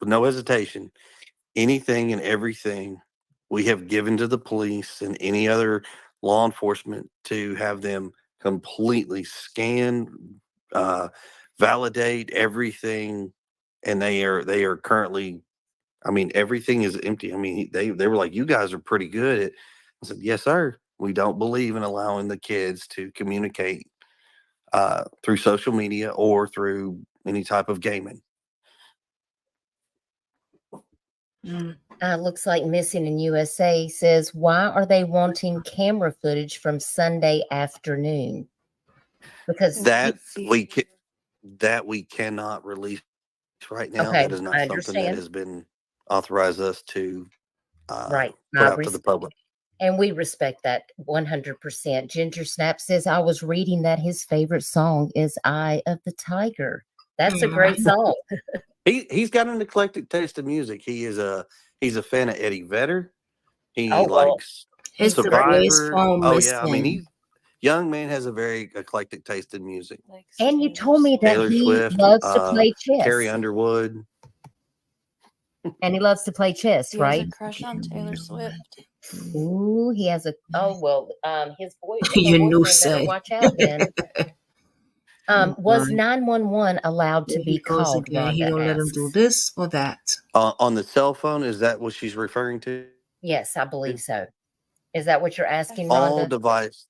no hesitation. Anything and everything we have given to the police and any other law enforcement to have them completely scan, validate everything, and they are currently. I mean, everything is empty. I mean, they were like, "You guys are pretty good at." I said, "Yes, sir. We don't believe in allowing the kids to communicate through social media or through any type of gaming." Looks like Missing in USA says, why are they wanting camera footage from Sunday afternoon? Because that we cannot release right now. Okay, That is not I something that understand. has been authorized us to Right. put out to the public. And we respect that 100%. Ginger Snap says, I was reading that his favorite song is Eye of the Tiger. That's a great song. He's got an eclectic taste of music. He's a fan of Eddie Vedder. He Oh, well, likes His the boys Survivor. phone Oh yeah, I mean missing. young man has a very eclectic taste in music. And you told me that Taylor he Swift, loves to play chess. Carrie Underwood. And he loves to play chess, He has a right? crush on Taylor Swift. Ooh, he has a his her Your new boyfriend better say. watch out then. Was Right. 911 allowed to There be he goes called? again. He Rhonda gonna let him do asks. this or that. On the cell phone, is that what she's referring to? Yes, I believe so. Is that what you're asking, All Rhonda?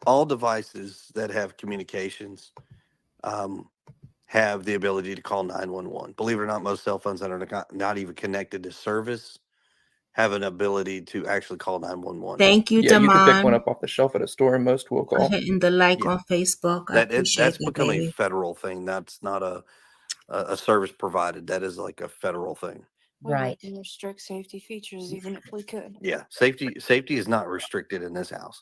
all devices that have communications have the ability to call 911. Believe it or not, most cell phones that are not even connected to service have an ability to actually call 911. Thank you, Yeah, you can pick one Damon, up off the shelf at a store and most will for call. hitting the like Yeah. on Facebook. I appreciate That's that, become a baby. federal thing. That's not a service provided. That is like a federal thing. We Right. wouldn't restrict safety features even if we could. Yeah, safety is not restricted in this house.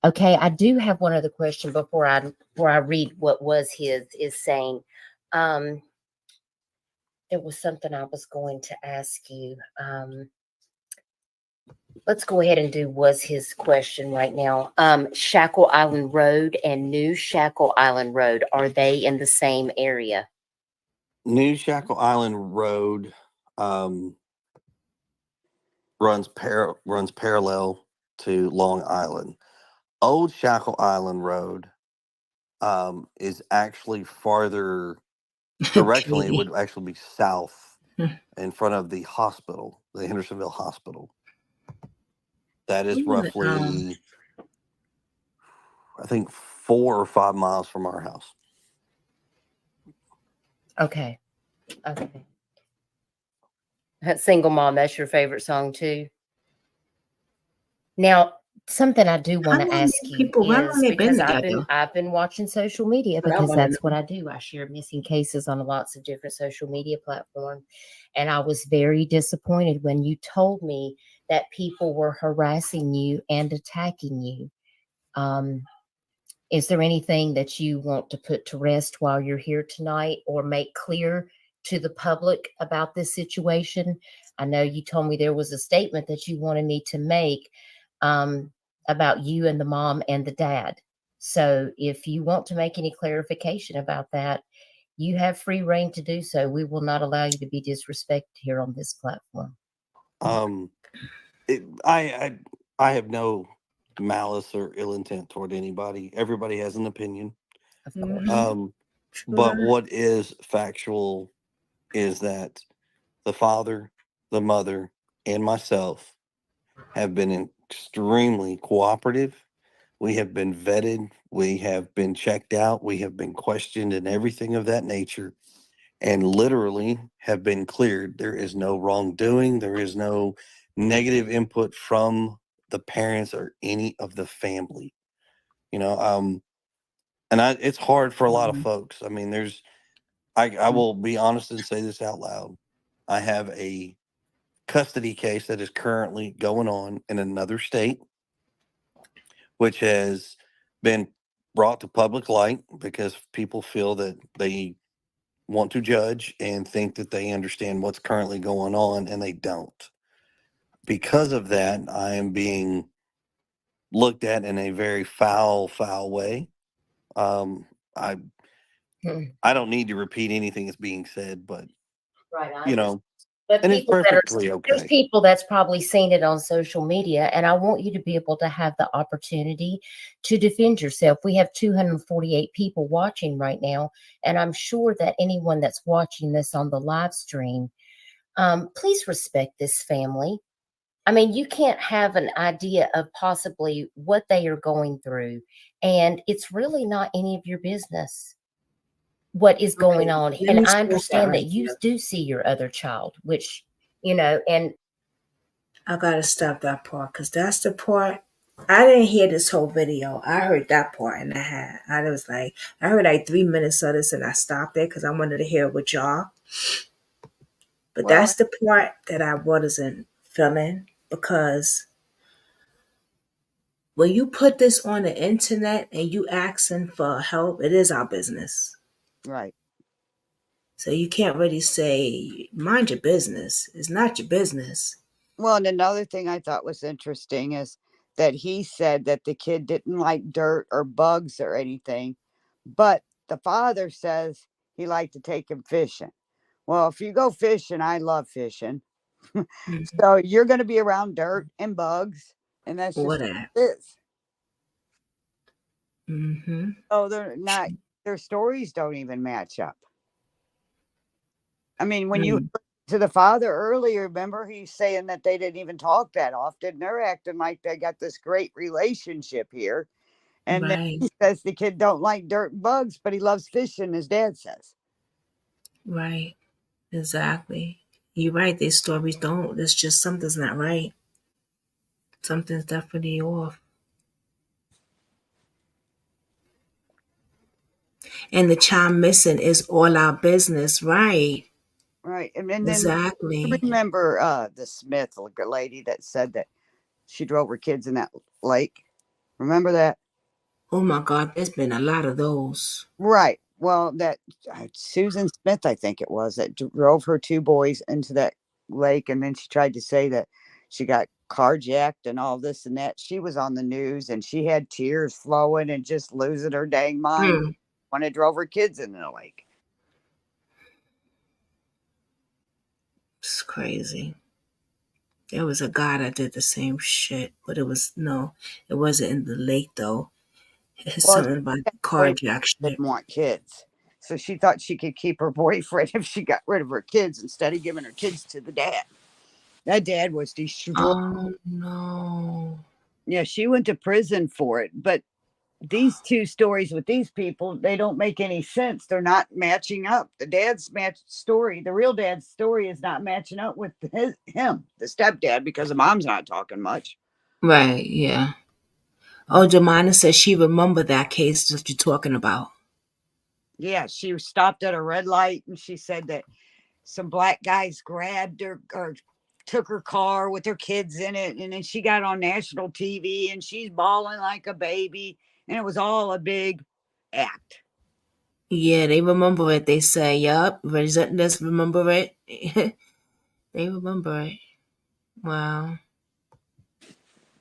Okay, I do have one other question before I read what was his is saying. There was something I was going to ask you. Let's go ahead and do was his question right now. Shackle Island Road and New Shackle Island Road, are they in the same area? New Shackle Island Road runs parallel to Long Island. Old Shackle Island Road is actually farther directionally. It Okay. would actually be south in front of the hospital, the Hendersonville Hospital. That is roughly, I think, 4 or 5 miles from our house. Okay. Okay. That Single Mom, that's your favorite song too. Now, something I do want to ask you How long is they been because together? I've been watching social media What I because wanna that's what know. I do. I share missing cases on lots of different social media platforms. And I was very disappointed when you told me that people were harassing you and attacking you. Is there anything that you want to put to rest while you're here tonight or make clear to the public about this situation? I know you told me there was a statement that you wanted me to make about you and the mom and the dad. So if you want to make any clarification about that, you have free reign to do so. We will not allow you to be disrespected here on this platform. I have no malice or ill intent toward anybody. Everybody has an opinion. Of course. But what is factual is that the father, the mother, and myself have been extremely cooperative. We have been vetted. We have been checked out. We have been questioned and everything of that nature, and literally have been cleared. There is no wrongdoing. There is no negative input from the parents or any of the family. It's hard for a lot of folks. I mean, I will be honest and say this out loud. I have a custody case that is currently going on in another state, which has been brought to public light because people feel that they want to judge and think that they understand what's currently going on, and they don't. Because of that, I am being looked at in a very foul way. I don't need to repeat anything that's being said, but Right. I you understand. know, But and it's perfectly there's okay. people that's probably seen it on social media, and I want you to be able to have the opportunity to defend yourself. We have 248 people watching right now, and I'm sure that anyone that's watching this on the live stream, please respect this family. I mean, you can't have an idea of possibly what they are going through, and it's really not any of your business what is going on. Let And me I stop that understand right that you there. do see your other child, which, and I gotta stop that part because that's the part I didn't hear this whole video. I heard that part and I was like, I heard like 3 minutes of this and I stopped it because I wanted to hear it with y'all. But Well, that's the part that I wasn't feeling because when you put this on the internet and you asking for help, it is our business. right. So you can't really say, mind your business. It's not your business. Well, and another thing I thought was interesting is that he said that the kid didn't like dirt or bugs or anything. But the father says he liked to take him fishing. Well, if you go fishing, I love fishing. So you're going to be around dirt and bugs, and that's just what Whatever. it is. Mm-hmm. Oh, they're not. Their stories don't even match up. I mean, when you Mm. heard to the father earlier, remember he's saying that they didn't even talk that often. They're acting like they got this great relationship here. And then Right. he says the kid don't like dirt and bugs, but he loves fishing, his dad says. Right. Exactly. You're right. These stories don't. It's just something's not right. Something's definitely off. And the child missing is all our business. Right. Right. And then Exactly. remember the Smith lady that said that she drove her kids in that lake. Remember that? Oh my God. There's been a lot of those. Right. Well, that Susan Smith, I think it was, that drove her two boys into that lake, and then she tried to say that she got carjacked and all this and that. She was on the news, and she had tears flowing and just losing her dang mind Mm. when it drove her kids into the lake. It's crazy. There was a guy that did the same shit, but it wasn't in the lake though. It's Well, something about that boyfriend carjack shit. didn't want kids, so she thought she could keep her boyfriend if she got rid of her kids instead of giving her kids to the dad. That dad was destroyed. Oh no. Yeah, she went to prison for it, but these two stories with these people, they don't make any sense. They're not matching up. The real dad's story is not matching up with him, the stepdad, because the mom's not talking much. Right, yeah. Oh, Jemina says she remembered that case that you're talking about. Yeah, she stopped at a red light and she said that some black guys grabbed her or took her car with her kids in it. And then she got on national TV and she's bawling like a baby. And it was all a big act. Yeah, they remember it. They say, yup, let's remember it. They remember it. Wow.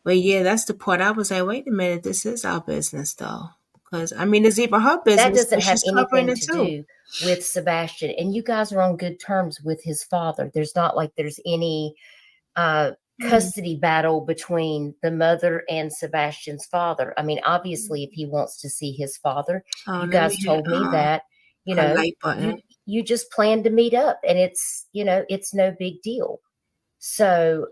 But yeah, that's the part I was like, wait a minute, this is our business though. Because, I mean, it's even her That business, doesn't but have she's covering anything it to too. do with Sebastian. And you guys are on good terms with his father. There's not like there's any custody battle between the mother and Sebastian's father. I mean, obviously, if he wants to see his father, Oh, you let me guys hit told me that, her like button. you just plan to meet up and it's no big deal. So,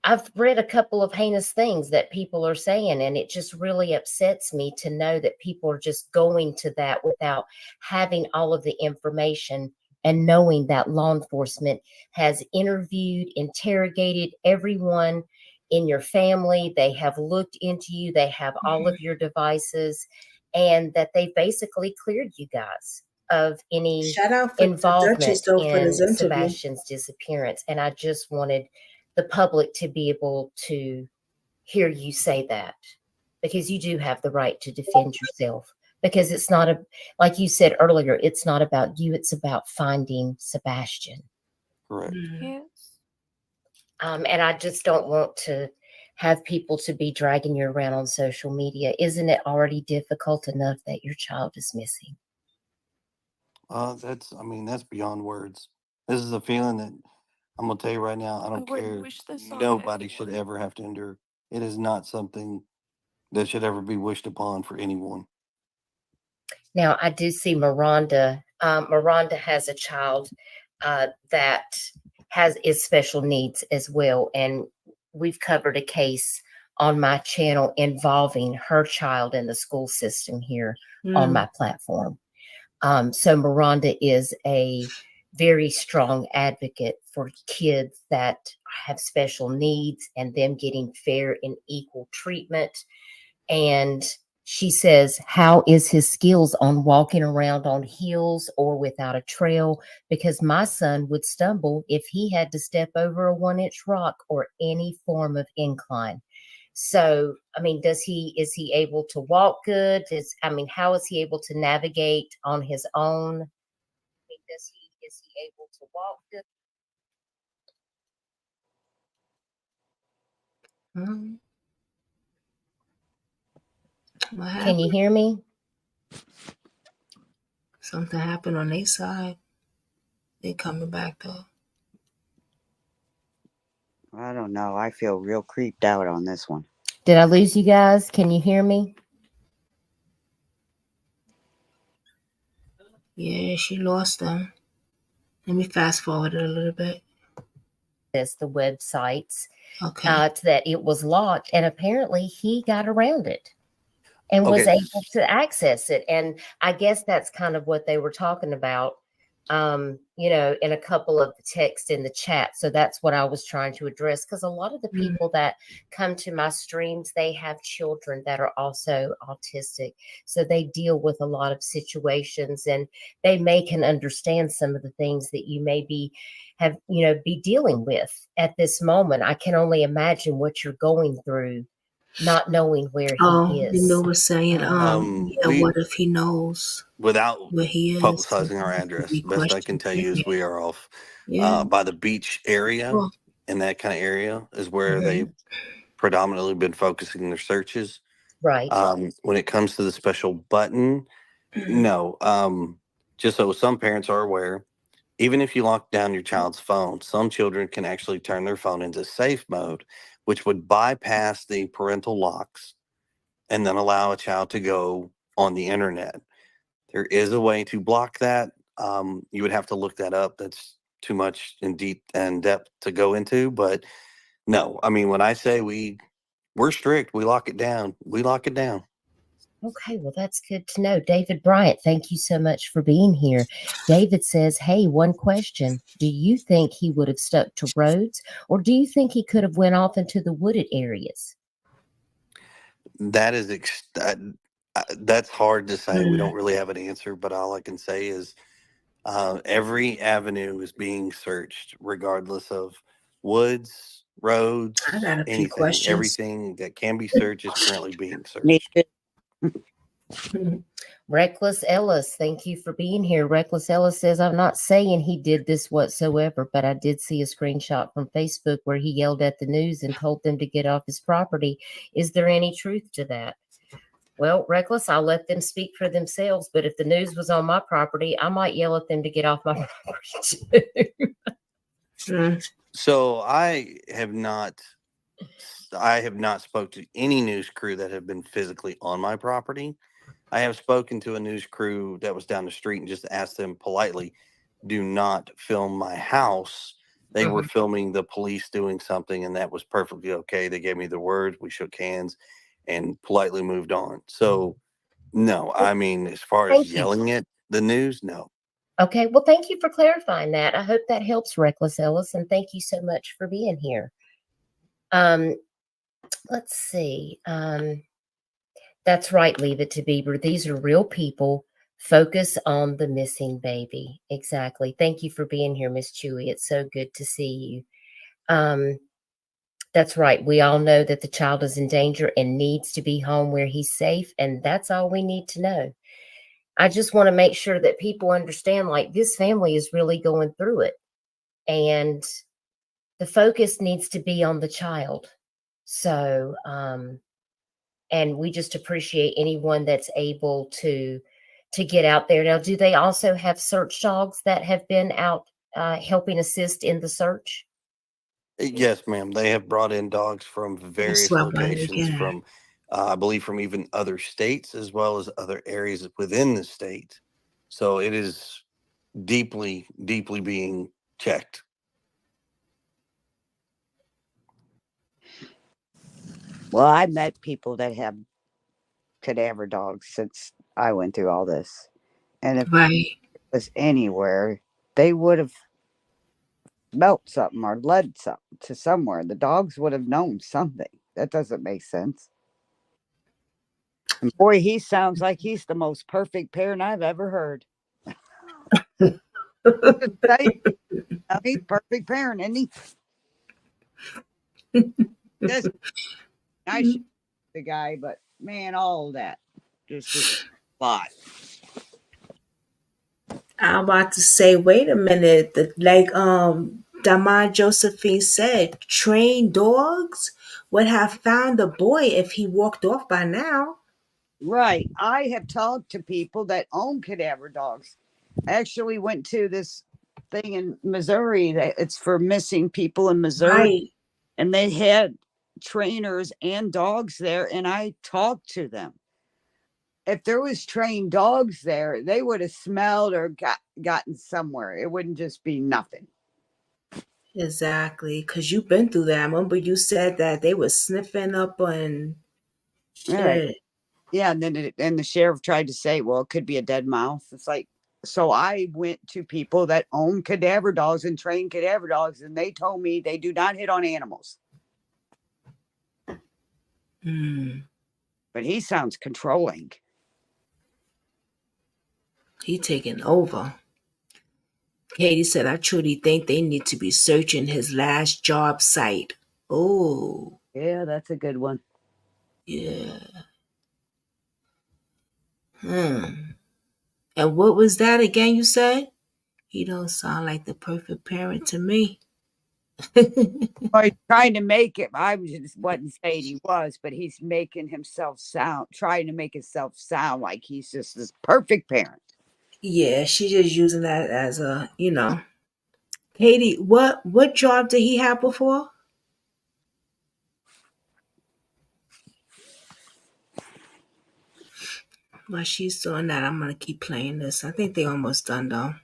I've read a couple of heinous things that people are saying, and it just really upsets me to know that people are just going to that without having all of the information and knowing that law enforcement has interviewed, interrogated everyone in your family. They have looked into you, they have all of your devices, and that they basically cleared you guys of any Shout out to Duchess involvement though for this in interview. Sebastian's disappearance. And I just wanted the public to be able to hear you say that, because you do have the right to defend yourself, because it's not like you said earlier, it's not about you, it's about finding Sebastian. Correct. Yes. And I just don't want to have people to be dragging you around on social media. Isn't it already difficult enough that your child is missing? That's beyond words. This is a feeling that I'm gonna tell you right now, I don't care. Wish this on Nobody should ever have to endure. It is not something that should ever be wished upon for anyone. Now, I do see Miranda. Miranda has a child that is special needs as well, and we've covered a case on my channel involving her child in the school system here on my platform. So Miranda is a very strong advocate for kids that have special needs and them getting fair and equal treatment. And she says, how is his skills on walking around on heels or without a trail? Because my son would stumble if he had to step over a 1-inch rock or any form of incline. So, I mean, is he able to walk good? How is he able to navigate on his own? Is he able to walk good? What Can you happened? hear me? Something happened on their side. They coming back though. I don't know. I feel real creeped out on this one. Did I lose you guys? Can you hear me? Yeah, she lost them. Let me fast forward it a little bit. The websites Okay. that it was locked, and apparently he got around it and was Okay. able to access it. And I guess that's kind of what they were talking about, in a couple of the texts in the chat. So that's what I was trying to address, because a lot of the people that come to my streams, they have children that are also autistic. So they deal with a lot of situations, and they can understand some of the things that you may be dealing with at this moment. I can only imagine what you're going through, not knowing where he is. You were saying, what if he knows without where he is? publicizing our address, best I can tell you is we are off by the beach area, Cool. and that kind of area is where Mhm. they've predominantly been focusing their searches. Right. When it comes to the special button, no. Just so some parents are aware, even if you lock down your child's phone, some children can actually turn their phone into safe mode, which would bypass the parental locks and then allow a child to go on the internet. There is a way to block that. You would have to look that up. That's too much in deep and depth to go into. But no, I mean, when I say we're strict, we lock it down. We lock it down. Okay, well, that's good to know. David Bryant, thank you so much for being here. David says, hey, one question. Do you think he would have stuck to roads, or do you think he could have went off into the wooded areas? That is that's hard to say. We don't really have an answer, but all I can say is every avenue is being searched, regardless of woods, roads, I got a few anything. questions. Everything that can be searched is currently being Me searched. too. Reckless Ellis, thank you for being here. Reckless Ellis says, I'm not saying he did this whatsoever, but I did see a screenshot from Facebook where he yelled at the news and told them to get off his property. Is there any truth to that? Well, Reckless, I'll let them speak for themselves, but if the news was on my property, I might yell at them to get off my property too. So I have not spoke to any news crew that have been physically on my property. I have spoken to a news crew that was down the street and just asked them politely, do not film my house. They were filming the police doing something, and that was perfectly okay. They gave me the word, we shook hands and politely moved on. So no, I mean, as far as yelling at the news, no. Okay, well, thank you for clarifying that. I hope that helps, Reckless Ellis, and thank you so much for being here. Let's see. That's right, Leave It to Beaver. These are real people. Focus on the missing baby. Exactly. Thank you for being here, Miss Chewy. It's so good to see you. That's right. We all know that the child is in danger and needs to be home where he's safe, and that's all we need to know. I just want to make sure that people understand, like, this family is really going through it, and the focus needs to be on the child. So, and we just appreciate anyone that's able to get out there. Now, do they also have search dogs that have been out helping assist in the search? Yes, ma'am. They have brought in dogs from various what I wanted to locations, get at. from I believe from even other states as well as other areas within the state. So it is deeply, deeply being checked. Well, I met people that have cadaver dogs since I went through all this. And if it was anywhere, they would have smelt something or led something to somewhere. The dogs would have known something. That doesn't make sense. And boy, he sounds like he's the most perfect parent I've ever heard. He's perfect parent, isn't he? Just nice, the guy, but man, all that just a lot. I'm about to say, wait a minute. Damar Josephine said, trained dogs would have found the boy if he walked off by now. Right. I have talked to people that own cadaver dogs. I actually went to this thing in Missouri that it's for missing people in Missouri, Right. and they had trainers and dogs there, and I talked to them. If there was trained dogs there, they would have smelled or gotten somewhere. It wouldn't just be nothing. Exactly. Because you've been through that. I remember you said that they were sniffing up on Right. shit. Yeah, and then the sheriff tried to say, well, it could be a dead mouse. It's like, so I went to people that own cadaver dogs and train cadaver dogs, and they told me they do not hit on animals. Mm. But he sounds controlling. He taking over. Katie said, I truly think they need to be searching his last job site. Oh, Yeah, that's a good one. yeah. Hmm. And what was that again you said? He don't sound like the perfect parent to me. Well, he's trying to make it. I just wasn't saying he was, but he's making himself sound, trying to make himself sound like he's just this perfect parent. Yeah, she's just using that as a, Katie, what job did he have before? While she's doing that, I'm gonna keep playing this. I think they almost done though.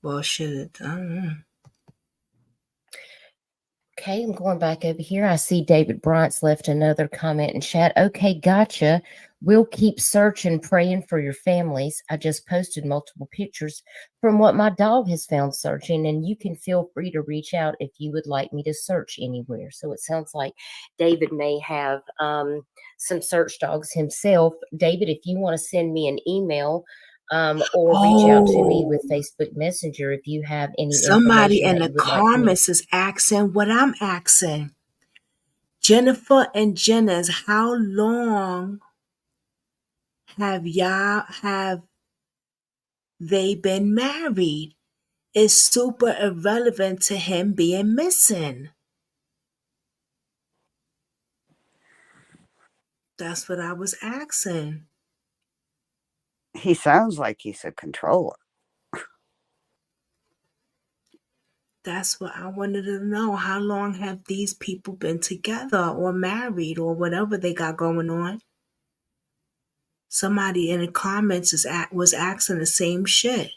Well, should I don't know. Okay, I'm going back over here. I see David Bryant's left another comment in chat. Okay, gotcha. We'll keep searching, praying for your families. I just posted multiple pictures from what my dog has found searching, and you can feel free to reach out if you would like me to search anywhere. So it sounds like David may have some search dogs himself. David, if you want to send me an email or reach out to me with Facebook Messenger if you have any Somebody information in that the you would like me. comments is asking what I'm asking. Jennifer and Jennings, how long have they been married? It's super irrelevant to him being missing. That's what I was asking. He sounds like he's a controller. That's what I wanted to know. How long have these people been together or married or whatever they got going on? Somebody in the comments was asking the same shit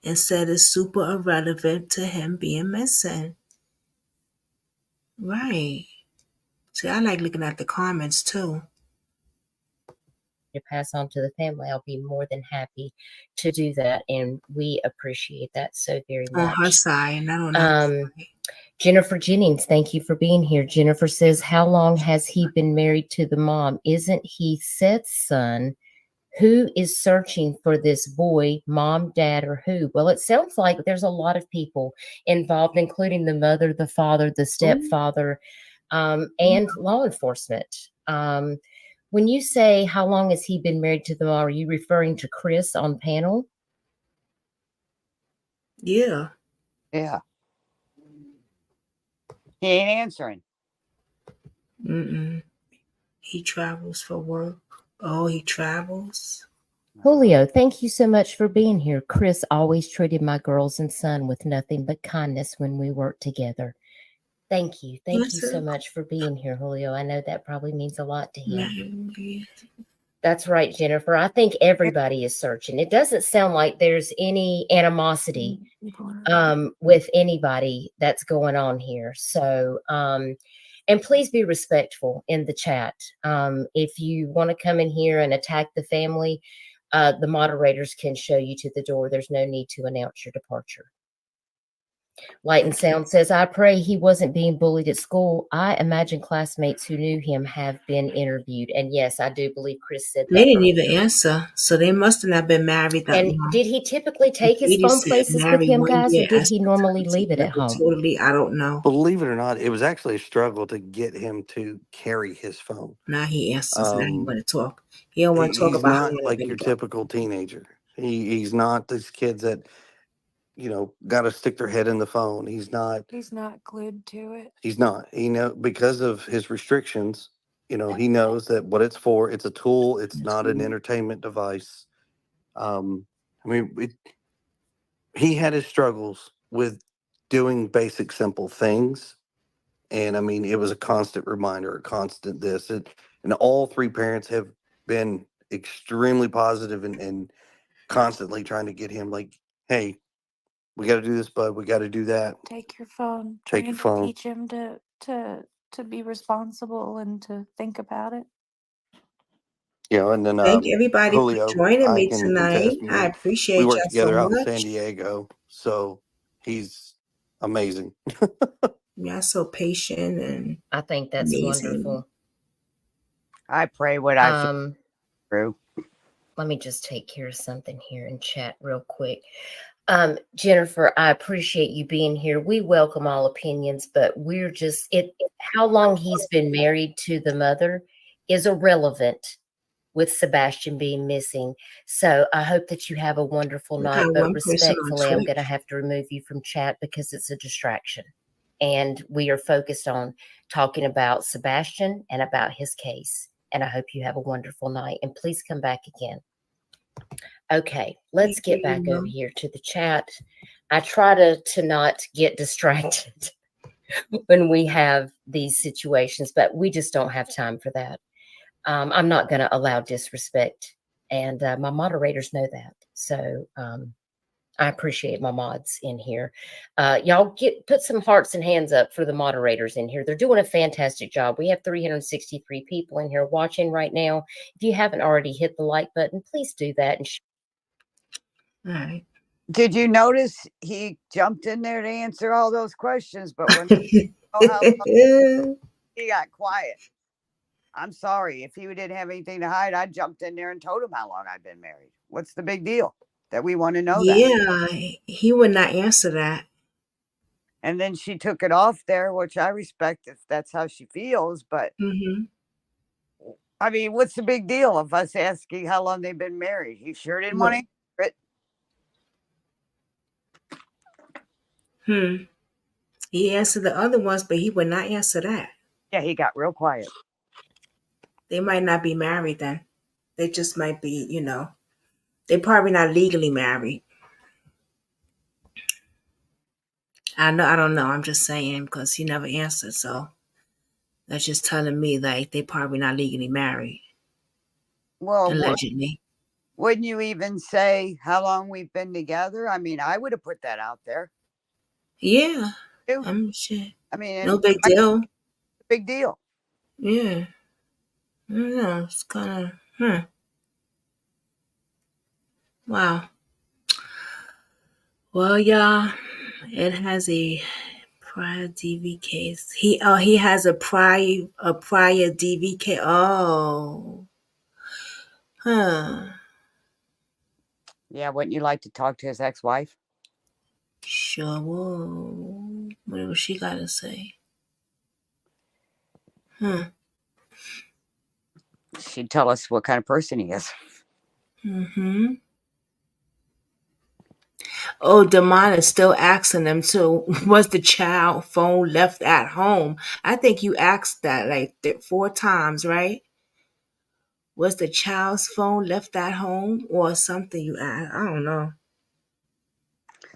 and said it's super irrelevant to him being missing. Right. See, I like looking at the comments too. To pass on to the family, I'll be more than happy to do that, and we appreciate that so very On her much. side, not on our side. Jennifer Jennings, thank you for being here. Jennifer says, how long has he been married to the mom? Isn't he Seth's son? Who is searching for this boy, mom, dad, or who? Well, it sounds like there's a lot of people involved, including the mother, the father, the stepfather, and law enforcement. When you say how long has he been married to the mom, are you referring to Chris on panel? Yeah. Yeah. He ain't answering. Mm-mm. He travels for work. Oh, he travels? Julio, thank you so much for being here. Chris always treated my girls and son with nothing but kindness when we worked together. Thank you. Thank you so much for being here, Julio. I know that probably means a lot to him. That's right, Jennifer. I think everybody is searching. It doesn't sound like there's any animosity with anybody that's going on here. So, and please be respectful in the chat. If you want to come in here and attack the family, the moderators can show you to the door. There's no need to announce your departure. Light and Sound says, I pray he wasn't being bullied at school. I imagine classmates who knew him have been interviewed. And yes, I do believe Chris said that. They didn't even answer, so they must have not been married that And long. did he typically take his phone places with him, guys, or did he normally leave it at home? Totally, I don't know. Believe it or not, it was actually a struggle to get him to carry his phone. Now he answers. Now he want to talk. He don't want to talk He's about how not long like they've your been together. typical teenager. He's not these kids that, got to stick their head in the phone. He's not He's not glued to it. because of his restrictions, You know, he knows that what it's for. It's a tool. It's not an entertainment device. I mean, he had his struggles with doing basic, simple things. And I mean, it was a constant reminder, a constant this. And all three parents have been extremely positive and constantly trying to get him like, hey, we got to do this, bud. We got to do that. Take your phone. Take your Trying to phone. teach him to be responsible and to think about it. You know, and then Thank everybody for Julio, joining I me can tonight. contest. I I mean, we appreciate work y'all so together out in San much. Diego, so he's amazing. Y'all so patient and I think that's amazing. wonderful. I pray what I feel Um, through. let me just take care of something here in chat real quick. Jennifer, I appreciate you being here. We welcome all opinions, but we're just how long he's been married to the mother is irrelevant with Sebastian being missing. So I hope that you have a wonderful We night, got but one person on respectfully, I'm going to Twitch. have to remove you from chat because it's a distraction. And we are focused on talking about Sebastian and about his case. And I hope you have a wonderful night. And please come back again. Okay, let's get back over here to the chat. I try to not get distracted when we have these situations, but we just don't have time for that. I'm not going to allow disrespect, and my moderators know that. So I appreciate my mods in here. Y'all put some hearts and hands up for the moderators in here. They're doing a fantastic job. We have 363 people in here watching right now. If you haven't already hit the like button, please do that. And all right. Did you notice he jumped in there to answer all those questions, but when he got quiet? I'm sorry. If he didn't have anything to hide, I jumped in there and told him how long I've been married. What's the big deal that we want to know that? Yeah, he would not answer that. And then she took it off there, which I respect if that's how she feels. But I mean, what's the big deal of us asking how long they've been married? He sure didn't want to answer it. He answered the other ones, but he would not answer that. Yeah, he got real quiet. They might not be married then. They just might be, they're probably not legally married. I don't know. I'm just saying because he never answered. So that's just telling me like they probably not legally married. Well, allegedly. Wouldn't you even say how long we've been together? I mean, I would have put that out there. Yeah. I'm sure. I mean, no big deal. Big deal. Yeah. I don't know. It's kind of, Wow. Well, y'all, it has a prior DV case. He has a prior DV case. Oh. Huh. Yeah, wouldn't you like to talk to his ex-wife? Sure will. Whatever she got to say. She'd tell us what kind of person he is. Oh, Damon is still asking them too. Was the child phone left at home? I think you asked that like 4 times, right? Was the child's phone left at home or something you asked? I don't know.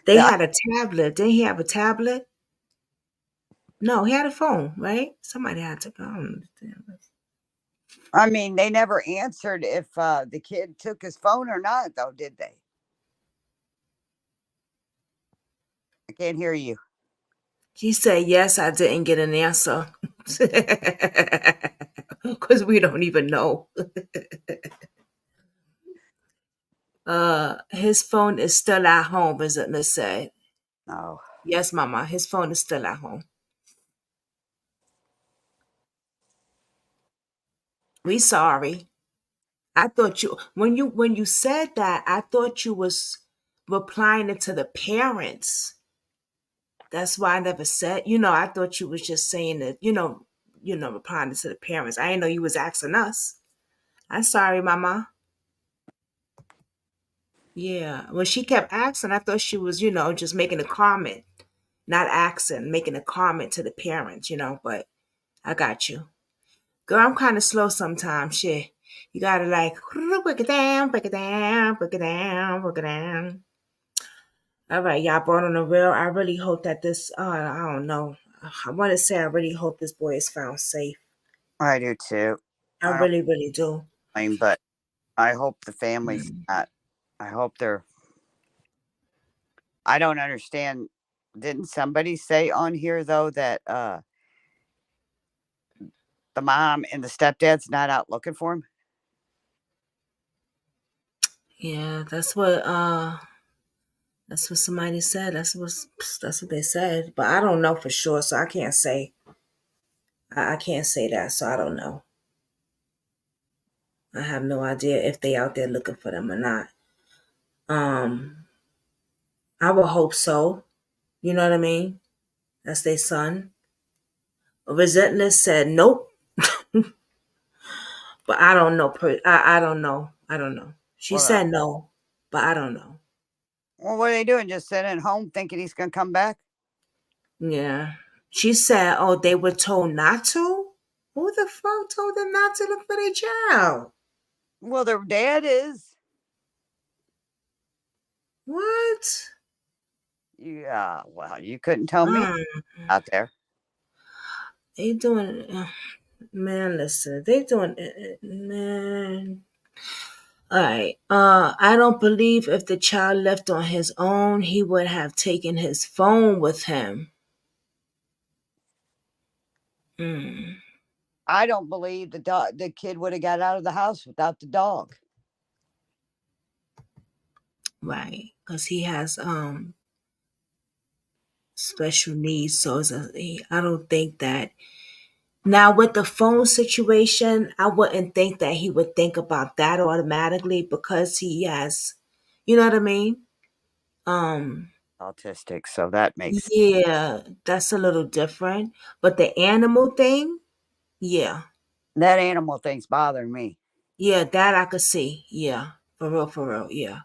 They had a tablet. Didn't he have a tablet? No, he had a phone, right? Somebody had to. I don't understand. I mean, they never answered if the kid took his phone or not, though, did they? I can't hear you. He said, yes, I didn't get an answer. Because we don't even know. His phone is still at home, as it said. Oh. Yes, Mama, his phone is still at home. We sorry. I thought when you said that, I thought you was replying it to the parents. That's why I never said, I thought you was just saying that, replying it to the parents. I didn't know you was asking us. I'm sorry, Mama. Yeah. When she kept asking, I thought she was, just making a comment. Not asking, making a comment to the parents, but I got you. Girl, I'm kind of slow sometimes. Shit. You gotta like break it down, break it down, break it down, break it down. All right, y'all brought on the real. I really hope that this. I don't know. I want to say I really hope this boy is found safe. I do too. I really, really do. But I hope the family's Mm. not. I hope they're. I don't understand. Didn't somebody say on here though that the mom and the stepdad's not out looking for him? Yeah, that's what somebody said. That's what they said. But I don't know for sure, so I can't say. I can't say that, so I don't know. I have no idea if they out there looking for them or not. I would hope so. You know what I mean? That's their son. Resentless said nope, but I don't know. I don't know. I don't know. She Well, said no, but I don't know. well, what are they doing? Just sitting at home thinking he's gonna come back? Yeah. She said, oh, they were told not to? Who the fuck told them not to look for their child? Well, their dad is. What? Yeah. Well, you couldn't tell me Mm. out there. They doing, man, listen, they doing, man. All right. I don't believe if the child left on his own, he would have taken his phone with him. Mm. I don't believe the kid would have got out of the house without the dog. Right, because he has special needs. So I don't think that. Now with the phone situation, I wouldn't think that he would think about that automatically because he has, you know what I mean? Autistic, so that makes Yeah, that's a little different. But the animal thing, yeah. that animal thing's bothering me. Yeah, that I could see. Yeah. For real, yeah.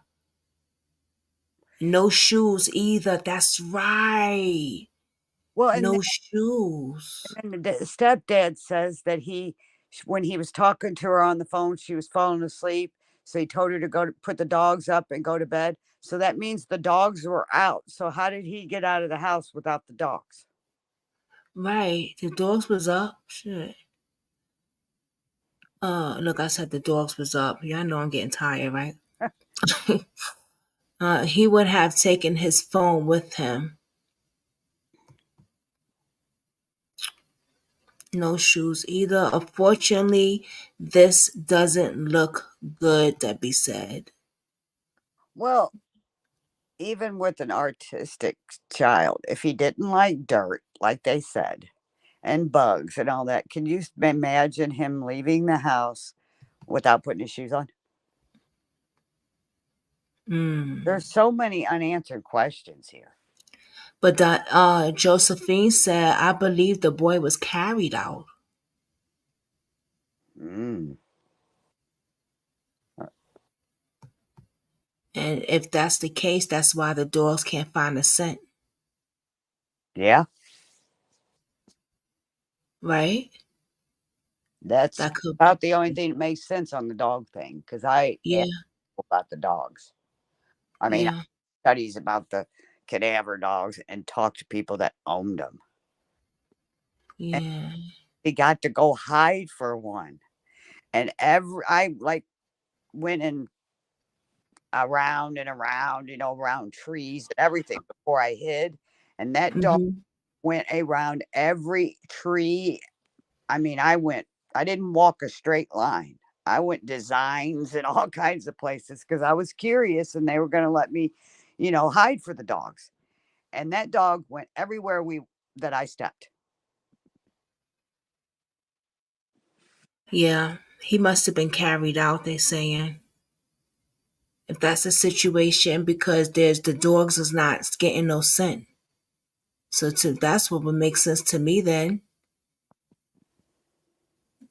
No shoes either. That's right. Well, No shoes. and then the stepdad says that when he was talking to her on the phone, she was falling asleep. So he told her to go to put the dogs up and go to bed. So that means the dogs were out. So how did he get out of the house without the dogs? Right. The dogs was up. Shit. Look, I said the dogs was up. Y'all know I'm getting tired, right? He would have taken his phone with him. No shoes either. Unfortunately, this doesn't look good, Debbie said. Well, even with an artistic child, if he didn't like dirt, like they said, and bugs and all that, can you imagine him leaving the house without putting his shoes on? There's so many unanswered questions here. But that Josephine said, I believe the boy was carried out. Mm. And if that's the case, that's why the dogs can't find a scent. Yeah. Right? That's That could about the only thing that makes sense on the dog thing because I Yeah. about the dogs. I mean, Yeah. studies about the cadaver dogs and talk to people that owned them. Yeah. He got to go hide for one. And I like went in around and around, around trees and everything before I hid. And that dog went around every tree. I mean, I didn't walk a straight line. I went designs and all kinds of places because I was curious and they were going to let me, hide for the dogs. And that dog went everywhere that I stepped. Yeah. He must have been carried out, they saying. If that's the situation, because the dogs is not getting no scent. So that's what would make sense to me then.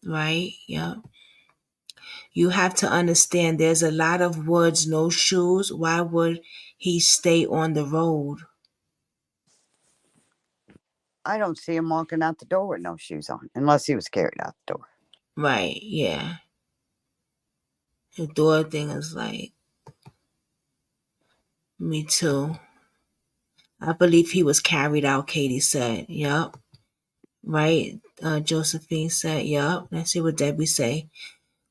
Right? Yeah. You have to understand there's a lot of woods, no shoes. Why would he stay on the road? I don't see him walking out the door with no shoes on, unless he was carried out the door. Right, yeah. The door thing is like, me too. I believe he was carried out, Katie said. Yup. Right? Josephine said, yup. Let's see what Debbie say.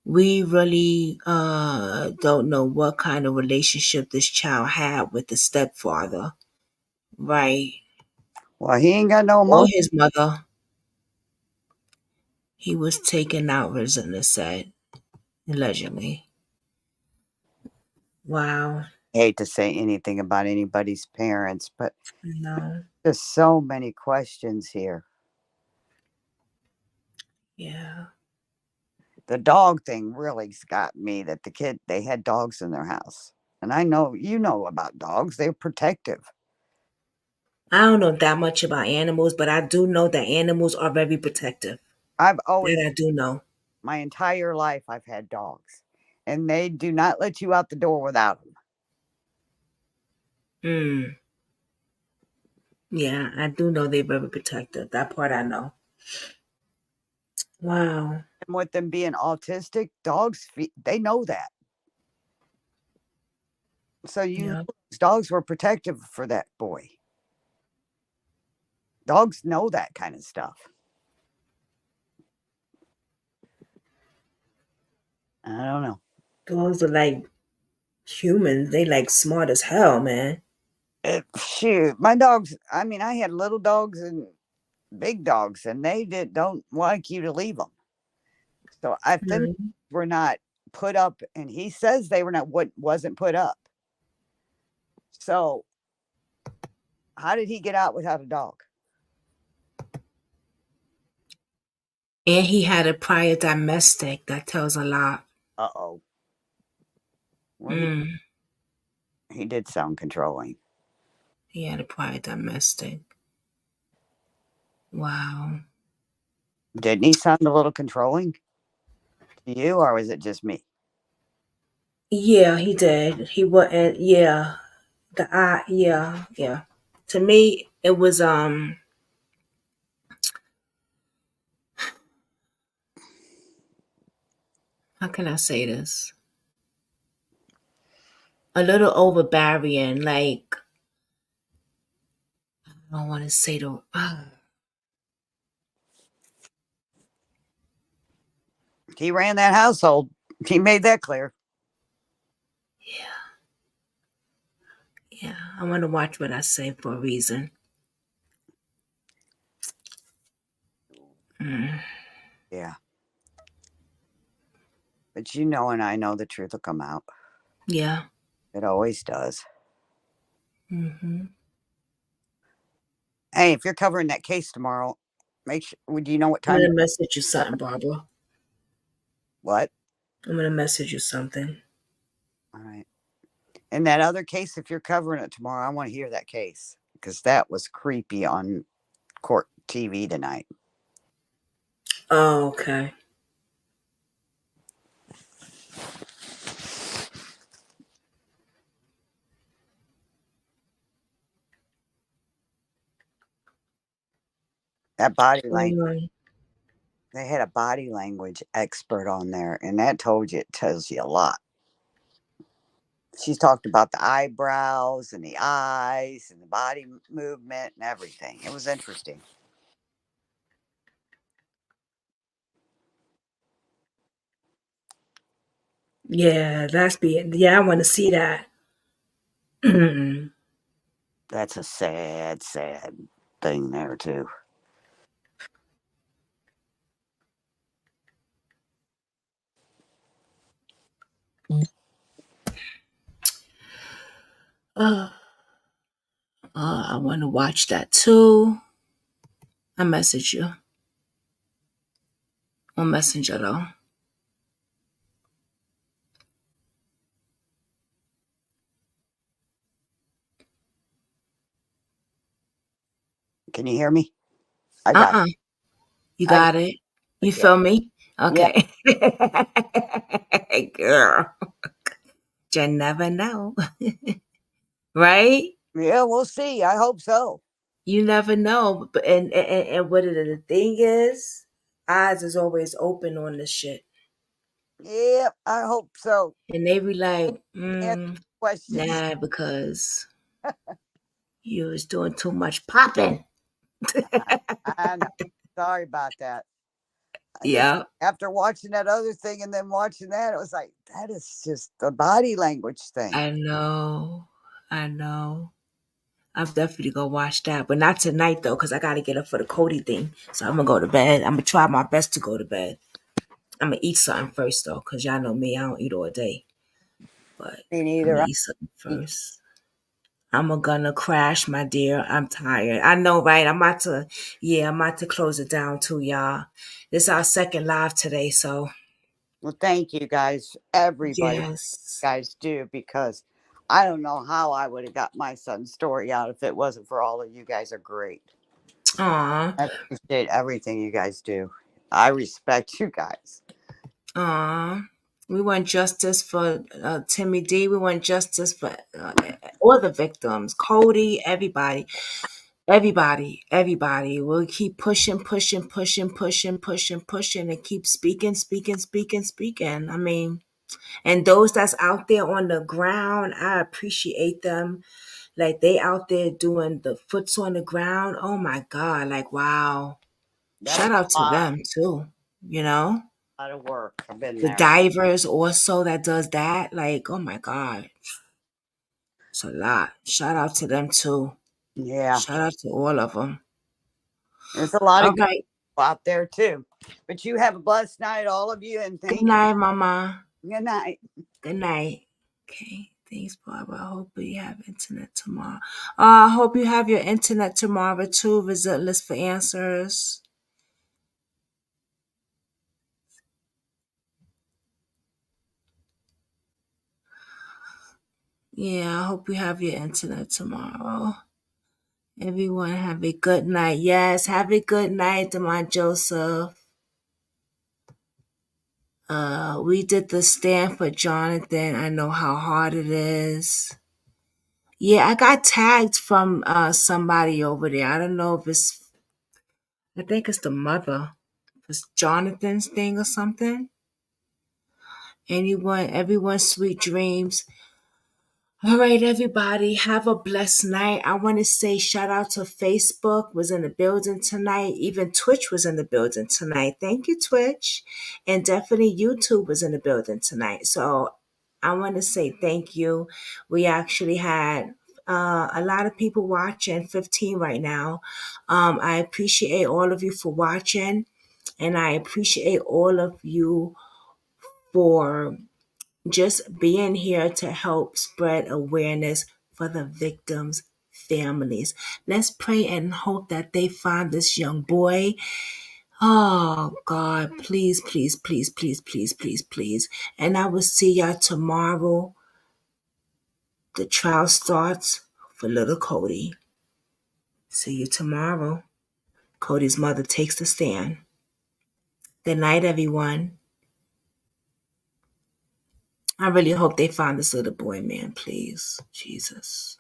We really don't know what kind of relationship this child had with the stepfather. Right. Well, he ain't got no Or emotion. his mother. He was taken out, Rosanna said. Allegedly. Wow. Hate to say anything about anybody's parents, but No. there's so many questions here. Yeah. The dog thing really got me, that they had dogs in their house. And I know you know about dogs, they're protective. I don't know that much about animals, but I do know that animals are very protective. I've always, That I do know. my entire life, I've had dogs, and they do not let you out the door without them. Mm. Yeah, I do know they're very protective. That part I know. Wow. And with them being autistic, dogs, they know that. So Yeah. dogs were protective for that boy. Dogs know that kind of stuff. I don't know. Dogs are like humans. They like smart as hell, man. Shoot, my dogs. I mean, I had little dogs and big dogs, and they don't like you to leave them. So I think were not put up, and he says they were not, what wasn't put up. So how did he get out without a dog? And he had a prior domestic. That tells a lot. Uh-oh. Well, Mm. he did sound controlling. He had a prior domestic. Wow. Didn't he sound a little controlling to you, or was it just me? Yeah, he did. He wasn't. Yeah, the eye. Yeah, yeah. To me, it was How can I say this? A little overbearing. Like, I don't want to say the. He ran that household. He made that clear. Yeah, I want to watch what I say for a reason. Mm. Yeah. But you know, and I know the truth will come out. Yeah. It always does. Mm-hmm. Hey, if you're covering that case tomorrow, make sure. Would you know what I'm time? gonna message you something, Barbara. What? I'm gonna message you something. All right. And that other case, if you're covering it tomorrow, I want to hear that case, because that was creepy on court TV tonight. Oh, okay. That body language. They had a body language expert on there, and that tells you a lot. She's talked about the eyebrows and the eyes and the body movement and everything. It was interesting. Yeah, yeah, I want to see that. That's a sad, sad thing there too. I want to watch that too. I message you on Messenger though. Can you hear me? I got it. You got it? You feel me? Okay. Girl. You never know. Right? Yeah, we'll see. I hope so. You never know. But and what the thing is, eyes is always open on this shit. Yep, I hope so. And they be like, Answer questions. nah, because you was doing too much popping. I know. Sorry about that. Yeah. After watching that other thing and then watching that, it was like, that is just the body language thing. I know. I'm definitely gonna watch that, but not tonight though, because I gotta get up for the Cody thing. So I'm gonna go to bed. I'm gonna try my best to go to bed. I'm gonna eat something first though, because y'all know me, I don't eat all day. But Me I'm neither. gonna eat something first. I'm gonna crash, my dear. I'm tired. I know, right? I'm about to close it down too, y'all. This is our second live today, so Well, thank you guys, everybody. yes. You guys do, because I don't know how I would have got my son's story out if it wasn't for all of you guys. Are great. Aw. I appreciate everything you guys do. I respect you guys. We want justice for Timmy D. We want justice for all the victims. Cody, everybody. Everybody. We'll keep pushing, and keep speaking. I mean, and those that's out there on the ground, I appreciate them. Like they out there doing the foots on the ground. Oh my God. Like, wow. Shout out to them too, you know? A lot of work. I've been The there. divers also that does that. Like, oh my God. It's a lot. Shout out to them too. Yeah. Shout out to all of them. There's a lot All of good right. people out there too. But you have a blessed night, all of you, and Good thank night, Mama. you. Good night. Good night. Okay. Thanks, Barbara. I hope you have internet tomorrow. I hope you have your internet tomorrow too. Visit List for Answers. Yeah, I hope you have your internet tomorrow. Everyone have a good night. Yes, have a good night, my Joseph. We did the stand for Jonathan. I know how hard it is. Yeah, I got tagged from somebody over there. I don't know if I think it's the mother. It's Jonathan's thing or something. Everyone, sweet dreams. All right, everybody, have a blessed night. I want to say shout out to Facebook, was in the building tonight. Even Twitch was in the building tonight. Thank you, Twitch. And definitely YouTube was in the building tonight. So I want to say thank you. We actually had a lot of people watching, 15 right now. I appreciate all of you for watching, and I appreciate all of you for just being here to help spread awareness for the victims' families. Let's pray and hope that they find this young boy. Oh God, please, please, please, please, please, please, please. And I will see y'all tomorrow. The trial starts for little Cody. See you tomorrow. Cody's mother takes the stand. Good night, everyone. I really hope they find this little boy, man, please. Jesus.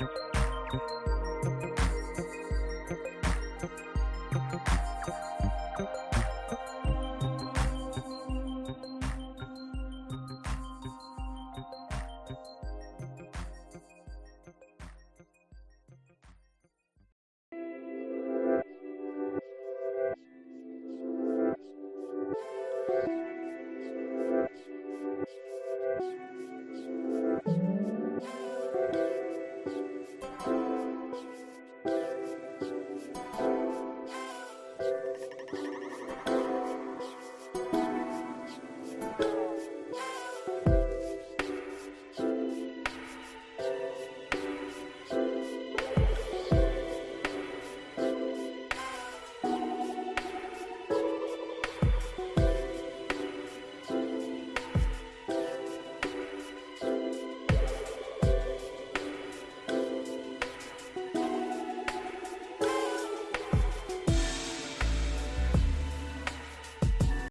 you.